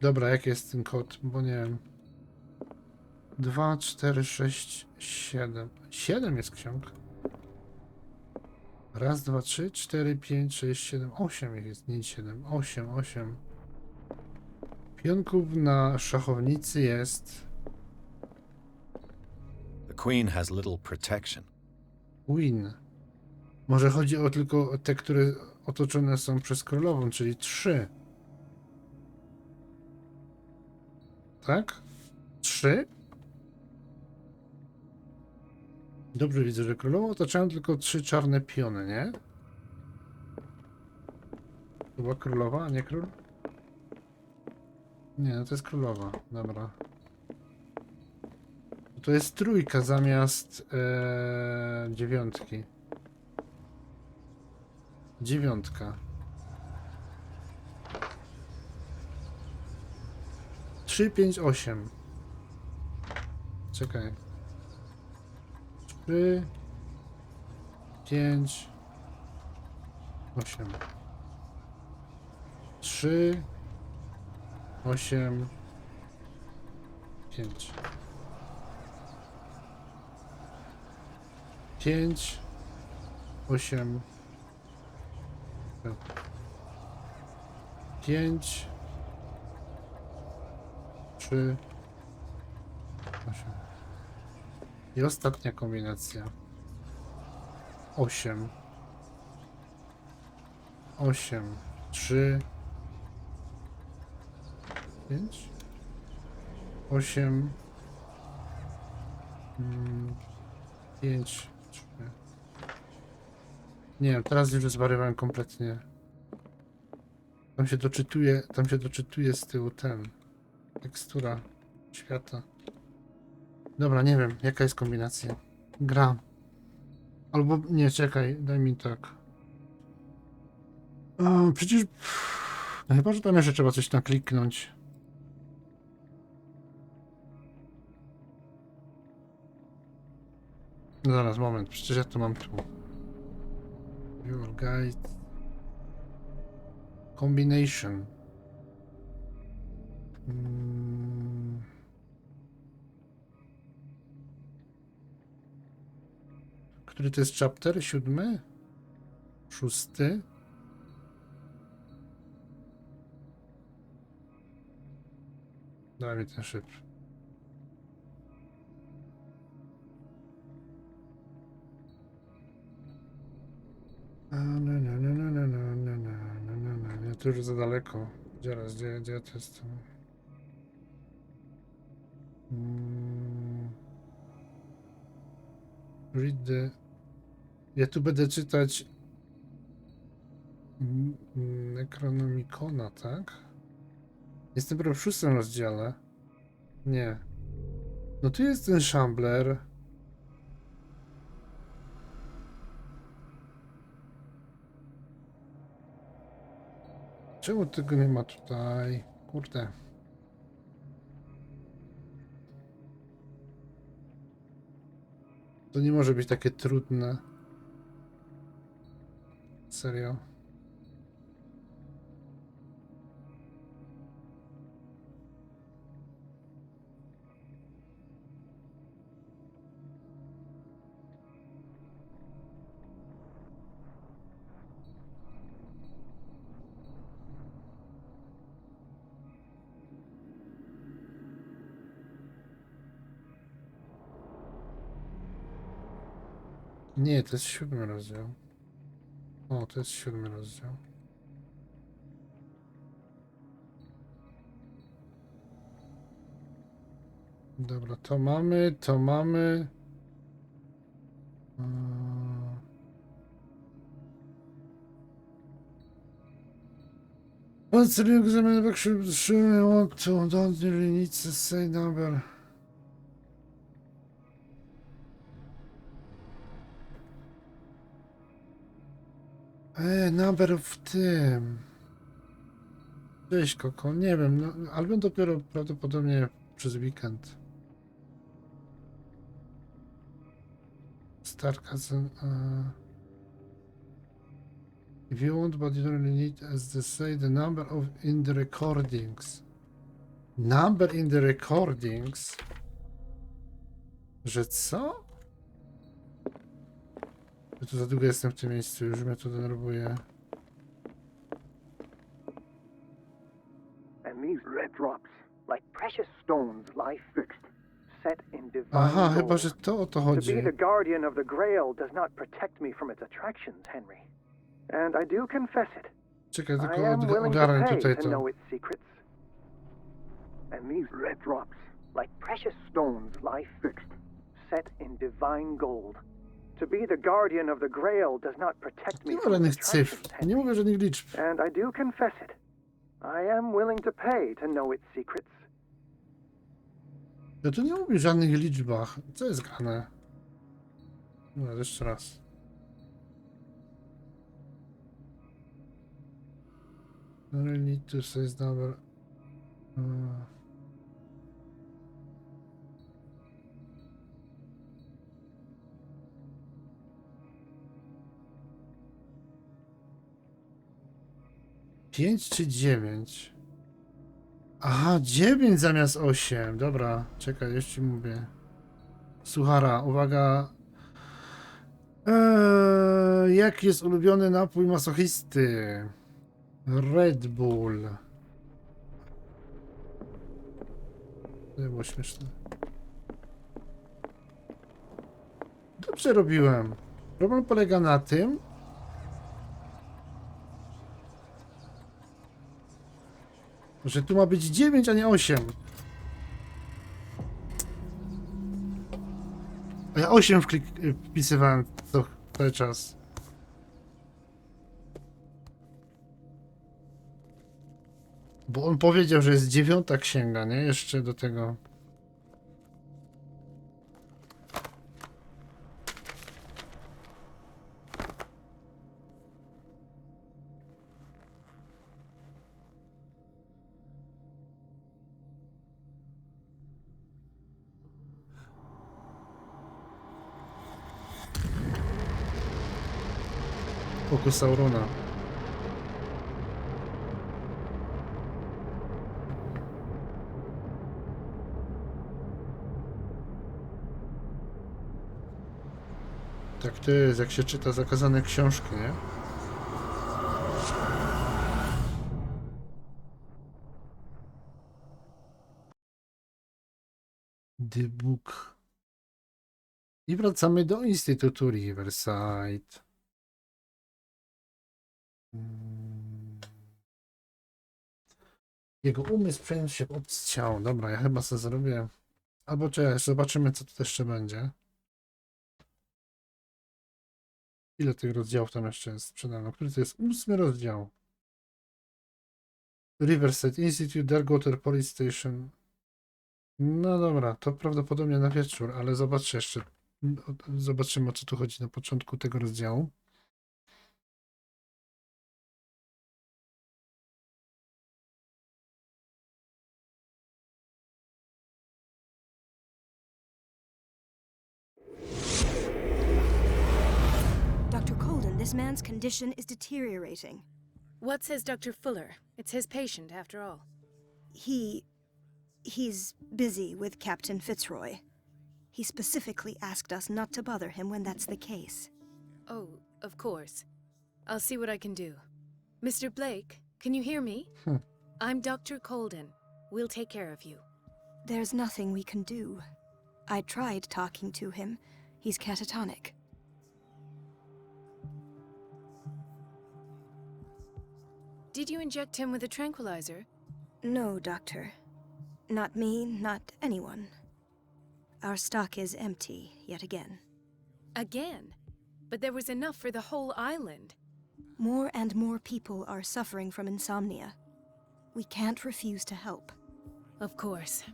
Dobra, jaki jest ten kod? Bo nie wiem. 2, 4, 6, 7. 7 jest ksiąg. Raz, 2, 3, 4, 5, 6, 7, 8 ich jest, nie 7. 8. Pionków na szachownicy jest... The queen has little protection. Queen. Może chodzi o tylko te, które otoczone są przez królową, czyli 3. Tak? 3? Dobrze widzę, że królową otaczają tylko 3 czarne piony, nie? To była królowa, a nie król? Nie, no to jest królowa. Dobra. To jest 3 zamiast 9. 9. Trzy, 5, 8. Czekaj. 3, 5, 8. 3, 8, 5. 5, 8, 5, 3, 8. I ostatnia kombinacja. 8, 8, 3, 5, 8, 5, 3. Nie wiem, teraz już zwariowałem kompletnie. Tam się doczytuje z tyłu ten. Tekstura świata. Dobra, nie wiem, jaka jest kombinacja. Gra. Albo nie, czekaj, daj mi tak. Przecież... No chyba, że tam jeszcze trzeba coś nakliknąć. No zaraz, moment, przecież ja to mam tu. Your guide. Combination. Który to jest chapter? 7? 6? Daj mi ten szyfr. Nie, to już za daleko. Zaraz, gdzie to jest? Read the... Ja tu będę czytać Necronomicona, tak? Jestem prawie w 6 rozdziale. Nie. No tu jest ten Shambler. Czemu tego nie ma tutaj? Kurde. To nie może być takie trudne. Serio. Nie, to jest 7 rozdział. O, to jest 7 rozdział. Dobra, to mamy, to mamy. Once the examiner actually sure I want to, don't really need to say number. Number w tym. Cześć, Koko. Nie wiem, no, albo dopiero prawdopodobnie przez weekend. Starka z... If you want, but you don't really need, as they say, the number of in the recordings. Number in the recordings? Że co? Ja tu za długo jestem w tym miejscu, już mnie to denerwuje. And these red drops, like precious stones, lie fixed, set in divine Aha, gold. chyba, że to o to To chodzi. be the guardian of the Grail does not protect me from its attractions, Henry. And I do confess it. Czekaj, I tylko am willing to ogarnę pay tutaj to to. know its secrets. And these red drops, like precious stones, lie fixed, set in divine gold. To be the guardian of the Grail does not protect me Nie ma from its żadnych cyfr. attractions, Nie mówię żadnych liczb. and I do confess it. I am willing to pay to know its secrets. Ja tu nie mówię o żadnych liczbach. Co jest grane? No, jeszcze raz. I really need to say his number. Pięć czy 9? Aha, 9 zamiast 8. Dobra, czekaj, już ci mówię. Suchara, uwaga. Jaki jest ulubiony napój masochisty? Red Bull. To było śmieszne. Dobrze robiłem. Problem polega na tym, że tu ma być 9, a nie 8. A ja 8 wpisywałem cały czas. Bo on powiedział, że jest 9 księga, nie? Jeszcze do tego. Fokus Tak to jest, jak się czyta zakazane książki, nie? The Book. I wracamy do Instytutu Riverside. Jego umysł przeniósł się w obcy ciało. Dobra, ja chyba sobie zrobię. Albo cześć, zobaczymy, co tu jeszcze będzie. Ile tych rozdziałów tam jeszcze jest sprzedano? Który to jest 8 rozdział? Riverside Institute, Darkwater Police Station. No dobra, to prawdopodobnie na wieczór, ale zobaczcie jeszcze. Zobaczymy, o co tu chodzi na początku tego rozdziału. Dr. Colden, this man's condition is deteriorating. What says Dr. Fuller? It's his patient, after all. He's busy with Captain Fitzroy. He specifically asked us not to bother him when that's the case. Oh, of course. I'll see what I can do. Mr. Blake, can you hear me? I'm Dr. Colden. We'll take care of you. There's nothing we can do. I tried talking to him. He's catatonic. Did you inject him with a tranquilizer? No, Doctor. Not me, not anyone. Our stock is empty, yet again. Again? But there was enough for the whole island. More and more people are suffering from insomnia. We can't refuse to help. Of course.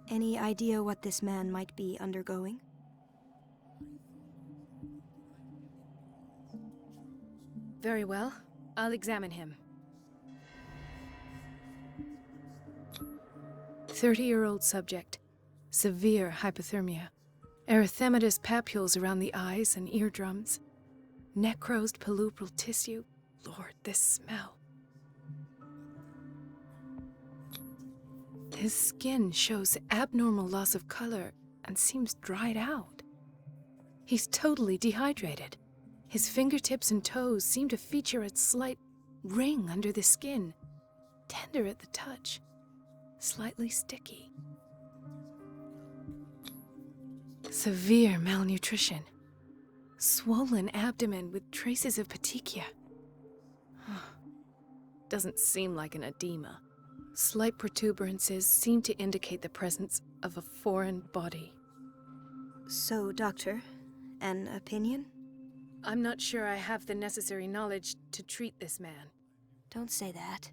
Any idea what this man might be undergoing? Very well. I'll examine him. 30-year-old subject. Severe hypothermia. Erythematous papules around the eyes and eardrums. Necrosed palpebral tissue. Lord, this smell. His skin shows abnormal loss of color and seems dried out. He's totally dehydrated. His fingertips and toes seem to feature a slight ring under the skin. Tender at the touch. Slightly sticky. Severe malnutrition. Swollen abdomen with traces of petechia. Doesn't seem like an edema. Slight protuberances seem to indicate the presence of a foreign body. So, Doctor, an opinion? I'm not sure I have the necessary knowledge to treat this man. Don't say that.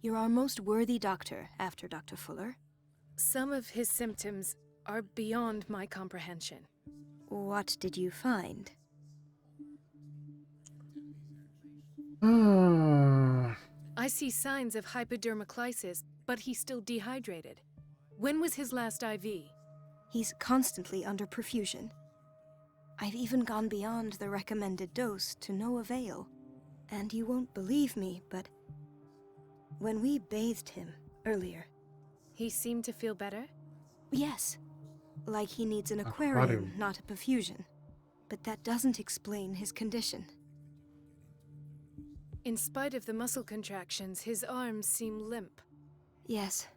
You're our most worthy doctor after Dr. Fuller. Some of his symptoms are beyond my comprehension. What did you find? I see signs of hypodermoclysis, but he's still dehydrated. When was his last IV? He's constantly under perfusion. I've even gone beyond the recommended dose to no avail. And you won't believe me, but when we bathed him earlier... He seemed to feel better? Yes. Like he needs an aquarium, not a perfusion. But that doesn't explain his condition. In spite of the muscle contractions, his arms seem limp. Yes.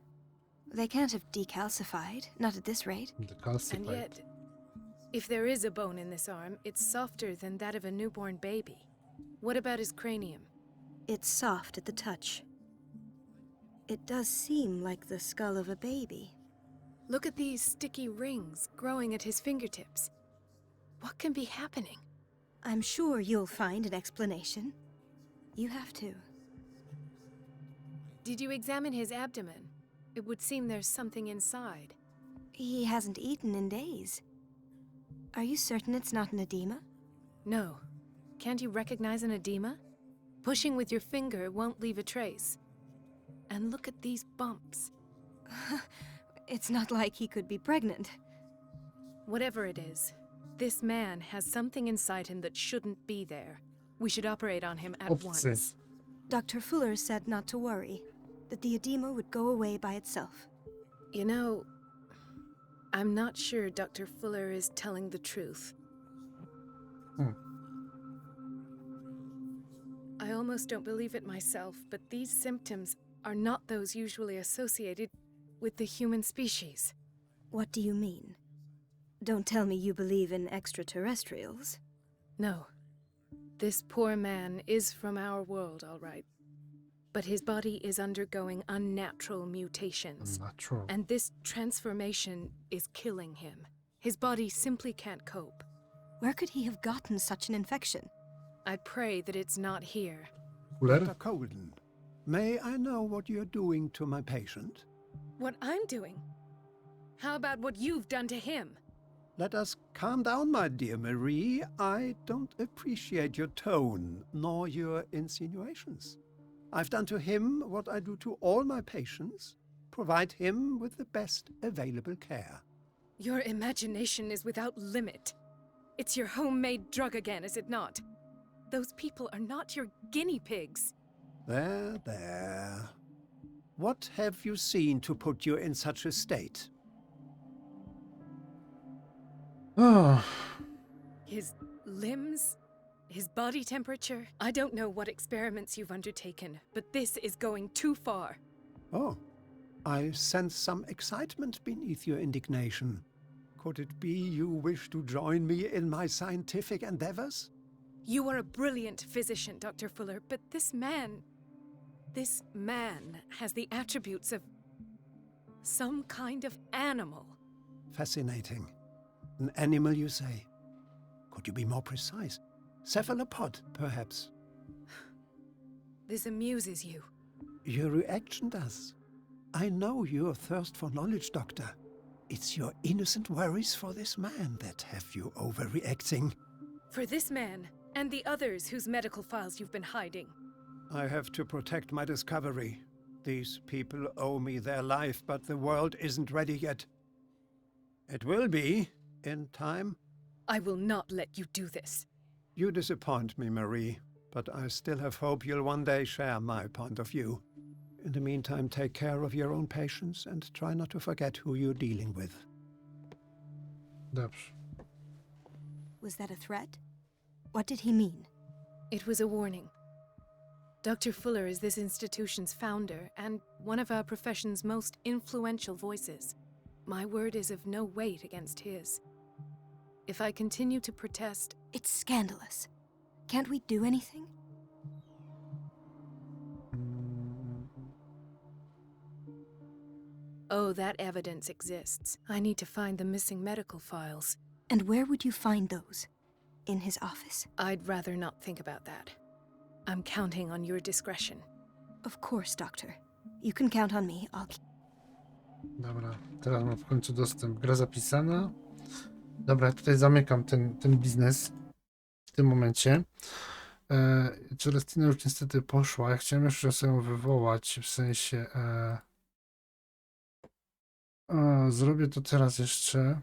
They can't have decalcified, not at this rate. And yet, if there is a bone in this arm, it's softer than that of a newborn baby. What about his cranium? It's soft at the touch. It does seem like the skull of a baby. Look at these sticky rings growing at his fingertips. What can be happening? I'm sure you'll find an explanation. You have to. Did you examine his abdomen? It would seem there's something inside. He hasn't eaten in days. Are you certain it's not an edema? No. Can't you recognize an edema? Pushing with your finger won't leave a trace. And look at these bumps. It's not like he could be pregnant. Whatever it is, this man has something inside him that shouldn't be there. We should operate on him at once. Dr. Fuller said not to worry, that the edema would go away by itself. You know, I'm not sure Dr. Fuller is telling the truth. I almost don't believe it myself, but these symptoms are not those usually associated with the human species. What do you mean? Don't tell me you believe in extraterrestrials. No. This poor man is from our world, all right. But his body is undergoing unnatural mutations. Unnatural. And this transformation is killing him. His body simply can't cope. Where could he have gotten such an infection? I pray that it's not here. Dr. Colden, may I know what you're doing to my patient? What I'm doing? How about what you've done to him? Let us calm down, my dear Marie. I don't appreciate your tone, nor your insinuations. I've done to him what I do to all my patients, provide him with the best available care. Your imagination is without limit. It's your homemade drug again, is it not? Those people are not your guinea pigs. There, there. What have you seen to put you in such a state? Oh. His limbs? His body temperature? I don't know what experiments you've undertaken, but this is going too far. Oh, I sense some excitement beneath your indignation. Could it be you wish to join me in my scientific endeavors? You are a brilliant physician, Dr. Fuller, but this man has the attributes of some kind of animal. Fascinating. An animal, you say? Could you be more precise? Cephalopod, perhaps? This amuses you. Your reaction does. I know your thirst for knowledge, Doctor. It's your innocent worries for this man that have you overreacting. For this man, and the others whose medical files you've been hiding. I have to protect my discovery. These people owe me their life, but the world isn't ready yet. It will be, in time. I will not let you do this. You disappoint me, Marie, but I still have hope you'll one day share my point of view. In the meantime, take care of your own patients and try not to forget who you're dealing with. Dobrze. Was that a threat? What did he mean? It was a warning. Dr. Fuller is this institution's founder and one of our profession's most influential voices. My word is of no weight against his. If I continue to protest... It's scandalous. Can't we do anything? Oh, that evidence exists. I need to find the missing medical files. And where would you find those? In his office? I'd rather not think about that. I'm counting on your discretion. Of course, Doctor. You can count on me. I'll keep... Dobra, teraz mam w końcu dostęp. Gra zapisana. Dobra, tutaj zamykam ten biznes w tym momencie. Celestina już niestety poszła. Ja chciałem jeszcze sobie ją wywołać, w sensie... zrobię to teraz jeszcze.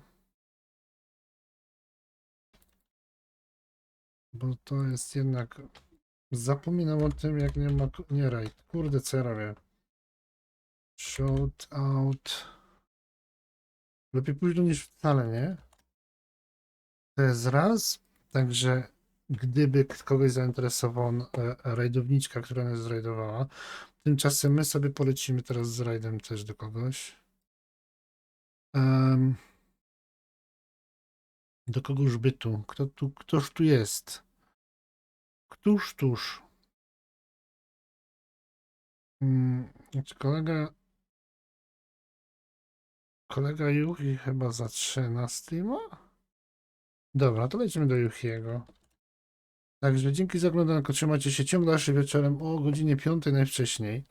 Bo to jest jednak... Zapominam o tym, jak nie ma... Nie, raid. Kurde, co ja robię? Shout out. Lepiej późno niż wcale, nie? To jest raz. Także gdyby kogoś zainteresowała rajdowniczka, która nas zrajdowała, tymczasem my sobie polecimy teraz z rajdem też do kogoś. Do kogoś by tu? Ktoż tu jest? Któż tuż? Znaczy kolega Yuhi chyba zaczyna streama? Dobra, to lecimy do Yuhiego. Także dzięki za oglądanie, trzymajcie się, ciąg dalszy wieczorem o godzinie 5 najwcześniej.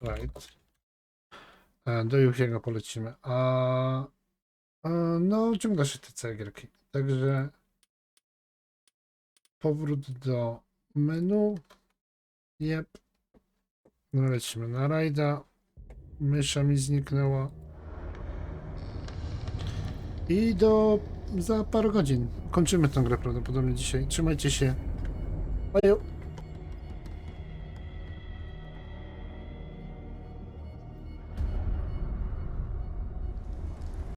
Right. Do Yuhiego polecimy. No, ciąg dalszy te cegierki. Także powrót do menu. Jep. No, lecimy na rajda. Mysza mi zniknęła. I za parę godzin kończymy tę grę prawdopodobnie dzisiaj. Trzymajcie się. Bye.